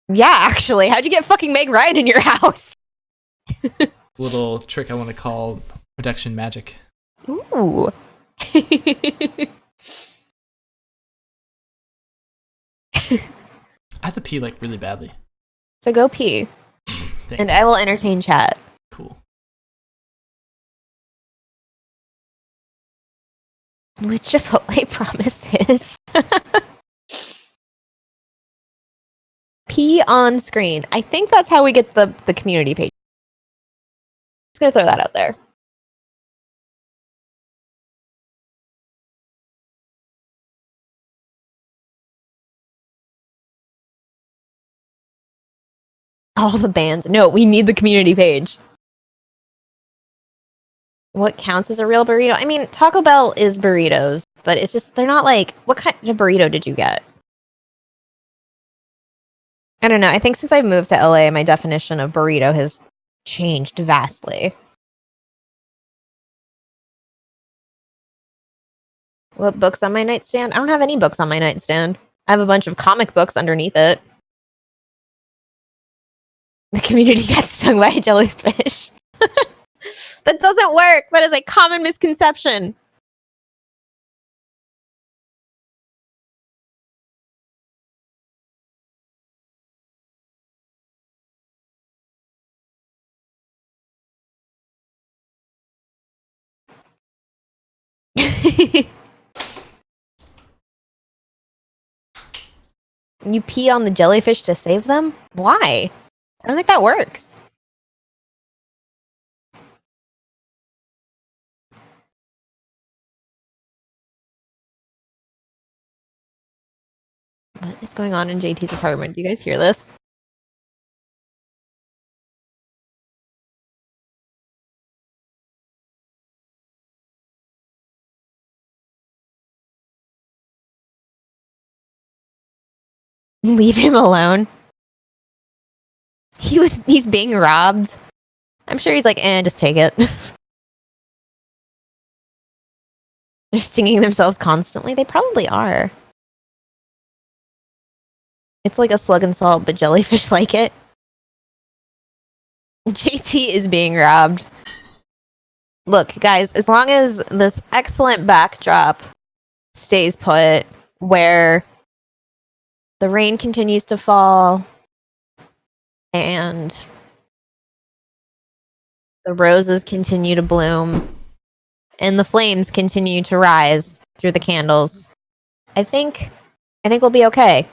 S1: Yeah, actually. How'd you get fucking Meg Ryan in your house?
S2: Little trick I want to call production magic.
S1: Ooh.
S2: I have to pee like really badly.
S1: So go pee,
S2: Thanks.
S1: and I will entertain chat.
S2: Cool.
S1: With Chipotle promises. Pee on screen. I think that's how we get the community page. Just gonna throw that out there. All the bands. No, we need the community page. What counts as a real burrito? I mean, Taco Bell is burritos, but it's just, they're not like, what kind of burrito did you get? I don't know. I think since I've moved to LA, my definition of burrito has changed vastly. What books on my nightstand? I don't have any books on my nightstand. I have a bunch of comic books underneath it. The community got stung by a jellyfish. That doesn't work. That is a common misconception. You pee on the jellyfish to save them? Why? I don't think that works. What is going on in JT's apartment? Do you guys hear this? Leave him alone. He's being robbed. I'm sure he's like, just take it. They're stinging themselves constantly. They probably are. It's like a slug and salt, but jellyfish like it. JT is being robbed. Look, guys, as long as this excellent backdrop stays put, where the rain continues to fall and the roses continue to bloom and the flames continue to rise through the candles, I think we'll be okay.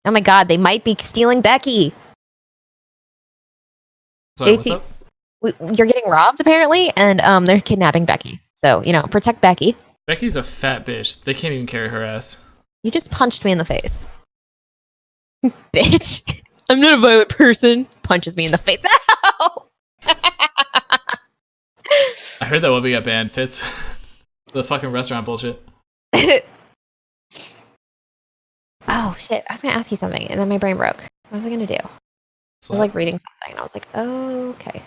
S1: Oh my god, they might be stealing Becky.
S2: Sorry, what's up?
S1: You're getting robbed apparently, and they're kidnapping Becky. So, protect Becky.
S2: Becky's a fat bitch. They can't even carry her ass.
S1: You just punched me in the face. Bitch. I'm not a violent person. Punches me in the face. No!
S2: I heard that Webby got banned, Fitz. The fucking restaurant bullshit.
S1: Oh, shit. I was going to ask you something, and then my brain broke. What was I going to do? I was like reading something, and I was like, oh, okay.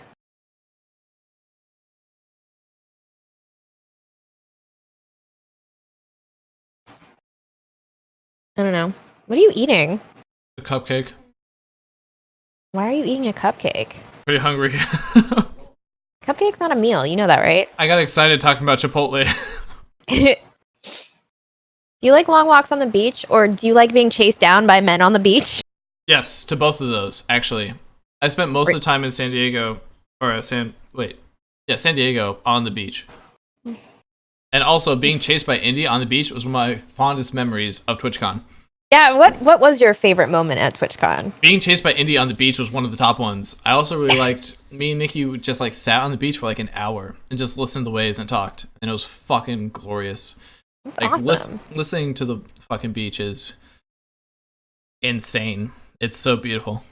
S1: I don't know. What are you eating?
S2: A cupcake.
S1: Why are you eating a cupcake?
S2: Pretty hungry.
S1: Cupcake's not a meal. You know that, right?
S2: I got excited talking about Chipotle.
S1: Do you like long walks on the beach, or do you like being chased down by men on the beach?
S2: Yes, to both of those, actually. I spent most of the time in San Diego, San Diego on the beach. And also, being chased by Indy on the beach was one of my fondest memories of TwitchCon.
S1: Yeah, what was your favorite moment at TwitchCon?
S2: Being chased by Indy on the beach was one of the top ones. I also really liked, me and Nikki just like sat on the beach for like an hour and just listened to the waves and talked. And it was fucking glorious.
S1: That's
S2: Like,
S1: awesome.
S2: listening to the fucking beach is insane. It's so beautiful.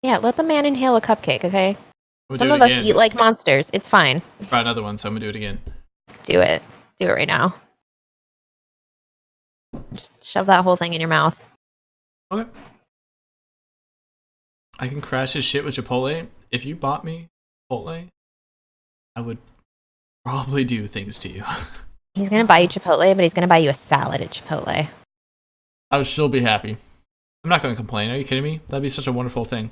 S1: Yeah, let the man inhale a cupcake, okay?
S2: I'm
S1: Some
S2: gonna
S1: of
S2: do it
S1: us
S2: again.
S1: eat like monsters. It's fine.
S2: Brought another one, so I'm gonna do it again.
S1: Do it. Do it right now. Just shove that whole thing in your mouth.
S2: Okay. I can crash his shit with Chipotle. If you bought me Chipotle, I would probably do things to you.
S1: He's gonna buy you Chipotle, but he's gonna buy you a salad at Chipotle.
S2: I would still be happy. I'm not gonna complain. Are you kidding me? That'd be such a wonderful thing.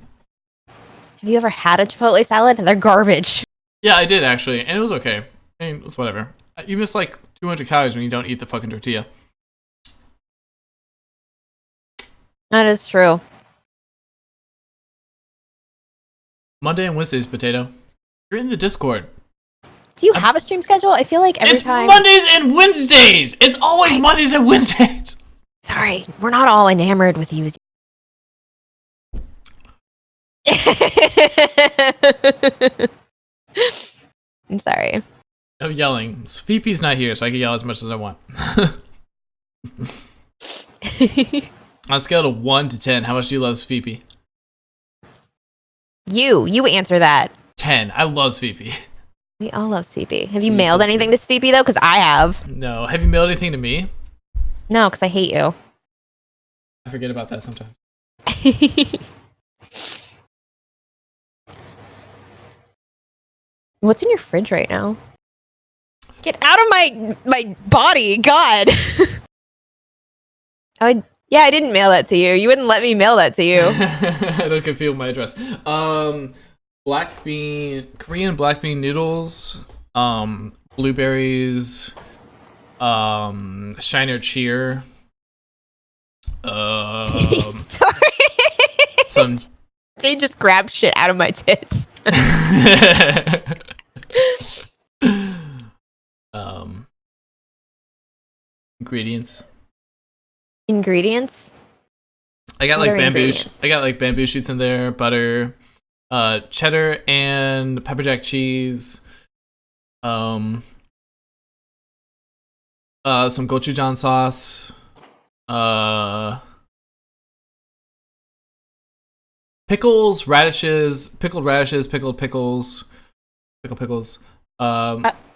S1: Have you ever had a Chipotle salad? They're garbage.
S2: Yeah, I did actually, and it was okay. I mean, it's whatever. You miss like 200 calories when you don't eat the fucking tortilla.
S1: That is true.
S2: Monday and Wednesdays, potato. You're in the Discord.
S1: Do you have a stream schedule? I feel like every
S2: It's
S1: time.
S2: Mondays and Wednesdays. It's always Mondays and Wednesdays.
S1: Sorry, we're not all enamored with you. I'm sorry.
S2: No yelling. VP's not here, so I can yell as much as I want. On a scale of 1 to 10, how much do you love VP?
S1: You answer that.
S2: 10. I love VP.
S1: We all love CP. Have you
S2: You're
S1: mailed
S2: so
S1: anything to CP though? Because I have.
S2: No. Have you mailed anything to me?
S1: No, because I hate you.
S2: I forget about that sometimes.
S1: What's in your fridge right now? Get out of my body, God. Yeah, I didn't mail that to you. You wouldn't let me mail that to you.
S2: I don't confuse my address. Korean black bean noodles, blueberries, Shiner Cheer,
S1: Sorry.
S2: some
S1: They just grabbed shit out of my tits.
S2: Ingredients.
S1: Ingredients?
S2: I got
S1: What
S2: like
S1: are
S2: bamboo.
S1: ingredients?
S2: I got like bamboo shoots in there, butter, cheddar, and pepper jack cheese. Some gochujang sauce. Pickles, radishes, pickled radishes, pickled pickles, pickles.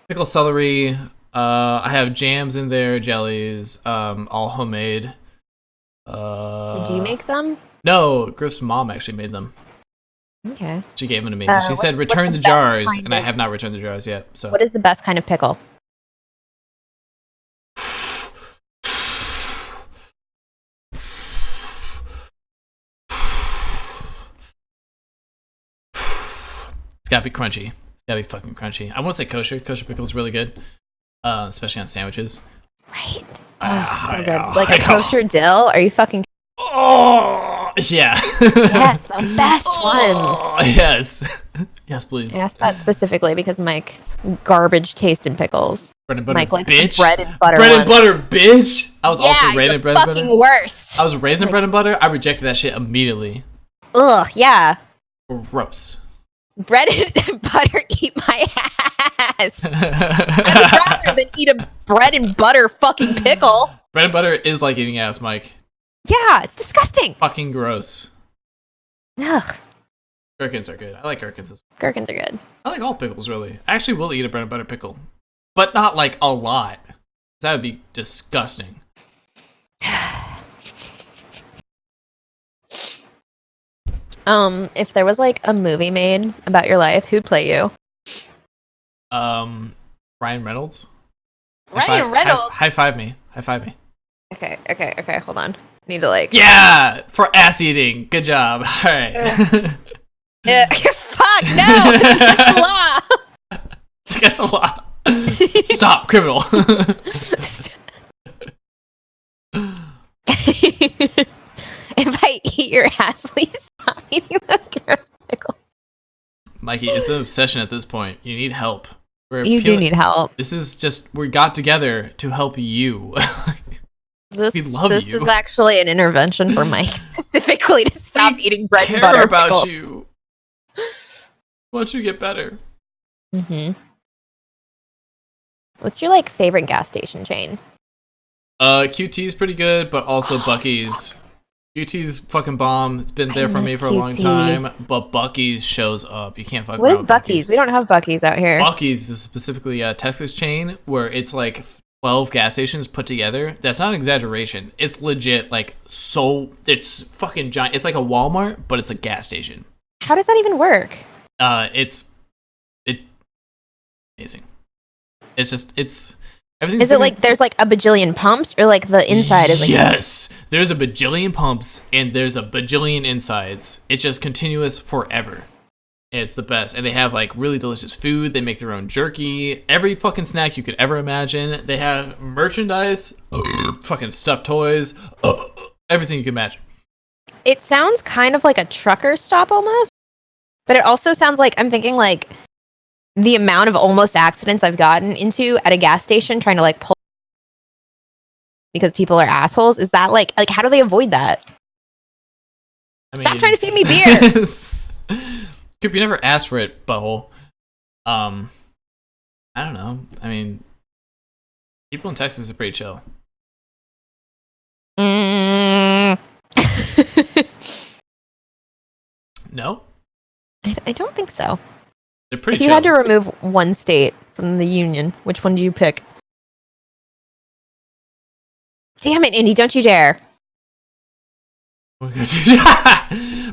S2: Pickled celery. I have jams in there, jellies, all homemade.
S1: Did you make them?
S2: No, Griff's mom actually made them.
S1: Okay.
S2: She gave them to me. She
S1: what's-
S2: said,
S1: what's
S2: return
S1: the
S2: the
S1: best
S2: jars,
S1: kind
S2: and I
S1: of-
S2: have not returned the jars yet. So
S1: What is the best kind of pickle?
S2: It's gotta be crunchy. It's gotta be fucking crunchy. I want to say kosher. Kosher pickle is really good, especially on sandwiches.
S1: Right.
S2: Ah,
S1: Oh, so
S2: I
S1: good.
S2: know,
S1: Like
S2: I
S1: a
S2: know.
S1: kosher dill? Are you fucking...
S2: Oh yeah.
S1: Yes, the best ones.
S2: Oh, yes. Yes, please.
S1: I asked that specifically because Mike's garbage taste in pickles.
S2: Bread and butter,
S1: Mike likes
S2: bitch.
S1: the bread and butter
S2: Bread and
S1: ones.
S2: butter, bitch. I was also
S1: Yeah,
S2: raised
S1: you're
S2: in bread and
S1: fucking
S2: butter.
S1: worst.
S2: I was raised in bread and butter. I rejected that shit immediately.
S1: Ugh, yeah.
S2: Gross.
S1: Bread and butter eat my ass. I would rather than eat a bread and butter fucking pickle.
S2: Bread and butter is like eating ass, Mike.
S1: Yeah, it's disgusting.
S2: Fucking gross.
S1: Ugh,
S2: Gherkins are good. I like gherkins.
S1: gherkins are good.
S2: I like all pickles, really. I actually will eat a bread and butter pickle, but not like a lot. That would be disgusting.
S1: If there was like a movie made about your life, who'd play you?
S2: Ryan Reynolds.
S1: Ryan Reynolds.
S2: High five me. High five me.
S1: Okay, hold on. I need to like.
S2: Yeah, for ass eating. Good job. All right.
S1: Fuck no! That's the law.
S2: That's a lot. Stop, criminal.
S1: If I eat your ass, please stop eating those gross pickles.
S2: Mikey, it's an obsession at this point. You need help.
S1: You do need help.
S2: This is just we got together to help you.
S1: This
S2: love
S1: this
S2: you.
S1: is actually an intervention for Mike specifically to stop eating bread and
S2: Care
S1: butter
S2: about
S1: pickles.
S2: you. Want you to get better.
S1: Mm-hmm. What's your like favorite gas station chain?
S2: QT's pretty good, but also Bucky's. QT's fucking bomb. It's been there for me
S1: miss
S2: for a long
S1: QT.
S2: time, but Bucky's shows up. You can't fuck
S1: What
S2: around
S1: is
S2: with
S1: Bucky's? We don't have Bucky's out here.
S2: Bucky's is specifically a Texas chain where it's like 12 gas stations put together. That's not an exaggeration. It's legit. Like, so it's fucking giant. It's like a Walmart, but it's a gas station.
S1: How does that even work?
S2: It's amazing. It's everything's.
S1: Is it like there's like a bajillion pumps, or like the inside is like?
S2: Yes, there's a bajillion pumps and there's a bajillion insides. It's just continuous forever. It's the best. And they have like really delicious food. They make their own jerky. Every fucking snack you could ever imagine. They have merchandise, fucking stuffed toys, everything you can imagine.
S1: It sounds kind of like a trucker stop almost, but it also sounds like I'm thinking like the amount of almost accidents I've gotten into at a gas station trying to like pull because people are assholes. Is that like how do they avoid that? Stop trying to feed me beer.
S2: Coop, you never asked for it, butthole. I don't know. I mean, people in Texas are pretty chill. No?
S1: I don't think so.
S2: They're pretty
S1: If you
S2: chill.
S1: had to remove one state from the union, which one do you pick? Damn it, Indy, don't you dare.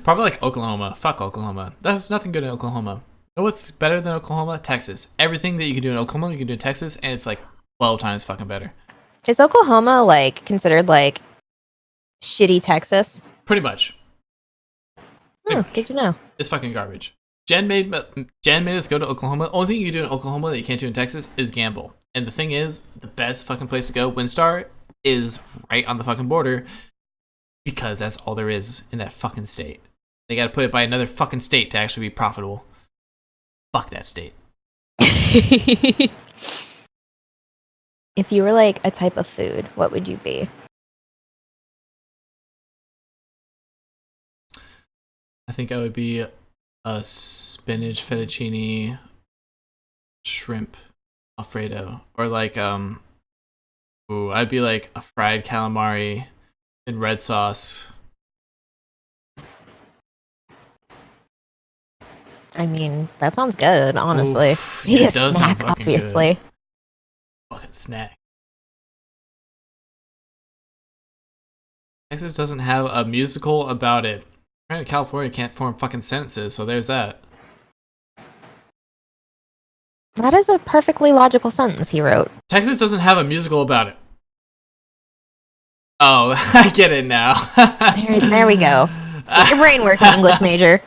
S2: Probably like Oklahoma. Fuck Oklahoma. There's nothing good in Oklahoma. You know what's better than Oklahoma? Texas. Everything that you can do in Oklahoma, you can do in Texas, and it's like 12 times fucking better.
S1: Is Oklahoma like considered like shitty Texas?
S2: Pretty much.
S1: Good to know.
S2: It's fucking garbage. Jen made us go to Oklahoma. Only thing you can do in Oklahoma that you can't do in Texas is gamble. And the thing is, the best fucking place to go, Windstar, is right on the fucking border. Because that's all there is in that fucking state. They gotta put it by another fucking state to actually be profitable. Fuck that state.
S1: If you were like a type of food, what would you be?
S2: I think I would be a spinach fettuccine shrimp Alfredo. Or like, I'd be like a fried calamari in red sauce.
S1: I mean, that sounds good, honestly.
S2: Oof, yeah, it does sound
S1: snack,
S2: fucking
S1: obviously.
S2: good. Fucking snack. Texas doesn't have a musical about it. Apparently California can't form fucking sentences, so there's that.
S1: That is a perfectly logical sentence he wrote.
S2: Texas doesn't have a musical about it. Oh, I get it now.
S1: There we go. Get your brain working, English major.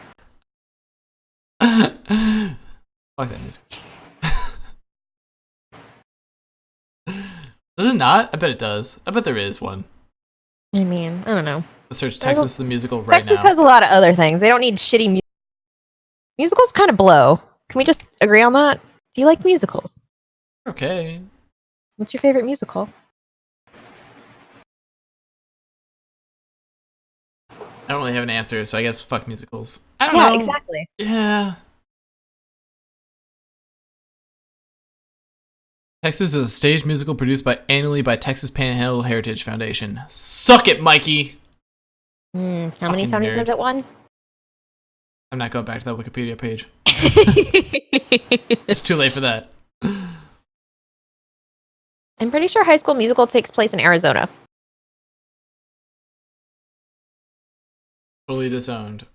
S2: Fuck that music. Does it not? I bet it does. I bet there is one.
S1: I mean, I don't know.
S2: Search Texas the musical right
S1: Texas
S2: now.
S1: has a lot of other things. They don't need shitty musicals. Kind of blow. Can we just agree on that? Do you like musicals?
S2: Okay.
S1: What's your favorite musical?
S2: I don't really have an answer, so I guess fuck musicals. I don't know.
S1: Yeah, exactly.
S2: Yeah. Texas is a stage musical produced annually by Texas Panhandle Heritage Foundation. Suck it, Mikey!
S1: How many
S2: Fucking
S1: Tonys
S2: nerd.
S1: has it won?
S2: I'm not going back to that Wikipedia page. It's too late for that.
S1: I'm pretty sure High School Musical takes place in Arizona.
S2: Totally disowned.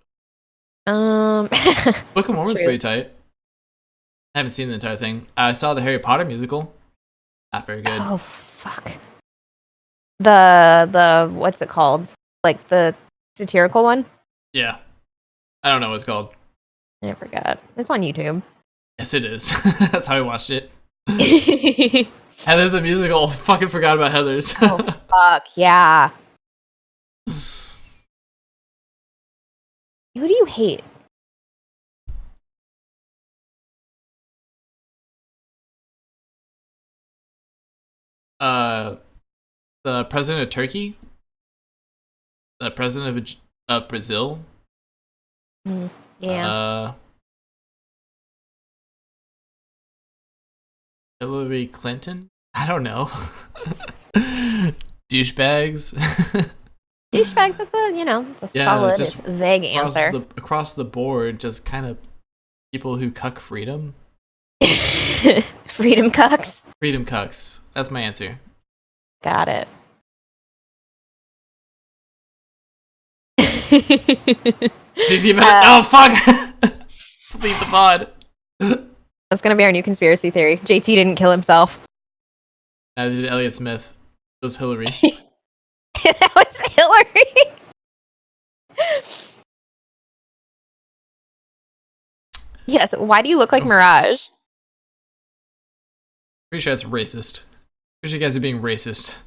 S1: Book
S2: Book of Mormon's pretty tight. I haven't seen the entire thing. I saw the Harry Potter musical. Not very good.
S1: Oh fuck. The what's it called? Like the satirical one?
S2: Yeah. I don't know what it's called.
S1: I forgot. It's on YouTube.
S2: Yes, it is. That's how I watched it. Heather the musical. Fucking forgot about Heather's.
S1: Oh fuck yeah. Who do you hate?
S2: The president of Turkey, the president of Brazil.
S1: Yeah.
S2: Hillary Clinton. I don't know. Douchebags.
S1: Douchebags. That's it's a solid,
S2: just
S1: vague answer.
S2: Across the board, just kind of people who cuck freedom.
S1: Freedom cucks.
S2: Freedom cucks. That's my answer.
S1: Got it.
S2: Did you even? Oh fuck! Leave the pod.
S1: That's gonna be our new conspiracy theory. JT didn't kill himself.
S2: As did Elliot Smith. It was Hillary.
S1: That was Hillary. Yes. Why do you look like Mirage?
S2: Pretty sure that's racist. Pretty sure you guys are being racist.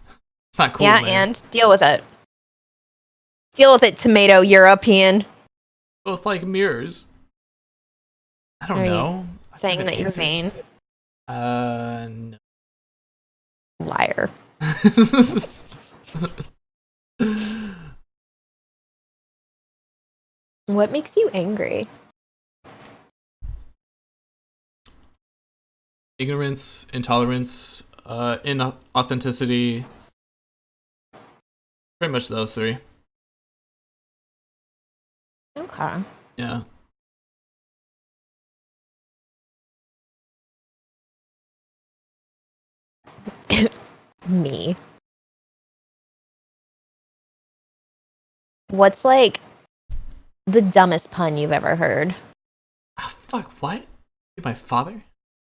S2: It's not cool,
S1: Yeah,
S2: man.
S1: and deal with it. Deal with it, tomato European.
S2: Both like mirrors. I don't
S1: Are you
S2: know.
S1: Saying that you're vain.
S2: No.
S1: Liar. What makes you angry?
S2: Ignorance, intolerance, inauthenticity. Pretty much those three.
S1: Okay.
S2: Yeah.
S1: Me. What's like the dumbest pun you've ever heard?
S2: Oh, fuck, what? You my father?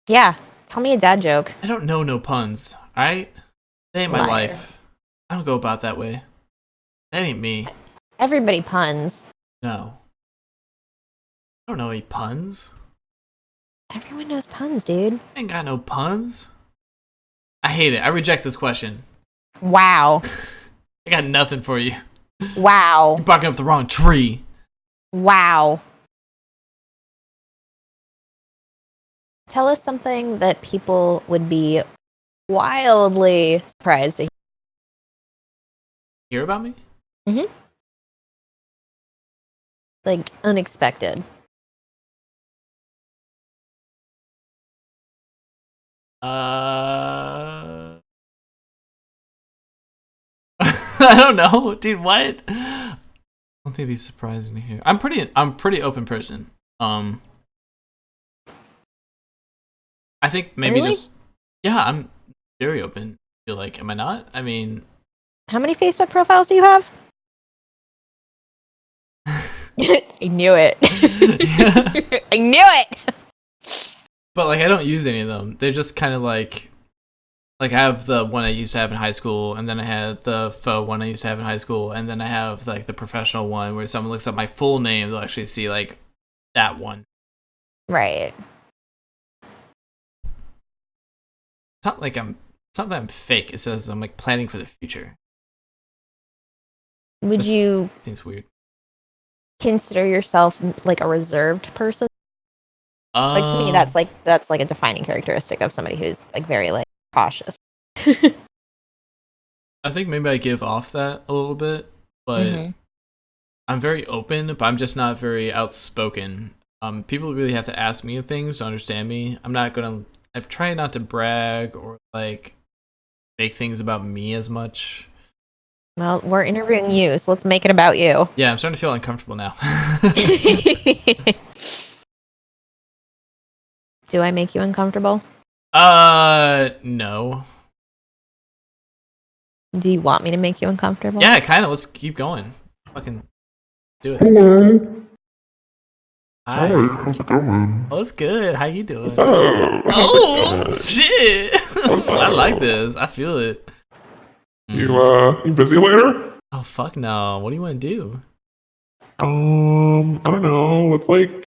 S1: Yeah. Tell me a dad joke.
S2: I don't know no puns, alright? That ain't my
S1: Liar.
S2: life. I don't go about that way. That ain't me.
S1: Everybody puns.
S2: No. I don't know any puns.
S1: Everyone knows puns, dude.
S2: I ain't got no puns. I hate it. I reject this question.
S1: Wow.
S2: I got nothing for you.
S1: Wow.
S2: You're barking up the wrong tree.
S1: Wow. Tell us something that people would be wildly surprised to hear.
S2: Hear about me?
S1: Like, unexpected.
S2: I don't know, dude. What? I don't think it'd be surprising to hear. I'm pretty open person. I think maybe
S1: Really?
S2: yeah, I'm very open. I feel like, am I not? I mean,
S1: How many Facebook profiles do you have? I knew it.
S2: Yeah.
S1: I knew it.
S2: But like I don't use any of them. They're just kind of like I have the one I used to have in high school, and then I had the faux one I used to have in high school, and then I have like the professional one where someone looks up my full name, they'll actually see like that one.
S1: Right.
S2: It's not that I'm fake. It says I'm like planning for the future.
S1: Would
S2: That's-
S1: you
S2: Seems weird.
S1: consider yourself like a reserved person? Like to me, that's like a defining characteristic of somebody who's like very like cautious.
S2: I think maybe I give off that a little bit, but
S1: Mhm.
S2: I'm very open, but I'm just not very outspoken. People really have to ask me things to understand me. I'm trying not to brag or like make things about me as much.
S1: Well, we're interviewing you, so let's make it about you.
S2: Yeah, I'm starting to feel uncomfortable now.
S1: Do I make you uncomfortable?
S2: No.
S1: Do you want me to make you uncomfortable?
S2: Yeah, kind of. Let's keep going. Fucking do it.
S4: Hello.
S2: Hi.
S4: Hi, how's it going?
S2: Oh, it's good. How you doing?
S4: What's up?
S2: Oh shit!
S4: What's
S2: I like
S4: up?
S2: this. I feel it.
S4: You busy later?
S2: Oh fuck no! What do you want to do?
S4: I don't know. Let's like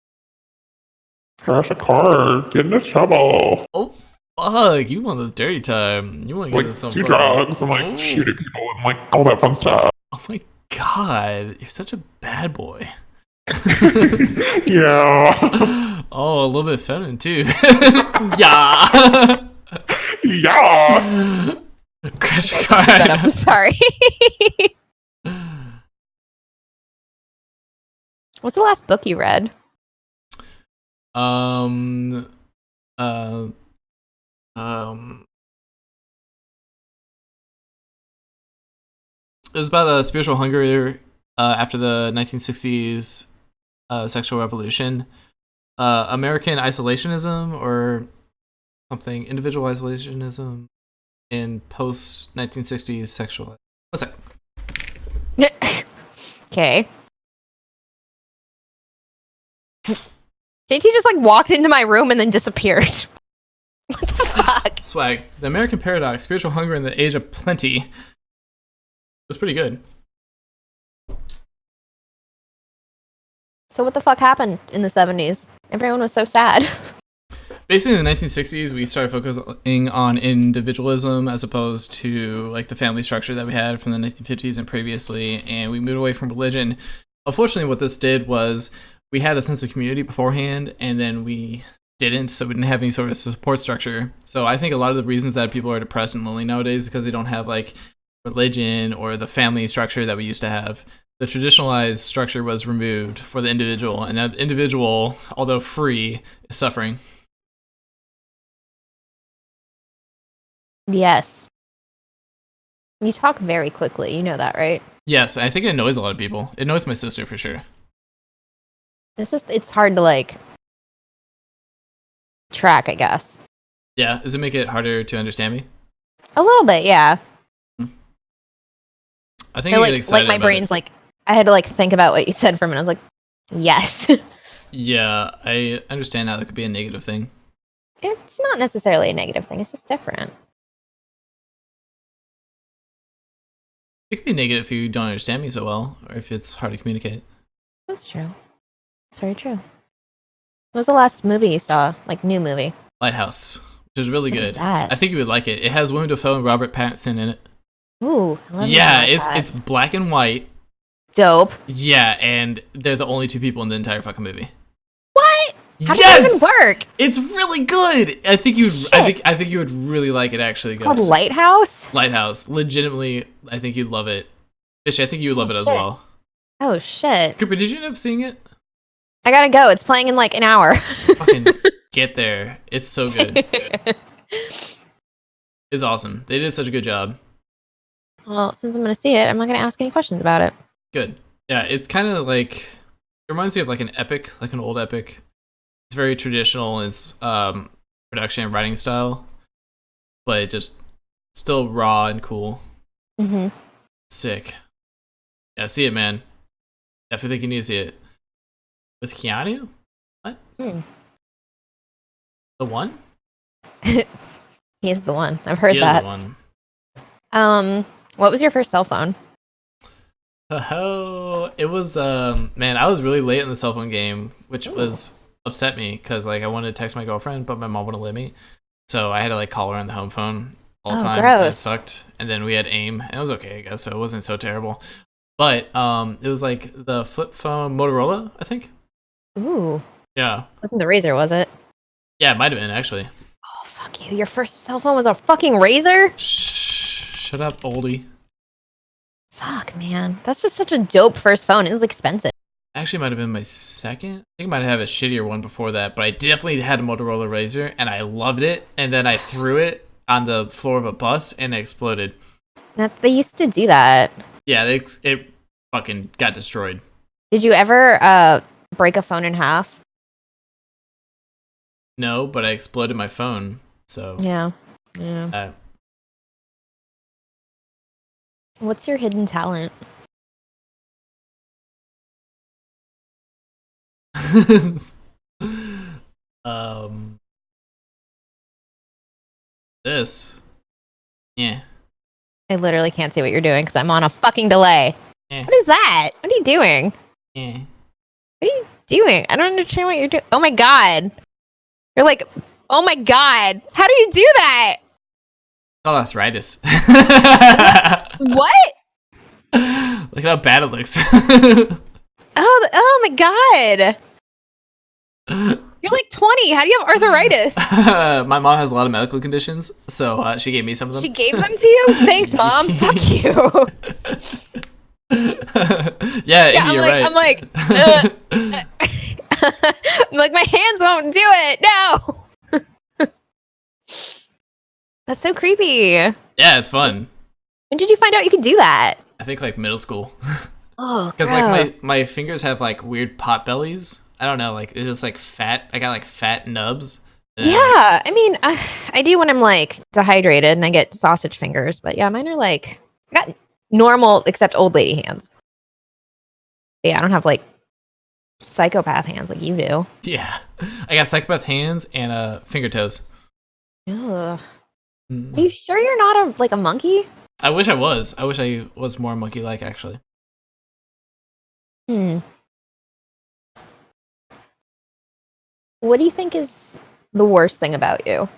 S4: crash a car, get into trouble,
S2: Oh fuck! You want this dirty time? You want to get
S4: like
S2: this some
S4: do
S2: fucking-
S4: drugs and like
S2: Oh.
S4: shoot at people and like all that fun stuff.
S2: Oh my god! You're such a bad boy.
S4: Yeah,
S2: Oh, a little bit feminine too. Yeah.
S4: yeah.
S2: Crash a
S1: Shut up.
S2: car.
S1: Sorry. What's the last book you read?
S2: Um. Uh. Um. It was about a spiritual hunger after the 1960s sexual revolution. American isolationism, or something individual isolationism in post 1960s sexual. What's that?
S1: Okay. JT just like walked into my room and then disappeared. What the fuck?
S2: Swag. The American Paradox: Spiritual Hunger in the Age of Plenty. It was pretty good.
S1: So what the fuck happened in the 70s? Everyone was so sad.
S2: Basically, in the 1960s, we started focusing on individualism as opposed to like the family structure that we had from the 1950s and previously, and we moved away from religion. Unfortunately, what this did was we had a sense of community beforehand, and then we didn't, so we didn't have any sort of support structure. So I think a lot of the reasons that people are depressed and lonely nowadays is because they don't have like religion or the family structure that we used to have. The traditionalized structure was removed for the individual, and that individual, although free, is suffering.
S1: Yes. You talk very quickly, you know that, right?
S2: Yes, I think it annoys a lot of people. It annoys my sister for sure.
S1: It's hard to like track, I guess.
S2: Yeah, does it make it harder to understand me?
S1: A little bit, yeah.
S2: I think
S1: I,
S2: you
S1: like
S2: get excited
S1: my
S2: about
S1: brain's
S2: it.
S1: like I had to like think about what you said for a minute. I was like, yes.
S2: Yeah, I understand how that could be a negative thing.
S1: It's not necessarily a negative thing. It's just different.
S2: It could be negative if you don't understand me so well, or if it's hard to communicate.
S1: That's true. It's very true. What was the last movie you saw? Like, new movie?
S2: Lighthouse, which is really
S1: What is
S2: good.
S1: that?
S2: I think you would like it. It has Willem Dafoe and Robert Pattinson in it.
S1: Ooh, I love
S2: Yeah,
S1: that.
S2: it's black and white.
S1: Dope.
S2: Yeah, and they're the only two people in the entire fucking movie.
S1: What? How does
S2: Yes!
S1: that even work?
S2: It's really good. I think you. I think you would really like it. Actually,
S1: Called
S2: Ghost.
S1: Lighthouse?
S2: Lighthouse. Legitimately, I think you'd love it. Fish, I think you would love it as
S1: shit.
S2: well.
S1: Oh shit!
S2: Cooper, did you end up seeing it?
S1: I gotta go. It's playing in like an hour.
S2: Fucking get there. It's so good. It's awesome. They did such a good job.
S1: Well, since I'm gonna see it, I'm not gonna ask any questions about it.
S2: Good. Yeah, it's kind of like it reminds me of like an epic, like an old epic. It's very traditional in its production and writing style, but it just still raw and cool.
S1: Mm-hmm.
S2: Sick. Yeah, see it, man. Definitely think you need to see it. With Keanu? What?
S1: Hmm.
S2: The one?
S1: He is the one. I've heard
S2: He is
S1: that.
S2: the one.
S1: What was your first cell phone?
S2: Oh, it was man, I was really late in the cell phone game, which was upset me because like I wanted to text my girlfriend, but my mom wouldn't let me. So I had to like call her on the home phone all the
S1: Oh,
S2: time.
S1: gross.
S2: And it sucked. And then we had AIM, and it was okay, I guess. So it wasn't so terrible. But it was like the flip phone Motorola, I think.
S1: Ooh,
S2: Yeah.
S1: wasn't the Razor, was it?
S2: Yeah, it might have been actually.
S1: Oh fuck you! Your first cell phone was a fucking Razor?
S2: Shut up, oldie.
S1: Fuck, man, that's just such a dope first phone. It was expensive.
S2: Actually, might have been my second. I think I might have a shittier one before that, but I definitely had a Motorola Razor, and I loved it. And then I threw it on the floor of a bus, and it exploded.
S1: They used to do that.
S2: Yeah, it fucking got destroyed.
S1: Did you ever break a phone in half?
S2: No, but I exploded my phone, so...
S1: Yeah. Yeah. What's your hidden talent?
S2: This. Yeah.
S1: I literally can't see what you're doing because I'm on a fucking delay.
S2: Yeah.
S1: What is that? What are you doing?
S2: Yeah.
S1: What are you doing? I don't understand what you're doing. Oh my god. You're like, oh my god. How do you do that?
S2: Called arthritis.
S1: What?
S2: Look at how bad it looks.
S1: Oh my god. You're like 20. How do you have arthritis?
S2: My mom has a lot of medical conditions, so she gave me some of them.
S1: She gave them to you? Thanks, Mom. Fuck you.
S2: Yeah,
S1: Yeah,
S2: Indy, you're right.
S1: I'm like, I'm like, my hands won't do it. No. That's so creepy.
S2: Yeah, it's fun.
S1: When did you find out you could do that?
S2: I think like middle school.
S1: Oh,
S2: Because like my fingers have like weird pot bellies. I don't know, like it's just like fat. I got like fat nubs,
S1: Yeah, I mean, I do when I'm like dehydrated and I get sausage fingers, but yeah, mine are like I got normal except old lady hands. Yeah, I don't have like psychopath hands like you do.
S2: Yeah, I got psychopath hands and finger toes.
S1: Ugh.
S2: Mm.
S1: Are you sure you're not a monkey?
S2: I wish I was. I wish I was more monkey-like, actually.
S1: Hmm. What do you think is the worst thing about you?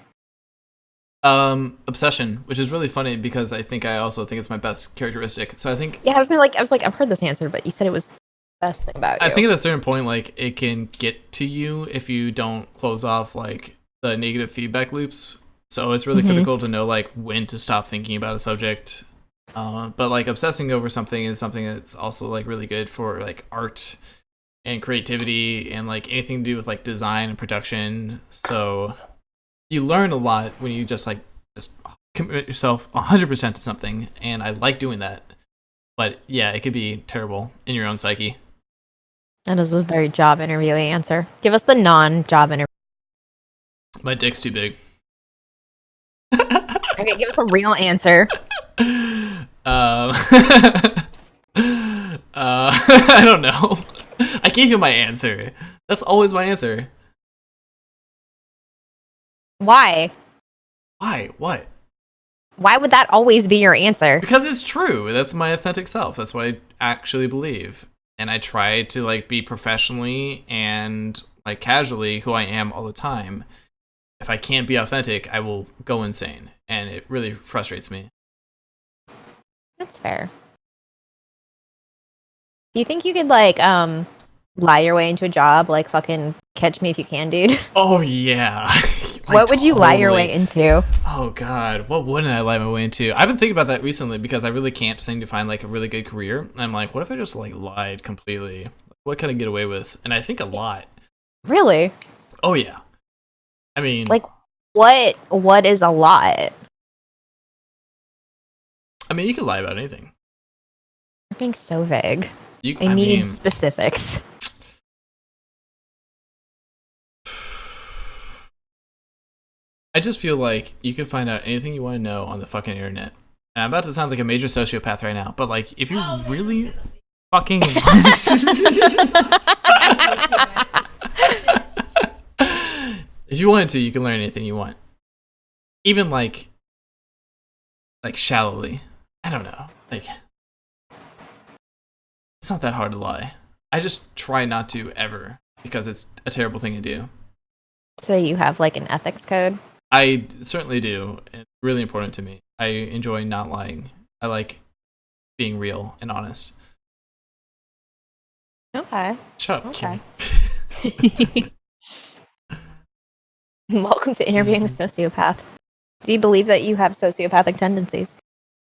S2: Obsession, which is really funny because I also think it's my best characteristic. So
S1: Yeah, I was like, I've heard this answer, but you said it was the best thing about you.
S2: I think at a certain point, like, it can get to you if you don't close off like the negative feedback loops. So it's really critical to know like when to stop thinking about a subject. But like obsessing over something is something that's also like really good for like art and creativity and like anything to do with like design and production. So you learn a lot when you just commit yourself 100% to something, and I like doing that. But yeah, it could be terrible in your own psyche.
S1: That is a very job interviewing answer. Give us the non-job interview.
S2: My dick's too big.
S1: Okay, give us a real answer.
S2: I don't know. I gave you my answer. That's always my answer.
S1: Why?
S2: Why? What?
S1: Why would that always be your answer?
S2: Because it's true. That's my authentic self. That's what I actually believe. And I try to like be professionally and like casually who I am all the time. If I can't be authentic, I will go insane. And it really frustrates me.
S1: That's fair. Do you think you could like lie your way into a job like fucking Catch Me If You Can, dude?
S2: Oh yeah. Like,
S1: what would you lie your way into?
S2: Oh god, what wouldn't I lie my way into? I've been thinking about that recently because I really can't seem to find like a really good career. And I'm like, what if I just like lied completely? What can I get away with? And I think a lot.
S1: Really?
S2: Oh yeah. I mean,
S1: Like what is a lot?
S2: I mean, you can lie about anything.
S1: You're being so vague.
S2: You,
S1: I need
S2: mean,
S1: specifics.
S2: I just feel like you can find out anything you want to know on the fucking internet. And I'm about to sound like a major sociopath right now, but like, if you really fucking if you wanted to, you can learn anything you want. Even like shallowly. I don't know. Like, it's not that hard to lie. I just try not to ever because it's a terrible thing to do.
S1: So you have like an ethics code?
S2: I certainly do. It's really important to me. I enjoy not lying. I like being real and honest.
S1: Okay.
S2: Shut up,
S1: Okay.
S2: Kimmy.
S1: Welcome to interviewing a sociopath. Do you believe that you have sociopathic tendencies?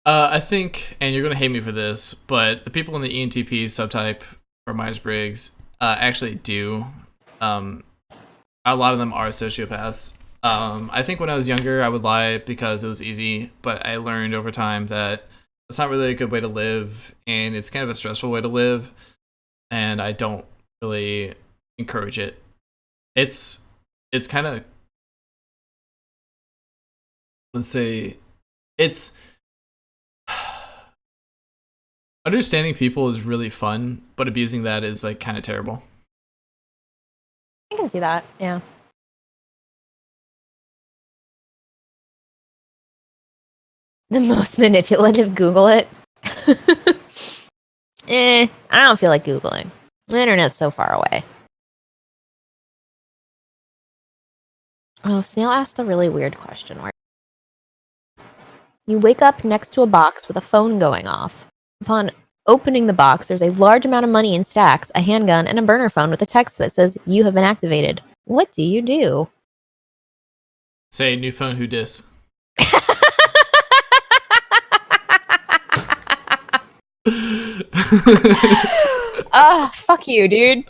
S2: I think, and you're gonna hate me for this, but the people in the ENTP subtype or Myers-Briggs actually do. A lot of them are sociopaths. I think when I was younger, I would lie because it was easy, but I learned over time that it's not really a good way to live, and it's kind of a stressful way to live, and I don't really encourage it. It's kind of, let's say, it's understanding people is really fun, but abusing that is like kind of terrible.
S1: I can see that, yeah. The most manipulative Google it. I don't feel like Googling. The internet's so far away. Oh, Snail asked a really weird question. You wake up next to a box with a phone going off. Upon opening the box, there's a large amount of money in stacks, a handgun, and a burner phone with a text that says, "You have been activated." What do you do?
S2: Say, new phone, who dis?
S1: Fuck you, dude.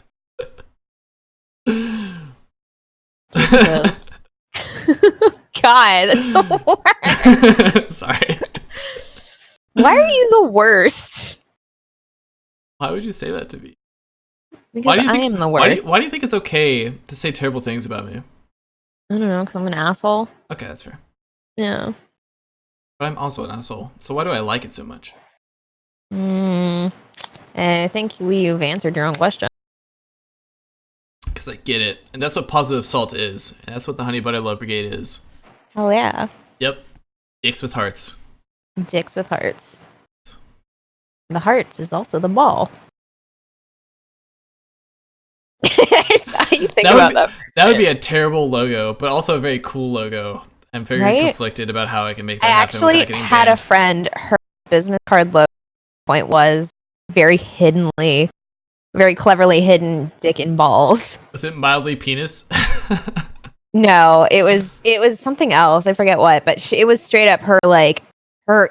S1: Jesus. God, that's the worst.
S2: Sorry.
S1: Why are you the worst?
S2: Why would you say that to me?
S1: Because I am the worst.
S2: Why do you think it's okay to say terrible things about me?
S1: I don't know, because I'm an asshole.
S2: Okay, that's fair.
S1: Yeah.
S2: But I'm also an asshole. So why do I like it so much?
S1: I think you've answered your own question.
S2: Because I get it. And that's what positive salt is. And that's what the Honey Butter Love Brigade is.
S1: Hell yeah.
S2: Yep. Dicks with hearts.
S1: Dicks with hearts. The hearts is also the ball. How you think about that?
S2: That would be a terrible logo, but also a very cool logo. I'm very conflicted about how I can make that happen.
S1: I actually had a friend, her business card logo point was very cleverly hidden dick and balls.
S2: Was it mildly penis?
S1: No, it was something else. I forget what, but it was straight up her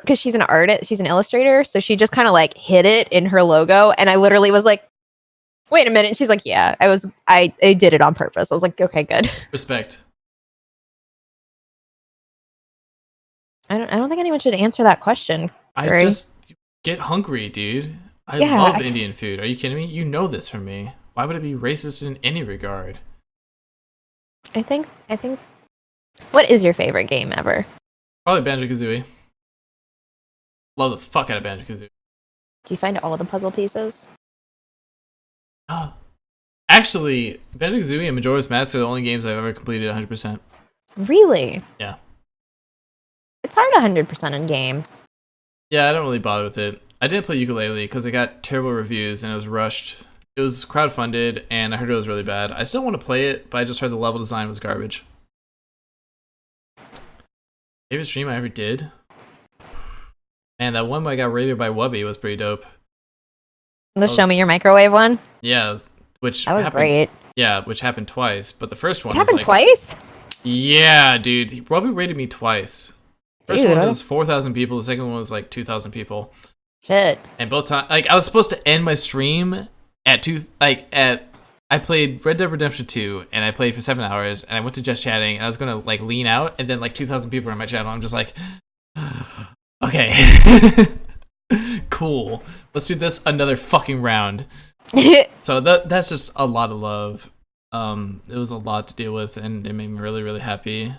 S1: because she's an artist, she's an illustrator, so she just kind of like hid it in her logo, and I literally was like, wait a minute. And she's like, yeah, I did it on purpose. I was like, okay, good.
S2: Respect.
S1: I don't think anyone should answer that question.
S2: I just get hungry, dude. I love Indian food. Are you kidding me? You know this from me. Why would it be racist in any regard?
S1: I think what is your favorite game ever?
S2: Probably Banjo-Kazooie. Love the fuck out of Banjo-Kazooie.
S1: Do you find all the puzzle pieces?
S2: Actually, Banjo-Kazooie and Majora's Mask are the only games I've ever completed 100%.
S1: Really?
S2: Yeah.
S1: It's hard 100% in game.
S2: Yeah, I don't really bother with it. I didn't play Ukulele because it got terrible reviews and it was rushed. It was crowdfunded and I heard it was really bad. I still want to play it, but I just heard the level design was garbage. Favorite stream I ever did? Man, that one where I got rated by Wubby was pretty dope.
S1: The Show Me Your Microwave one?
S2: Yeah, which
S1: that was great.
S2: Yeah, which happened twice, but the first one
S1: happened twice?
S2: Yeah, dude. Wubby rated me twice. First one was 4,000 people. The second one was like 2,000 people.
S1: Shit.
S2: And both times, like, I was supposed to end my stream at I played Red Dead Redemption 2, and I played for 7 hours, and I went to Just Chatting, and I was gonna like lean out, and then like 2,000 people were on my channel. I'm just like, okay, cool. Let's do this another fucking round. So that's just a lot of love. It was a lot to deal with, and it made me really, really happy.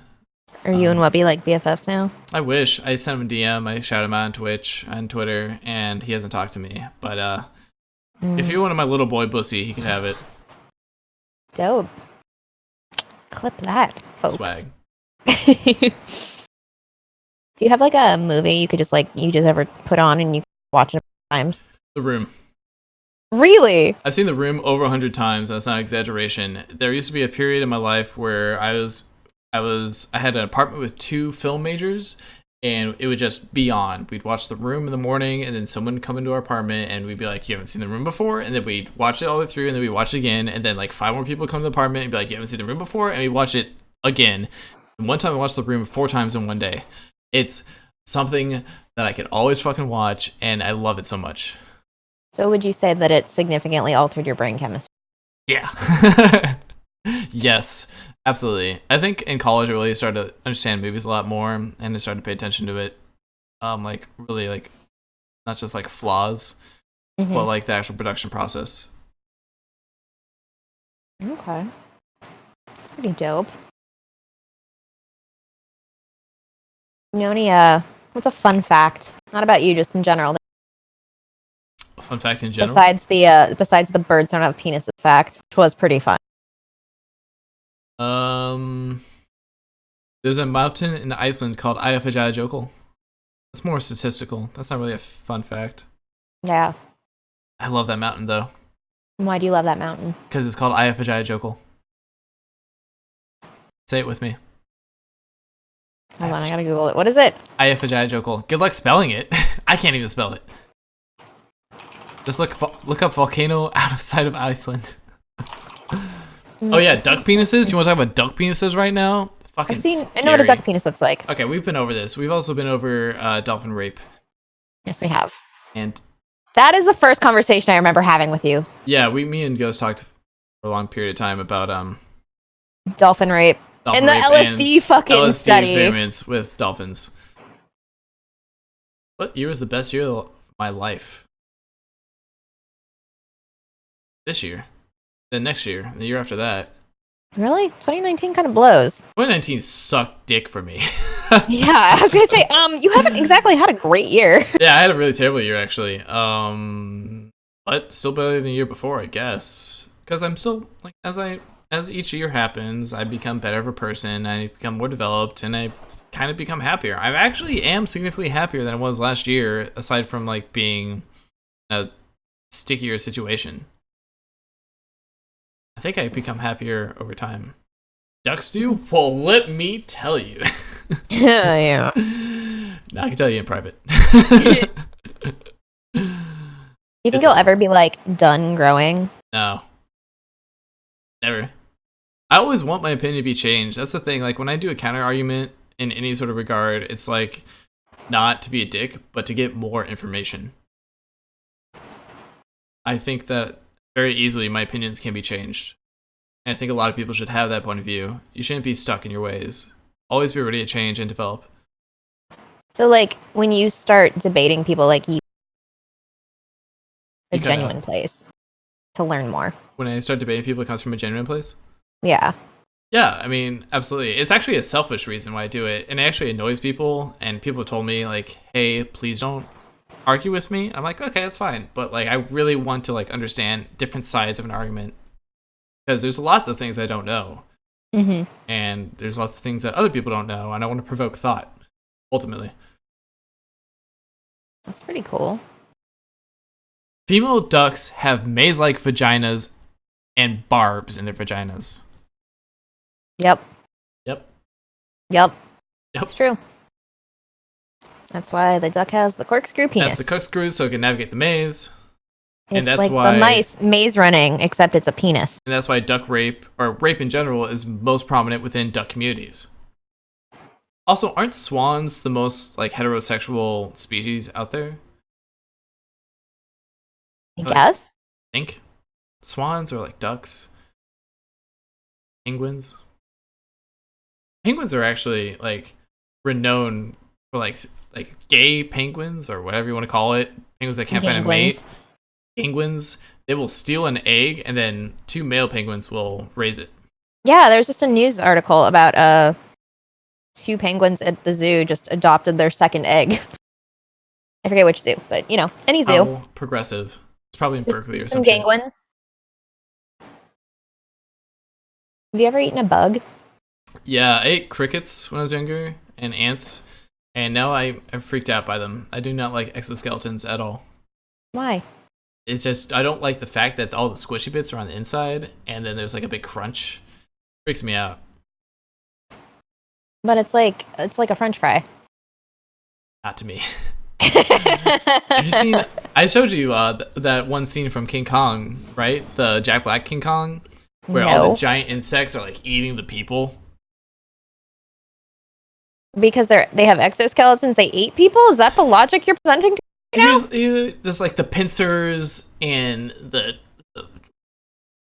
S1: Are you and Wubby like BFFs now?
S2: I wish. I sent him a DM. I shouted him out on Twitch, on Twitter, and he hasn't talked to me. But if you wanted my little boy bussy, he could have it.
S1: Dope. Clip that, folks.
S2: Swag.
S1: Do you have like a movie you could just ever put on and you watch it times?
S2: The Room.
S1: Really?
S2: I've seen The Room over 100 times. That's not an exaggeration. There used to be a period in my life where I had an apartment with 2 film majors, and it would just be on. We'd watch The Room in the morning, and then someone would come into our apartment, and we'd be like, you haven't seen The Room before? And then we'd watch it all the way through, and then we'd watch it again, and then like 5 more people come to the apartment and be like, you haven't seen The Room before? And we'd watch it again. And one time I watched The Room 4 times in one day. It's something that I can always fucking watch, and I love it so much.
S1: So would you say that it significantly altered your brain chemistry?
S2: Yeah. Yes, absolutely. I think in college I really started to understand movies a lot more, and I started to pay attention to it. Like really, like not just like flaws, but like the actual production process.
S1: Okay, that's pretty dope. You know any what's a fun fact? Not about you, just in general.
S2: A fun fact in general.
S1: Besides the birds don't have penises fact, which was pretty fun.
S2: There's a mountain in Iceland called Eyjafjallajökull. That's more statistical. That's not really a fun fact.
S1: Yeah.
S2: I love that mountain though.
S1: Why do you love that mountain?
S2: Because it's called Eyjafjallajökull. Say it with me.
S1: Hold on, I gotta Google it. What is it?
S2: Eyjafjallajökull. Good luck spelling it. I can't even spell it. Just look up volcano outside of Iceland. Oh yeah, duck penises? You want to talk about duck penises right now? Fucking
S1: I know what a duck penis looks like.
S2: Okay, we've been over this. We've also been over dolphin rape.
S1: Yes, we have.
S2: And
S1: that is the first conversation I remember having with you.
S2: Yeah, me and Gohst talked for a long period of time about
S1: dolphin rape. And the LSD fucking
S2: LSD
S1: study.
S2: Experiments with dolphins. What year was the best year of my life? This year. Then next year. The year after that.
S1: Really? 2019 kind of blows.
S2: 2019 sucked dick for me.
S1: Yeah, I was gonna say, you haven't exactly had a great year.
S2: Yeah, I had a really terrible year actually. But still better than the year before, I guess. Because I'm still like as each year happens, I become better of a person. I become more developed, and I kind of become happier. I actually am significantly happier than I was last year, aside from like being a stickier situation. I think I become happier over time. Ducks do? Well, let me tell you.
S1: Yeah.
S2: No, I can tell you in private.
S1: You think you'll ever be like done growing?
S2: No. Never. I always want my opinion to be changed. That's the thing. Like when I do a counter argument in any sort of regard, it's like not to be a dick, but to get more information. I think that very easily my opinions can be changed. And I think a lot of people should have that point of view. You shouldn't be stuck in your ways. Always be ready to change and develop.
S1: So like when you start debating people, like you a
S2: You kinda-
S1: genuine place to learn more.
S2: When I start debating people, it comes from a genuine place.
S1: Yeah.
S2: Yeah, I mean, absolutely. It's actually a selfish reason why I do it, and it actually annoys people. And people have told me like, "Hey, please don't argue with me." I'm like, "Okay, that's fine," but like, I really want to like understand different sides of an argument because there's lots of things I don't know, and there's lots of things that other people don't know, and I want to provoke thought. Ultimately,
S1: That's pretty cool.
S2: female ducks have maze-like vaginas and barbs in their vaginas.
S1: Yep.
S2: Yep.
S1: Yep.
S2: Yep.
S1: It's true. That's why the duck has the corkscrew penis.
S2: That's the corkscrew, so it can navigate the maze.
S1: It's
S2: and that's
S1: like
S2: why
S1: the nice maze running, except it's a penis.
S2: And that's why duck rape, or rape in general, is most prominent within duck communities. Also, aren't swans the most like heterosexual species out there?
S1: I
S2: Like-
S1: guess.
S2: I think swans are like ducks. Penguins. Penguins are actually like renowned for like gay penguins or whatever you want to call it. Penguins that can't find a mate. Penguins, they will steal an egg and then two male penguins will raise it.
S1: Yeah, there's just a news article about two penguins at the zoo just adopted their second egg. I forget which zoo, but you know, any zoo.
S2: How progressive. It's probably in
S1: Just
S2: Berkeley or
S1: some
S2: something.
S1: penguins. Have you ever eaten a bug?
S2: Yeah, I ate crickets when I was younger and ants, and now I'm freaked out by them. I do not like exoskeletons at all.
S1: Why?
S2: It's just I don't like the fact that all the squishy bits are on the inside, and then there's like a big crunch. Freaks me out.
S1: But it's like a French fry.
S2: Not to me. Have you seen? I showed you that one scene from King Kong, right? The Jack Black King Kong, where all
S1: No.
S2: the giant insects are like eating the people.
S1: Because they have exoskeletons, they ate people? Is that the logic you're presenting to me right now?
S2: There's like the pincers and the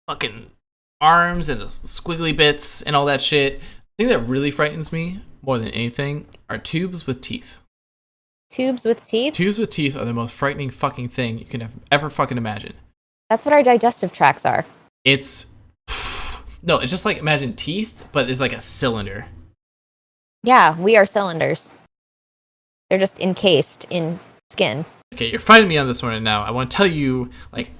S2: fucking arms and the squiggly bits and all that shit. The thing that really frightens me more than anything are tubes with teeth.
S1: Tubes with teeth?
S2: Tubes with teeth are the most frightening fucking thing you can ever fucking imagine.
S1: That's what our digestive tracts are.
S2: It's no, it's just like imagine teeth, but it's like a cylinder.
S1: Yeah, we are cylinders. They're just encased in skin.
S2: Okay, you're fighting me on this one now. I want to tell you, like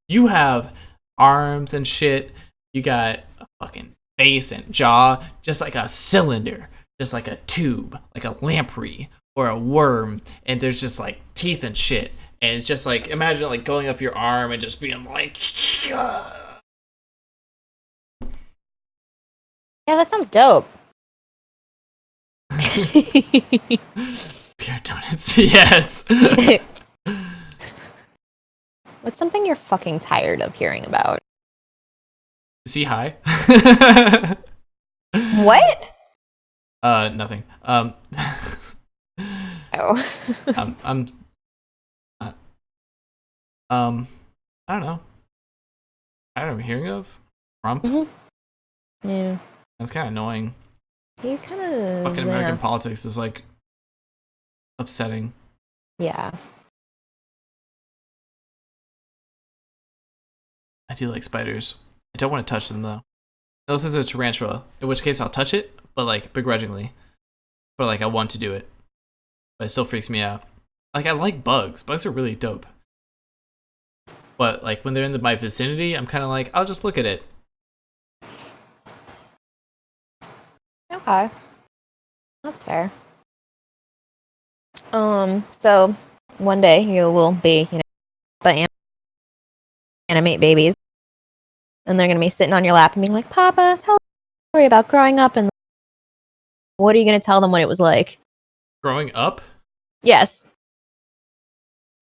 S2: you have arms and shit. You got a fucking face and jaw, just like a cylinder, just like a tube, like a lamprey or a worm, and there's just like teeth and shit. And it's just like imagine like going up your arm and just being like.
S1: Yeah, that sounds dope.
S2: Pure donuts, yes.
S1: What's something you're fucking tired of hearing about?
S2: Is he high?
S1: What?
S2: Nothing.
S1: Oh.
S2: I'm not. I don't know. I don't know. Hearing of Trump.
S1: Yeah.
S2: That's kind of annoying.
S1: He kind of.
S2: Fucking American politics is like upsetting.
S1: Yeah.
S2: I do like spiders. I don't want to touch them though. Unless it's a tarantula, in which case I'll touch it, but like begrudgingly. But like I want to do it. But it still freaks me out. Like I like bugs. Bugs are really dope. But like when they're in my vicinity, I'm kind of like, I'll just look at it.
S1: Okay. That's fair. So one day you will be, but Aenim8 babies, and they're gonna be sitting on your lap and being like, "Papa, tell us a story about growing up." And what are you gonna tell them what it was like?
S2: Growing up?
S1: Yes.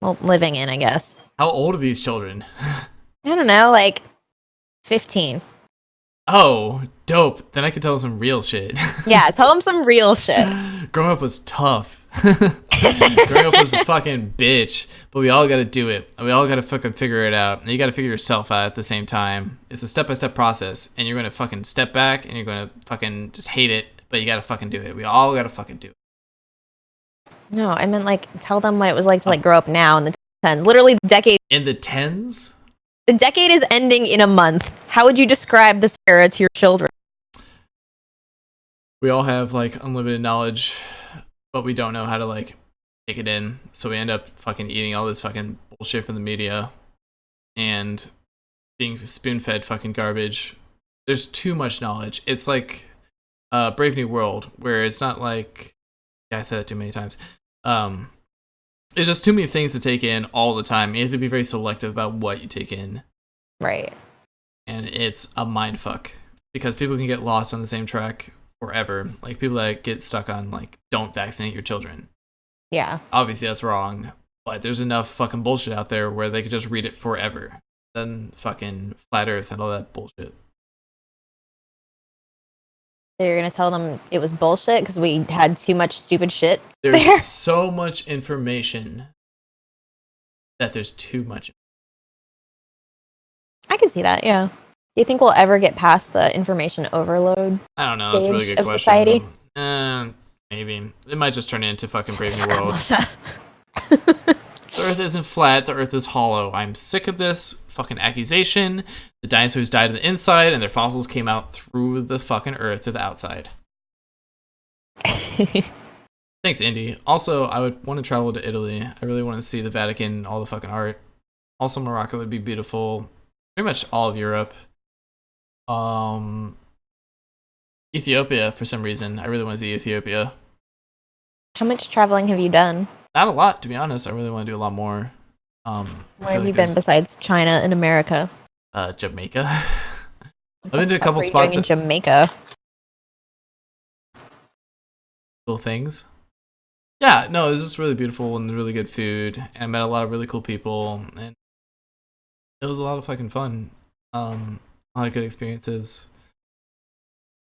S1: Well, living in, I guess.
S2: How old are these children?
S1: I don't know, like 15.
S2: Oh, dope. Then I could tell them some real shit.
S1: Yeah, tell them some real shit.
S2: Growing up was tough. Growing up was a fucking bitch, but we all gotta do it. We all gotta fucking figure it out. And you gotta figure yourself out at the same time. It's a step-by-step process, and you're gonna fucking step back, and you're gonna fucking just hate it, but you gotta fucking do it. We all gotta fucking do it.
S1: No, I meant like tell them what it was like to like grow up now in the 10s. Literally, the decade.
S2: In the 10s?
S1: The decade is ending in a month. How would you describe this era to your children?
S2: We all have like unlimited knowledge, but we don't know how to like take it in. So we end up fucking eating all this fucking bullshit from the media and being spoon-fed fucking garbage. There's too much knowledge. It's like Brave New World, where it's not like, yeah, I said it too many times. There's just too many things to take in all the time. You have to be very selective about what you take in.
S1: Right.
S2: And it's a mind fuck because people can get lost on the same track forever. Like people that get stuck on like, don't vaccinate your children.
S1: Yeah.
S2: Obviously that's wrong, but there's enough fucking bullshit out there where they could just read it forever. Then fucking flat earth and all that bullshit.
S1: So you're gonna tell them it was bullshit because we had too much stupid shit.
S2: There's so much information that there's too much.
S1: I can see that, yeah. Do you think we'll ever get past the information overload?
S2: I don't know. That's a really good
S1: of
S2: question.
S1: Society?
S2: Maybe. It might just turn into fucking Brave New World. The Earth isn't flat. The Earth is hollow. I'm sick of this fucking accusation. The dinosaurs died on the inside, and their fossils came out through the fucking Earth to the outside. Thanks, Indy. Also, I would want to travel to Italy. I really want to see the Vatican, all the fucking art. Also, Morocco would be beautiful. Pretty much all of Europe. Ethiopia, for some reason. I really want to see Ethiopia.
S1: How much traveling have you done?
S2: Not a lot, to be honest. I really want to do a lot more.
S1: Where have you been besides China and America?
S2: Jamaica. I've been to a couple
S1: What are you
S2: spots
S1: doing in Jamaica.
S2: Cool things. Yeah, no, it was just really beautiful and really good food. And I met a lot of really cool people, and it was a lot of fucking fun. A lot of good experiences.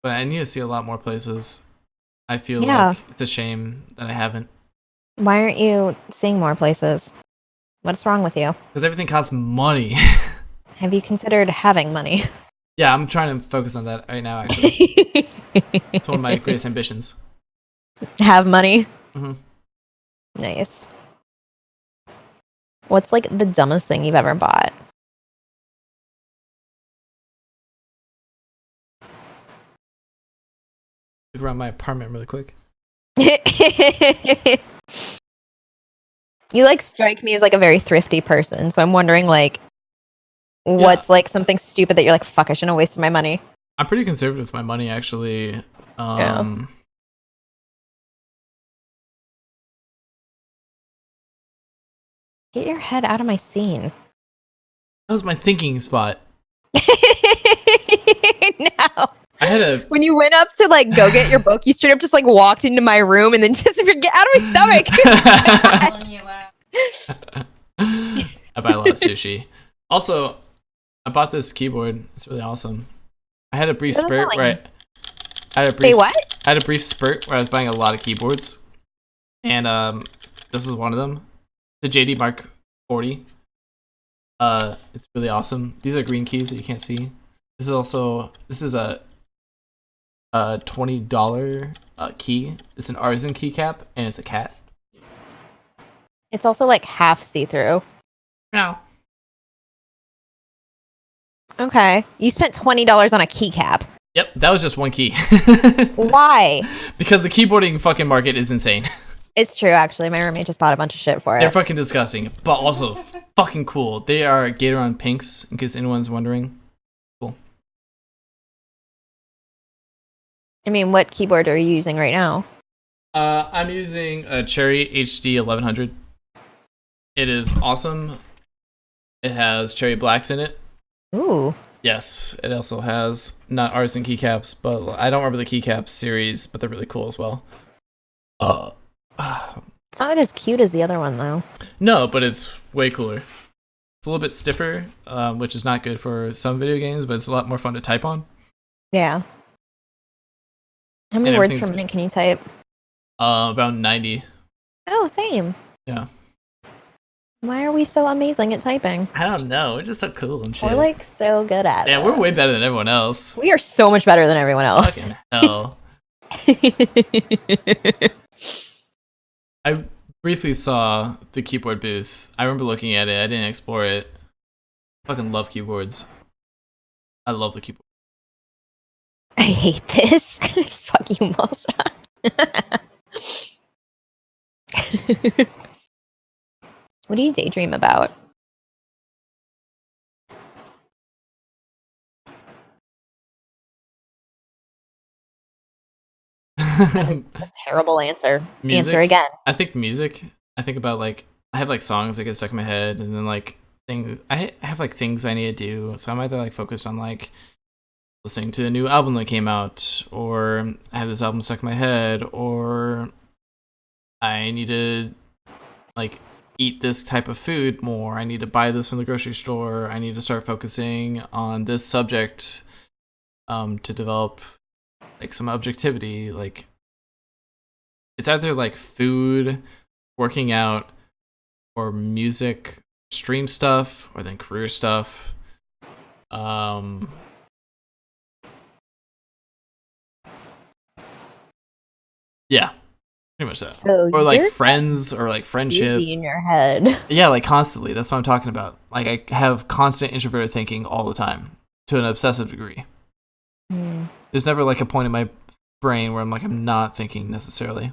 S2: But I need to see a lot more places. I feel like it's a shame that I haven't.
S1: Why aren't you seeing more places? What's wrong with you?
S2: Because everything costs money.
S1: Have you considered having money?
S2: Yeah, I'm trying to focus on that right now, actually. It's one of my greatest ambitions.
S1: Have money?
S2: Mm-hmm.
S1: Nice. What's like the dumbest thing you've ever bought?
S2: Look around my apartment really quick.
S1: You like strike me as like a very thrifty person, so I'm wondering like what's like something stupid that you're like, fuck, I shouldn't have wasted my money.
S2: I'm pretty conservative with my money, actually.
S1: Get your head out of my scene.
S2: That was my thinking spot.
S1: No.
S2: I had a
S1: When you went up to like go get your book, you straight up just like walked into my room and then just get out of my stomach.
S3: Pulling you out.
S2: I buy a lot of sushi. Also, I bought this keyboard. It's really awesome. I had a brief spurt where I had a brief I had a brief spurt where I was buying a lot of keyboards. And this is one of them. The JD Mark 40. It's really awesome. These are green keys that you can't see. This is a $20 key. It's an artisan keycap and it's a cat.
S1: It's also like half see-through.
S2: No.
S1: Okay. You spent $20 on a keycap.
S2: Yep, that was just one key.
S1: Why?
S2: Because the keyboarding fucking market is insane.
S1: It's true, actually. My roommate just bought a bunch of shit for
S2: They're
S1: it.
S2: fucking disgusting, but also fucking cool. They are Gatoron Pinks, in case anyone's wondering. Cool.
S1: I mean, what keyboard are you using right now?
S2: I'm using a Cherry HD 1100. It is awesome. It has cherry blacks in it.
S1: Ooh.
S2: Yes, it also has not artisan keycaps, but I don't remember the keycaps series, but they're really cool as well.
S1: It's not as cute as the other one, though.
S2: No, but it's way cooler. It's a little bit stiffer, which is not good for some video games, but it's a lot more fun to type on.
S1: Yeah. How many
S2: And
S1: words per
S2: everything's-
S1: minute can you type?
S2: About 90.
S1: Oh, same.
S2: Yeah.
S1: Why are we so amazing at typing?
S2: I don't know. We're just so cool and shit.
S1: We're like so good at it.
S2: Yeah, we're way better than everyone else.
S1: We are so much better than everyone else.
S2: Fucking hell. I briefly saw the keyboard booth. I remember looking at it. I didn't explore it. Fucking love keyboards. I love the keyboard.
S1: I hate this. Fuck you, Malsha. What do you daydream about? A terrible answer.
S2: Music?
S1: Answer again.
S2: I think music. I think about like I have like songs that get stuck in my head, and then like I have like things I need to do. So I'm either like focused on like listening to a new album that came out, or I have this album stuck in my head, or I need to like eat this type of food more. I need to buy this from the grocery store. I need to start focusing on this subject to develop like some objectivity. Like it's either like food, working out, or music, stream stuff, or then career stuff. Yeah, pretty much that.
S1: So
S2: Or like
S1: you're
S2: friends, or like friendship.
S1: busy in your head.
S2: Yeah, like constantly. That's what I'm talking about. Like I have constant introverted thinking all the time to an obsessive degree.
S1: Hmm.
S2: There's never like a point in my brain where I'm not thinking necessarily.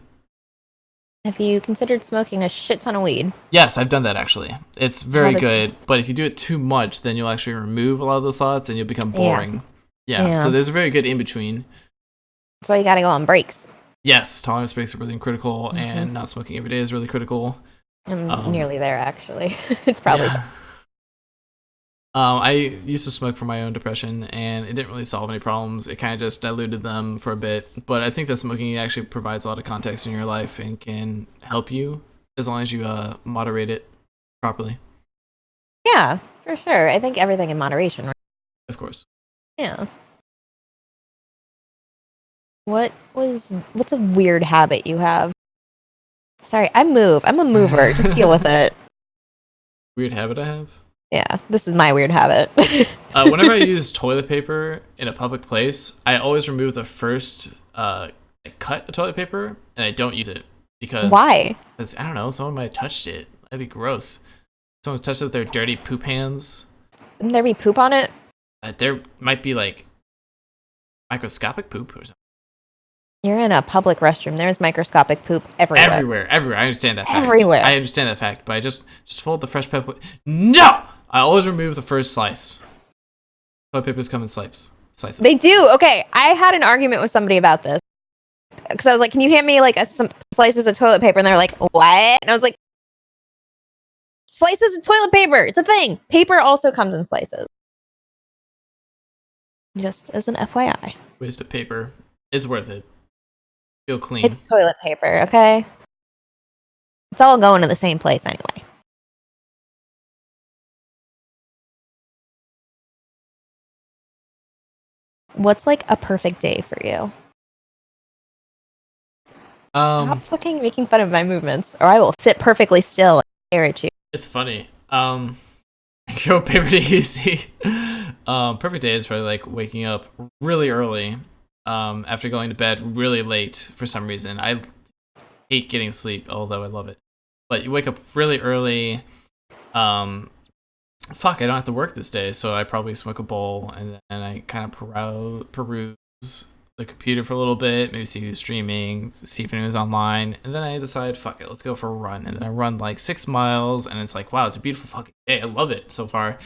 S1: Have you considered smoking a shit ton of weed?
S2: Yes, I've done that actually. It's very
S1: How
S2: good, but if you do it too much, then you'll actually remove a lot of those thoughts and you'll become
S1: Yeah.
S2: boring. Yeah.
S1: Yeah.
S2: So there's a very good in between.
S1: So you gotta go on breaks.
S2: Yes, tolerance breaks are really critical,
S1: Mhm.
S2: and not smoking every day is really critical.
S1: I'm nearly there, actually. It's probably
S2: Yeah. I used to smoke for my own depression, and it didn't really solve any problems. It kind of just diluted them for a bit. But I think that smoking actually provides a lot of context in your life and can help you as long as you moderate it properly.
S1: yeah, for sure. I think everything in moderation. Right?
S2: Of course.
S1: Yeah. What's a weird habit you have? Sorry, I'm a mover. Just deal with it.
S2: Weird habit I have.
S1: Yeah, this is my weird habit.
S2: Whenever I use toilet paper in a public place, I always remove the first cut of toilet paper, and I don't use it because
S1: Why?
S2: Because I don't know, someone might have touched it. That'd be gross. Someone touched it with their dirty poop hands.
S1: Wouldn't there be poop on it?
S2: There might be like microscopic poop or something.
S1: You're in a public restroom. There's microscopic poop everywhere.
S2: Everywhere. I understand that fact.
S1: Everywhere.
S2: I understand that fact, but I just fold the fresh paper. No! I always remove the first slice. Toilet papers come in slices.
S1: They do. Okay, I had an argument with somebody about this because I was like, "Can you hand me like some slices of toilet paper?" And they're like, "What?" And I was like, "Slices of toilet paper. It's a thing. Paper also comes in slices." Just as an FYI.
S2: Waste of paper. It's worth it. Feel clean.
S1: It's toilet paper, okay? It's all going to the same place anyway. What's like a perfect day for you? Stop fucking making fun of my movements, or I will sit perfectly still and stare at you.
S2: It's funny. Go paper day easy. Perfect day is probably like waking up really early. After going to bed really late for some reason. I hate getting sleep, although I love it. But you wake up really early. Fuck, I don't have to work this day, so I probably smoke a bowl and then I kind of peruse the computer for a little bit, maybe see who's streaming, see if anyone's online, and then I decide, fuck it, let's go for a run. And then I run like 6 miles, and it's like, wow, it's a beautiful fucking day. I love it so far.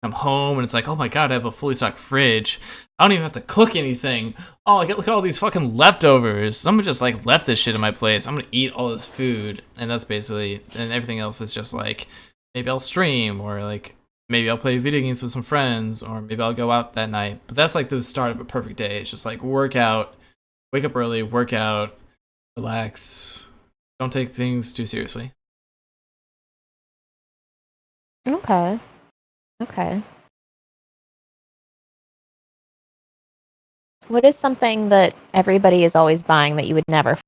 S2: I'm home, and it's like, oh my god, I have a fully stocked fridge. I don't even have to cook anything. Oh, look at all these fucking leftovers. Someone just like left this shit in my place. I'm gonna eat all this food, and that's basically, and everything else is just like, maybe I'll stream, or like maybe I'll play video games with some friends, or maybe I'll go out that night. But that's like the start of a perfect day. It's just like work out, wake up early, work out, relax, don't take things too seriously.
S1: Okay. Okay. What is something that everybody is always buying that you would never?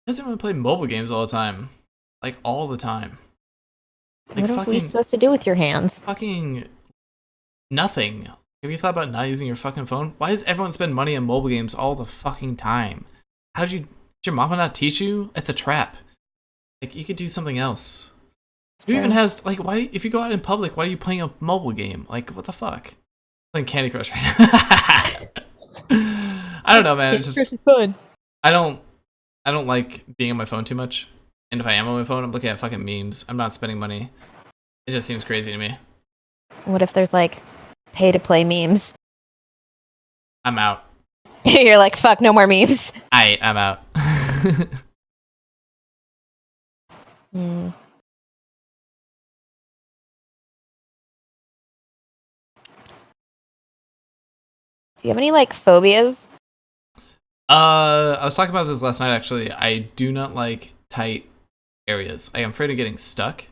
S2: Doesn't really play mobile games all the time, like all the time. Like
S1: What are we supposed to do with your hands?
S2: fucking nothing. Have you thought about not using your fucking phone? Why does everyone spend money on mobile games all the fucking time? Did your mama not teach you? It's a trap. Like, you could do something else. Who even has, like, why, if you go out in public, why are you playing a mobile game? Like, what the fuck? Playing Candy Crush right now. I don't know, man. It's just,
S1: is fun.
S2: I don't like being on my phone too much. And if I am on my phone, I'm looking at fucking memes. I'm not spending money. It just seems crazy to me.
S1: What if there's like pay to play memes?
S2: I'm out.
S1: You're like, fuck, no more memes.
S2: I'm out.
S1: Hmm. Do you have any like phobias?
S2: I was talking about this last night, actually. I do not like tight areas. I am afraid of getting stuck.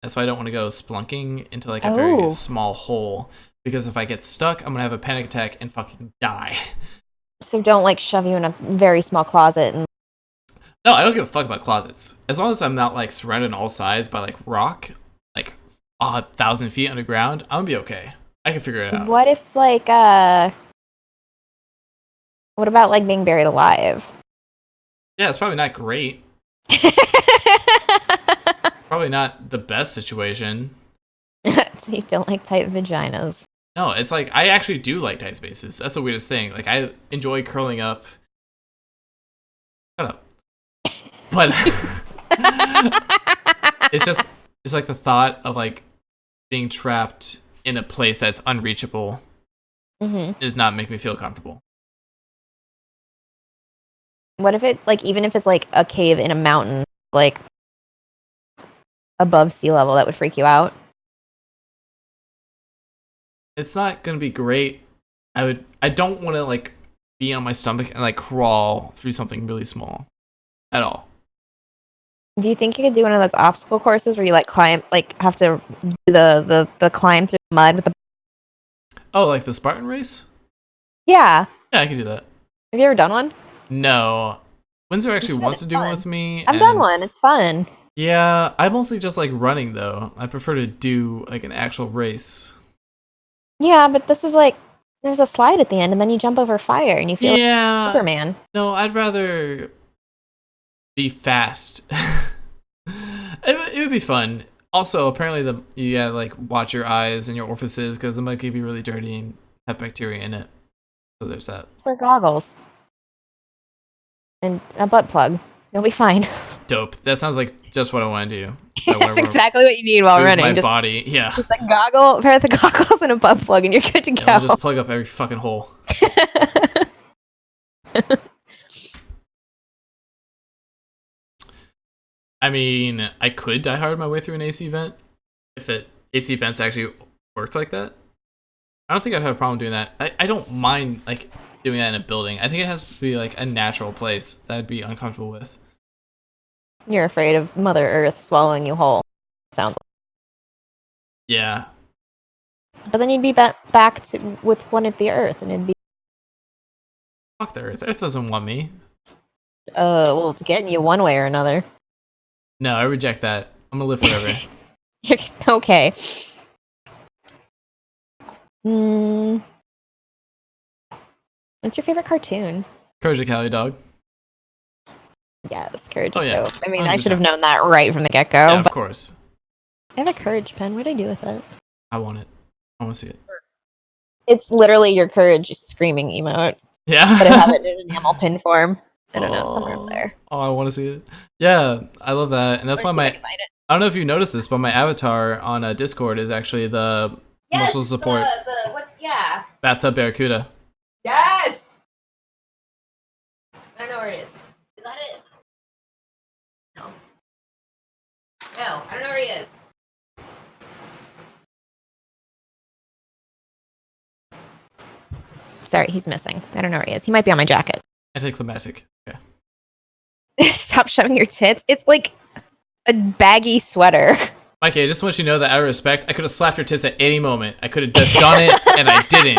S2: That's why I don't want to go splunking into like a very small hole. Because if I get stuck, I'm going to have a panic attack and fucking die.
S1: So don't like shove you in a very small closet and
S2: No, I don't give a fuck about closets. As long as I'm not like surrounded on all sides by like rock, like 1,000 feet underground, I'm gonna be okay. I can figure it out.
S1: what if like what about like being buried alive?
S2: Yeah, it's probably not great. Probably not the best situation.
S1: So you don't like tight vaginas.
S2: No, it's like, I actually do like tight spaces. That's the weirdest thing. Like, I enjoy curling up. Shut up. But it's like the thought of like being trapped in a place that's unreachable does not make me feel comfortable.
S1: What if it like even if it's like a cave in a mountain, like above sea level, that would freak you out?
S2: It's not gonna be great. I don't want to like be on my stomach and like crawl through something really small at all.
S1: Do you think you could do one of those obstacle courses where you like climb, like have to do the climb through the mud with the?
S2: Oh, like the Spartan race?
S1: Yeah.
S2: Yeah, I can do that.
S1: Have you ever done one?
S2: No. Windsor actually wants to do one with me.
S1: I've done one. It's fun.
S2: Yeah, I mostly just like running though. I prefer to do like an actual race.
S1: Yeah, but this is like there's a slide at the end, and then you jump over fire, and you feel like Superman.
S2: No, I'd rather be fast. It would be fun. Also, apparently you gotta like watch your eyes and your orifices because it might be really dirty and have bacteria in it. So there's that.
S1: Wear goggles and a butt plug. You'll be fine.
S2: Dope. That sounds like just what I want to do.
S1: That's exactly what you need while running.
S2: My
S1: Just
S2: body, yeah.
S1: Just a pair of the goggles and a butt plug, and you're good to go.
S2: I'll just plug up every fucking hole. I mean, I could die hard my way through an AC vent if the AC vents actually worked like that. I don't think I'd have a problem doing that. I don't mind like doing that in a building. I think it has to be like a natural place that I'd be uncomfortable with.
S1: You're afraid of Mother Earth swallowing you whole. Sounds like.
S2: Yeah.
S1: But then you'd be back with one at the Earth, and it'd be.
S2: Fuck the Earth. Earth doesn't want me.
S1: Well, it's getting you one way or another.
S2: No, I reject that. I'm gonna live forever.
S1: Okay. What's your favorite cartoon?
S2: Courage the Cowardly Dog.
S1: Yes, Courage
S2: Oh,
S1: is
S2: yeah.
S1: dope. I mean,
S2: 100%.
S1: I should have known that right from the get-go.
S2: Yeah, of
S1: but
S2: course.
S1: I have a Courage pen. What do I do with it?
S2: I want it. I want to see it.
S1: It's literally your courage screaming emote,
S2: Yeah.
S1: but I have it in enamel pin form. I don't know, it's somewhere up there.
S2: Oh, I want to see it. Yeah, I love that, and that's
S1: Or
S2: why
S1: see if I can find it.
S2: I don't know if you noticed this, but my avatar on Discord is actually the emotional support
S1: Yeah.
S2: bathtub barracuda.
S1: Yes. I don't know where it is. Is that it? No. No, I don't know where he is. Sorry, he's missing. I don't know where he is. He might be on my jacket.
S2: Anticlimactic. Okay.
S1: Stop showing your tits. It's like a baggy sweater.
S2: Mikey, I just want you to know that out of respect, I could have slapped your tits at any moment. I could have just done it, and I didn't.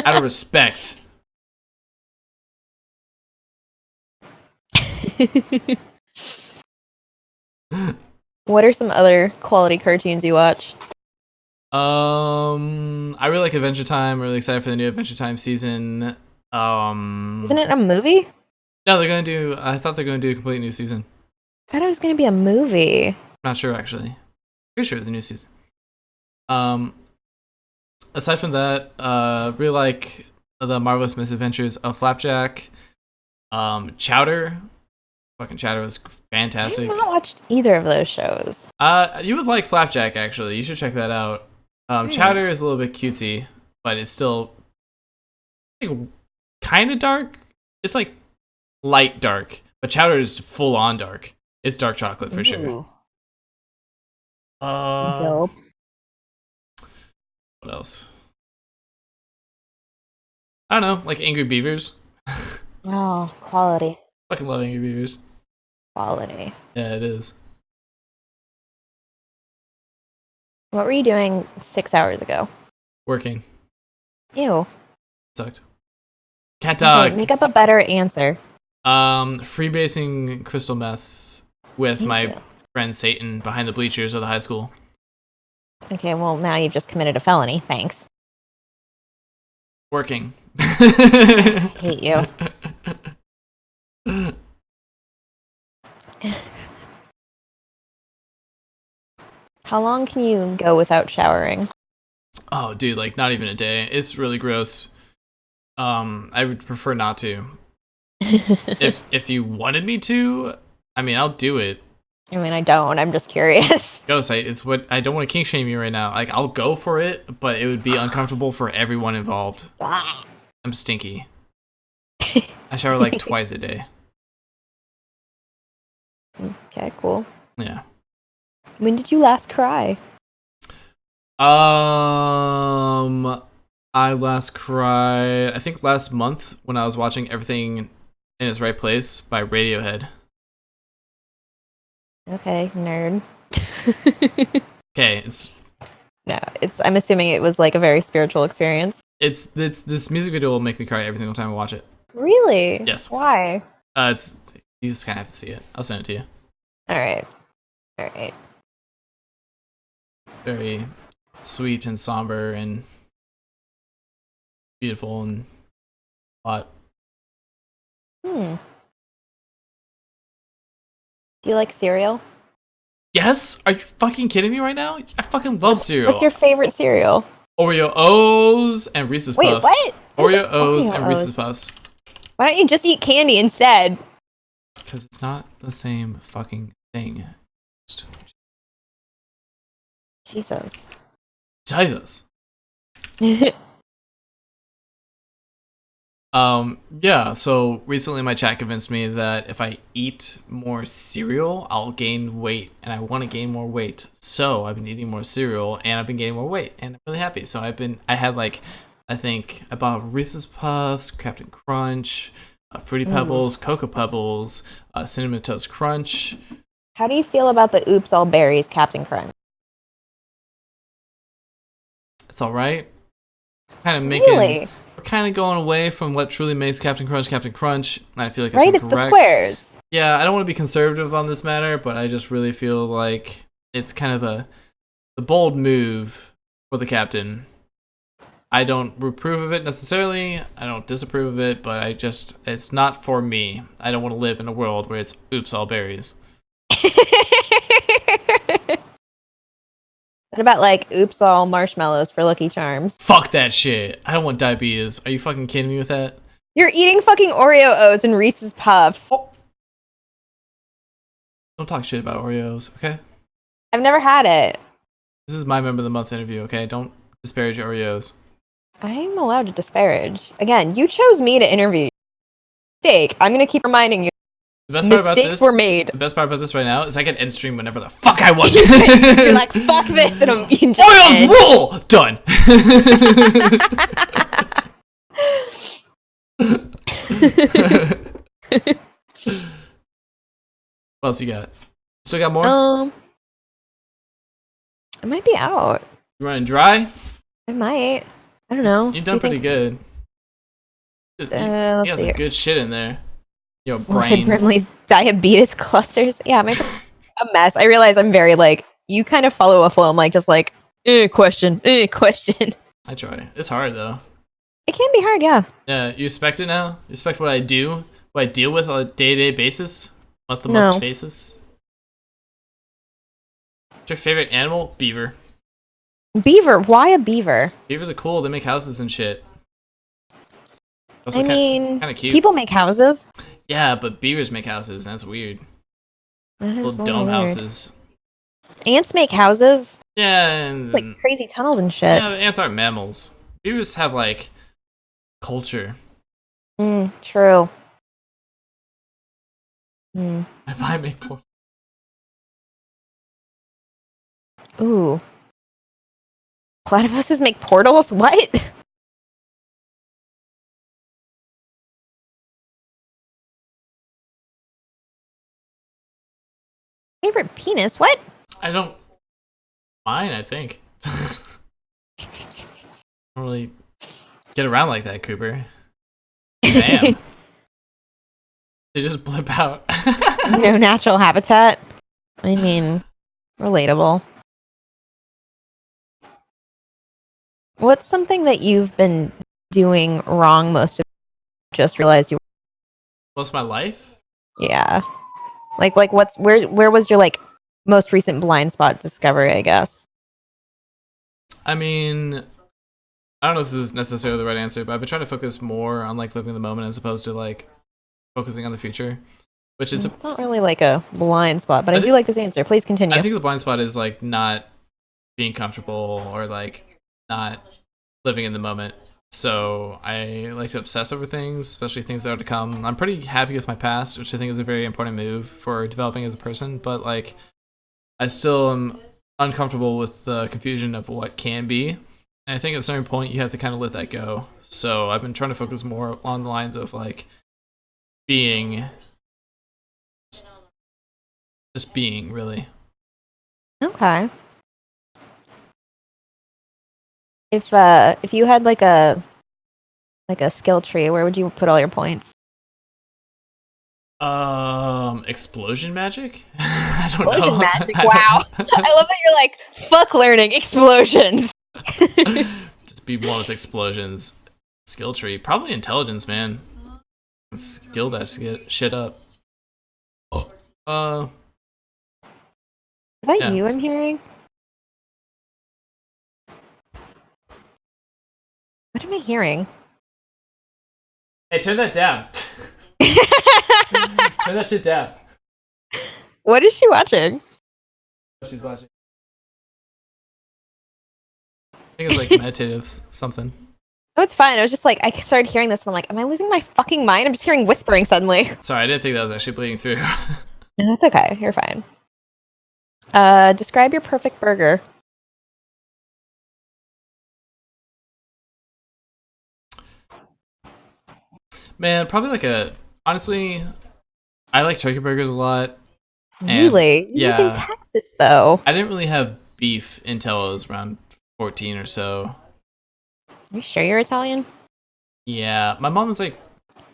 S2: Out of respect.
S1: What are some other quality cartoons you watch?
S2: I really like Adventure Time. I'm really excited for the new Adventure Time season.
S1: Isn't it a movie?
S2: No, they're gonna do. I thought they're gonna do a complete new season.
S1: I thought it was gonna be a movie.
S2: Not sure actually. Pretty sure it's a new season. Aside from that, really like the Marvelous Misadventures of Flapjack. Chowder. Fucking Chowder was fantastic.
S1: I've not watched either of those shows.
S2: You would like Flapjack actually. You should check that out. Chowder is a little bit cutesy, but it's still like, kind of dark. It's like light dark, but Chowder is full on dark. It's dark chocolate for sure.
S1: Dope.
S2: What else? I don't know, like Angry Beavers.
S1: Oh, quality.
S2: Fucking love Angry Beavers.
S1: Quality.
S2: Yeah, it is.
S1: What were you doing 6 hours ago?
S2: Working.
S1: Ew.
S2: Sucked. Cat dog.
S1: Okay, make up a better answer.
S2: Freebasing crystal meth with
S1: Thank
S2: my
S1: you.
S2: friend Satan behind the bleachers of the high school.
S1: Okay, well, now you've just committed a felony. Thanks.
S2: Working.
S1: Hate you. How long can you go without showering?
S2: Oh, dude, like not even a day. It's really gross. I would prefer not to. If you wanted me to, I mean, I'll do it.
S1: I mean, I don't. I'm just curious.
S2: Ghost, it's what I don't want to kink shame you right now. Like, I'll go for it, but it would be uncomfortable for everyone involved. I'm stinky. I shower like twice a day.
S1: Okay, cool.
S2: Yeah.
S1: When did you last cry?
S2: I last cried, I think last month when I was watching Everything in Its Right Place by Radiohead.
S1: Okay, nerd.
S2: Okay, it's
S1: I'm assuming it was like a very spiritual experience.
S2: this music video will make me cry every single time I watch it.
S1: Really?
S2: Yes.
S1: Why?
S2: It's you just kind of have to see it. I'll send it to you.
S1: All right.
S2: Very sweet and somber and beautiful and hot.
S1: Do you like cereal?
S2: Yes? Are you fucking kidding me right now? I fucking love cereal.
S1: What's your favorite cereal?
S2: Oreo O's and Reese's
S1: Wait,
S2: Puffs.
S1: what?
S2: Oreo O's
S1: Oreo
S2: and Reese's
S1: O's?
S2: Puffs.
S1: Why don't you just eat candy instead?
S2: Because it's not the same fucking thing.
S1: Jesus.
S2: Jesus. Yeah, so recently my chat convinced me that if I eat more cereal, I'll gain weight, and I want to gain more weight. So I've been eating more cereal, and I've been gaining more weight, and I'm really happy. So I had like, I think I bought Reese's Puffs, Captain Crunch, Fruity Pebbles, Cocoa Pebbles, Cinnamon Toast Crunch.
S1: How do you feel about the Oops All Berries Captain Crunch?
S2: It's all right. Kind of making.
S1: Really?
S2: We're kind of going away from what truly makes Captain Crunch Captain Crunch. And I feel like
S1: Right?
S2: that's
S1: It's the
S2: incorrect.
S1: squares.
S2: Yeah, I don't want to be conservative on this matter, but I just really feel like it's kind of a bold move for the captain. I don't approve of it necessarily. I don't disapprove of it, but it's not for me. I don't want to live in a world where it's oops all berries.
S1: What about like oops all marshmallows for Lucky Charms?
S2: Fuck that shit. I don't want diabetes. Are you fucking kidding me with that?
S1: You're eating fucking Oreo O's and Reese's Puffs.
S2: Oh. Don't talk shit about Oreos, okay?
S1: I've never had it.
S2: This is my member of the month interview, okay? Don't disparage Oreos.
S1: I'm allowed to disparage. Again, you chose me to interview. Mistake. I'm gonna keep reminding you.
S2: The best part about
S1: Mistakes
S2: this,
S1: were made.
S2: the best part about this right now is I can end stream whenever the fuck I want.
S1: You're like, fuck this, and I'm just
S2: Oreos
S1: end.
S2: rule! Done. What else you got? Still got more?
S1: I might be out.
S2: You running dry?
S1: I might. I don't know.
S2: You've done pretty good. You
S1: Let's
S2: got
S1: see.
S2: some good shit in there. Your
S1: Wilfred
S2: brain.
S1: Brimley's diabetes clusters. Yeah, my a mess. I realize I'm very like you kind of follow a flow. I'm like just like question.
S2: I try. It's hard though.
S1: It can be hard, yeah.
S2: Yeah, you expect it now? You expect what I do? What I deal with on a day-to-day basis? Month-to-month
S1: No.
S2: basis? What's your favorite animal? Beaver.
S1: Beaver. Why a beaver?
S2: Beavers are cool. They make houses and shit. Also
S1: I mean,
S2: kind of cute.
S1: people make houses.
S2: Yeah, but beavers make houses. That's weird.
S1: That is
S2: Little
S1: a little
S2: dome
S1: weird.
S2: houses.
S1: Ants make houses.
S2: Yeah, and
S1: Like crazy tunnels and shit.
S2: yeah, ants aren't mammals. Beavers have like culture.
S1: True.
S2: If I make more.
S1: Ooh. Platypuses make portals? What? Favorite penis? What?
S2: I don't. Mine, I think. I don't really get around like that, Cooper. Damn. They just blip out.
S1: No natural habitat. I mean, relatable. What's something that you've been doing wrong most of just realized you
S2: Most of my life?
S1: yeah. Like what's where was your like most recent blind spot discovery, I guess?
S2: I mean, I don't know if this is necessarily the right answer, but I've been trying to focus more on like living the moment as opposed to like focusing on the future, which is
S1: It's not really like a blind spot, but I do like this answer. Please continue.
S2: I think the blind spot is like not being comfortable or like not living in the moment. So I like to obsess over things, especially things that are to come. I'm pretty happy with my past, which I think is a very important move for developing as a person, but like I still am uncomfortable with the confusion of what can be. And I think at a certain point you have to kind of let that go. So I've been trying to focus more on the lines of like being just being, really.
S1: Okay. If you had like a skill tree, where would you put all your points?
S2: Explosion magic? I don't
S1: Explosion
S2: know.
S1: magic. Wow. I love that you're like fuck learning explosions.
S2: Just be one with explosions. Skill tree. Probably intelligence, man. And skill that shit up.
S1: Is that
S2: Yeah.
S1: you I'm hearing? What am I hearing?
S2: Hey, turn that down. Turn that shit down.
S1: What is she watching?
S2: She's watching. I think it's like meditative something.
S1: Oh, it's fine. I was just like, I started hearing this and I'm like, am I losing my fucking mind? I'm just hearing whispering suddenly.
S2: Sorry, I didn't think that was actually bleeding through.
S1: No, it's okay. You're fine. Describe your perfect burger.
S2: Man, probably like honestly, I like turkey burgers a lot. And,
S1: Really? You live in
S2: yeah.
S1: Texas, though.
S2: I didn't really have beef until I was around 14 or so.
S1: Are you sure you're Italian?
S2: Yeah, my mom was like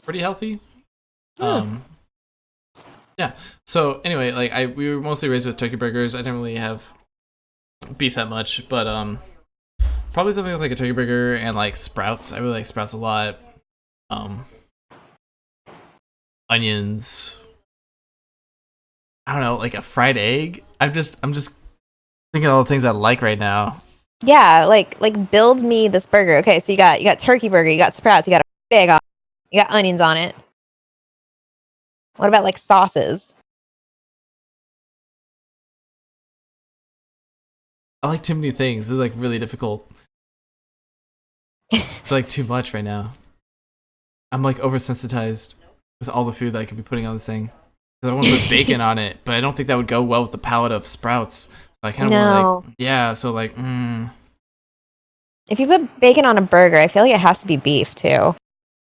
S2: pretty healthy.
S1: Hmm.
S2: Yeah. So anyway, like we were mostly raised with turkey burgers. I didn't really have beef that much, but probably something with like a turkey burger and like sprouts. I really like sprouts a lot. Onions. I don't know, like a fried egg. I'm just Thinking of all the things I like right now.
S1: Yeah, like build me this burger. Okay, so you got turkey burger, you got sprouts, you got a big on, you got onions on it. What about like sauces?
S2: I like too many things. This is like really difficult. It's like too much right now. I'm like oversensitized with all the food that I could be putting on this thing. Because I want to put bacon on it, but I don't think that would go well with the palette of sprouts. So I kind of want to like, yeah. So like,
S1: If you put bacon on a burger, I feel like it has to be beef too.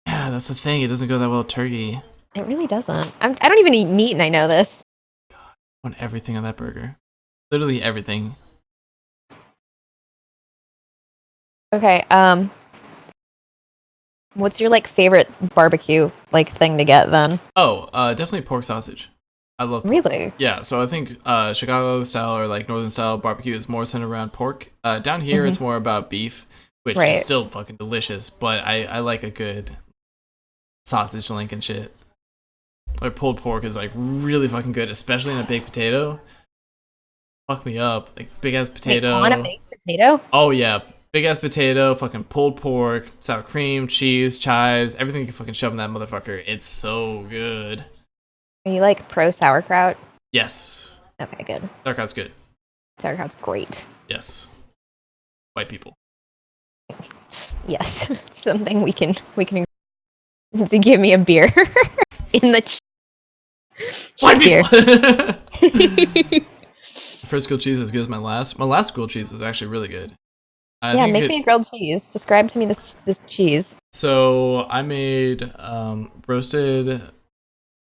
S2: yeah, that's the thing. It doesn't go that well with turkey.
S1: It really doesn't. I don't even eat meat, and I know this.
S2: I want everything on that burger. Literally everything.
S1: Okay. What's your like favorite barbecue like thing to get then?
S2: Oh, definitely pork sausage. I love pork.
S1: Really?
S2: Yeah, so I think Chicago style or like northern style barbecue is more centered around pork. Down here, it's more about beef, which is still fucking delicious. But I like a good sausage link and shit. Like pulled pork is like really fucking good, especially in a baked potato. Fuck me up, like big ass potato.
S1: On a baked potato?
S2: Oh yeah, big ass potato, fucking pulled pork, sour cream, cheese, chives, everything you can fucking shove in that motherfucker. It's so good.
S1: Are you like pro sauerkraut?
S2: Yes.
S1: Okay, good.
S2: Sauerkraut's good.
S1: Sauerkraut's great.
S2: Yes. White people.
S1: Yes, something we can to give me a beer in the
S2: White
S1: beer.
S2: people. First grilled cheese is as good as my last. My last grilled cheese was actually really good.
S1: Yeah, make me a grilled cheese. Describe to me this cheese.
S2: So I made roasted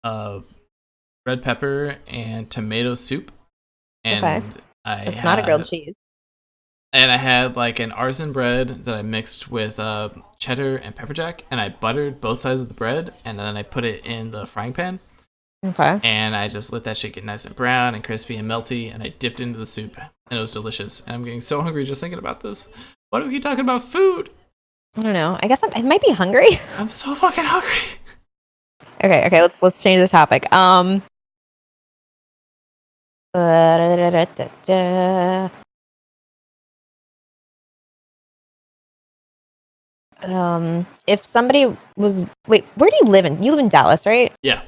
S2: red pepper and tomato soup, and
S1: It's not a grilled cheese.
S2: And I had like an artisan bread that I mixed with cheddar and pepper jack, and I buttered both sides of the bread, and then I put it in the frying pan.
S1: Okay.
S2: And I just let that shit get nice and brown and crispy and melty, and I dipped into the soup, and it was delicious. And I'm getting so hungry just thinking about this. Why do we keep talking about food?
S1: I don't know. I guess I might be hungry.
S2: I'm so fucking hungry.
S1: Okay. Let's change the topic. If somebody was wait, where do you live in? You live in Dallas, right?
S2: Yeah.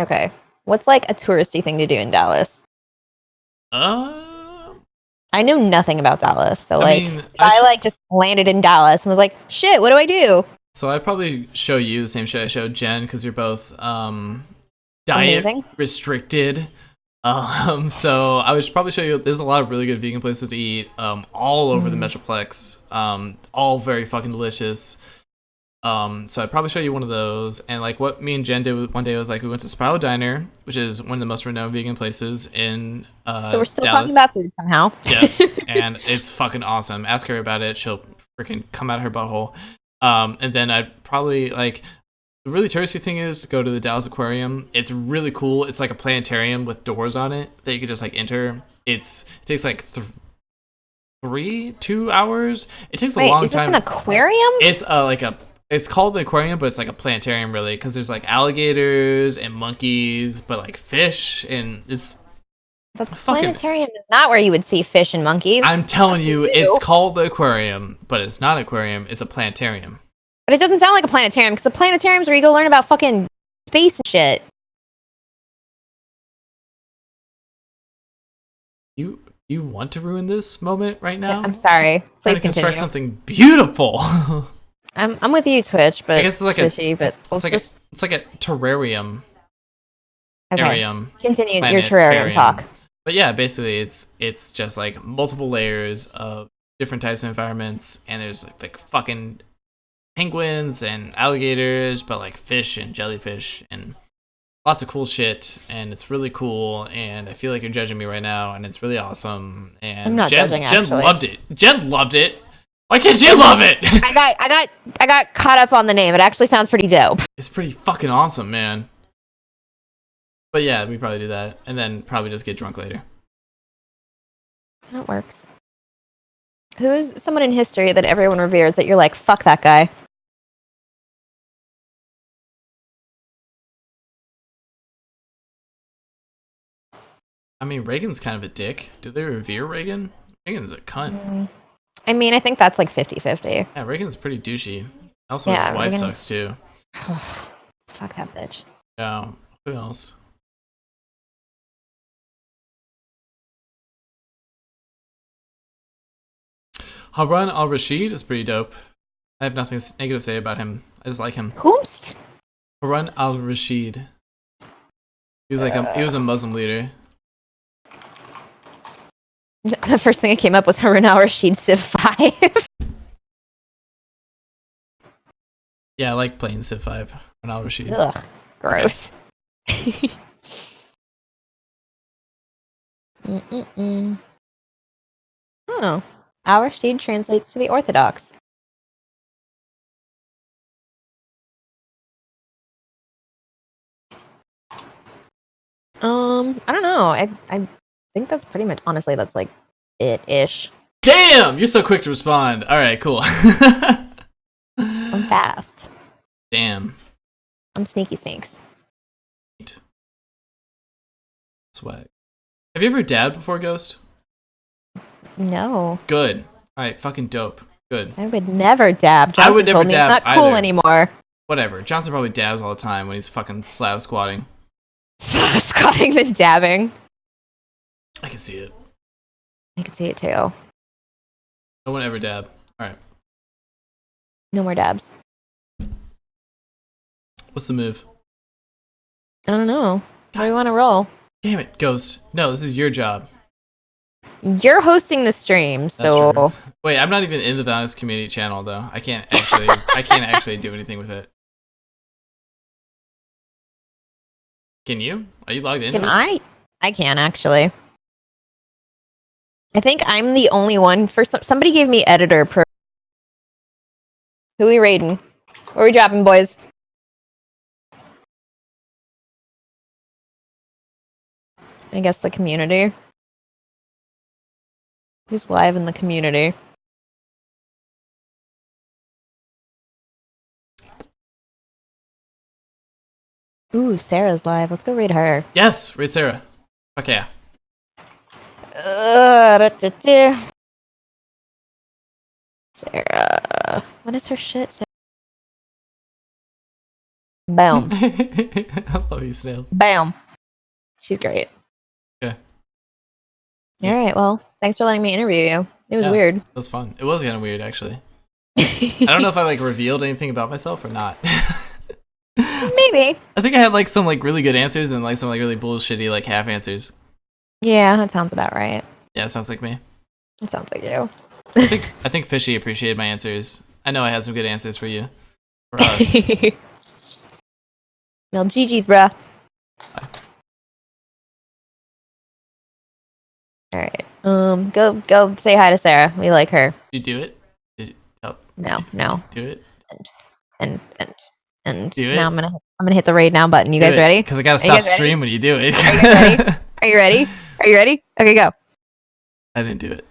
S1: Okay. What's like a touristy thing to do in Dallas? I know nothing about Dallas, so I like just landed in Dallas and was like, shit, what do I do?
S2: So I probably show you the same shit I showed Jen because you're both diet
S1: Amazing.
S2: restricted. So I would probably show you. There's a lot of really good vegan places to eat all over the Metroplex. All very fucking delicious. So I'd probably show you one of those. And like what me and Jen did one day was like we went to Spiral Diner, which is one of the most renowned vegan places in
S1: So we're still
S2: Dallas.
S1: talking about food somehow.
S2: Yes, and it's fucking awesome. Ask her about it; she'll freaking come out of her butthole. And then I'd probably like the really touristy thing is to go to the Dallas Aquarium. It's really cool. It's like a planetarium with doors on it that you could just like enter. It takes like 2 hours. It takes a long time.
S1: Is this an aquarium?
S2: It's called the aquarium, but it's like a planetarium really because there's like alligators and monkeys, but like fish and it's.
S1: The planetarium is not where you would see fish and monkeys.
S2: I'm telling you, it's called the aquarium, but it's not an aquarium. It's a planetarium.
S1: But it doesn't sound like a planetarium because the planetarium's where you go learn about fucking space and shit.
S2: You want to ruin this moment right now?
S1: Yeah, I'm sorry. Please continue.
S2: Construct something beautiful.
S1: I'm with you, Twitch, but
S2: I guess it's like
S1: it's
S2: like a terrarium.
S1: Okay. Continue your terrarium talk.
S2: But yeah, basically it's just like multiple layers of different types of environments, and there's like fucking penguins and alligators, but like fish and jellyfish and lots of cool shit, and it's really cool, and I feel like you're judging me right now, and it's really awesome. And
S1: I'm not judging,
S2: Jen
S1: actually.
S2: loved it. Jen loved it. Why can't you love it?
S1: I got caught up on the name. It actually sounds pretty dope.
S2: It's pretty fucking awesome, man. But yeah, we probably do that, and then probably just get drunk later.
S1: That works. Who's someone in history that everyone reveres that you're like, fuck that guy?
S2: I mean, Reagan's kind of a dick. Do they revere Reagan? Reagan's a cunt.
S1: I mean, I think that's like 50-50.
S2: Yeah, Reagan's pretty douchey. Also,
S1: Yeah,
S2: his wife
S1: Reagan-
S2: sucks too.
S1: Fuck that bitch.
S2: Yeah. Who else? Harun al-Rashid is pretty dope. I have nothing negative to say about him. I just like him.
S1: Gohst?
S2: Harun al-Rashid. He was like he was a Muslim leader.
S1: The first thing that came up was Harun al-Rashid Civ 5.
S2: Yeah, I like playing Civ 5. Harun al-Rashid.
S1: Ugh, gross. Oh, al-Rashid translates to the Orthodox. I don't know. I think that's pretty much, honestly, that's like it-ish.
S2: Damn! You're so quick to respond. Alright, cool.
S1: I'm fast.
S2: Damn.
S1: I'm sneaky snakes.
S2: Swag. Have you ever dabbed before, Ghost?
S1: No,
S2: Good. Alright, fucking dope. Good.
S1: I would never dab. Johnson
S2: I would never
S1: told me
S2: dab
S1: it's not cool
S2: either.
S1: anymore.
S2: Whatever. Johnson probably dabs all the time when he's fucking slab squatting.
S1: Squatting than dabbing.
S2: I can see it.
S1: I can see it too.
S2: No one ever dab. Alright.
S1: No more dabs.
S2: What's the move?
S1: I don't know. How do you want to roll?
S2: Damn it, Ghost. No, this is your job.
S1: You're hosting the stream,
S2: That's
S1: so
S2: true. Wait, I'm not even in the Values community channel though. I can't actually do anything with it. Can you? Are you logged in?
S1: can I? I can actually. I think I'm the only one. For somebody gave me editor pro. Who we raiding? Where we dropping, boys? I guess the community. Who's live in the community? Ooh, Sarah's live. Let's go raid her.
S2: Yes, raid Sarah. Fuck yeah.
S1: Sarah. What is her shit? Boom.
S2: I love you, Snail.
S1: Bam. She's great.
S2: Okay.
S1: All right. Well, thanks for letting me interview you. It was
S2: Yeah.
S1: weird.
S2: It was fun. It was kind of weird, actually. I don't know if I like revealed anything about myself or not.
S1: Maybe.
S2: I think I had like some like really good answers and like some like really bullshitty like half answers.
S1: Yeah, that sounds about right.
S2: Yeah, it sounds like me.
S1: It sounds like you.
S2: I think Fishy appreciated my answers. I know I had some good answers for you. For us.
S1: Well, GG's, bruh. All right. Go say hi to Sarah. We like her.
S2: Did you do it? Did you
S1: No.
S2: do it?
S1: And
S2: Do it?
S1: now I'm gonna hit the raid now button. You guys ready?
S2: Because I gotta
S1: Are you
S2: stop
S1: guys ready?
S2: stream when you do it.
S1: Are you guys ready? Are you ready? Okay, go.
S2: I didn't do it.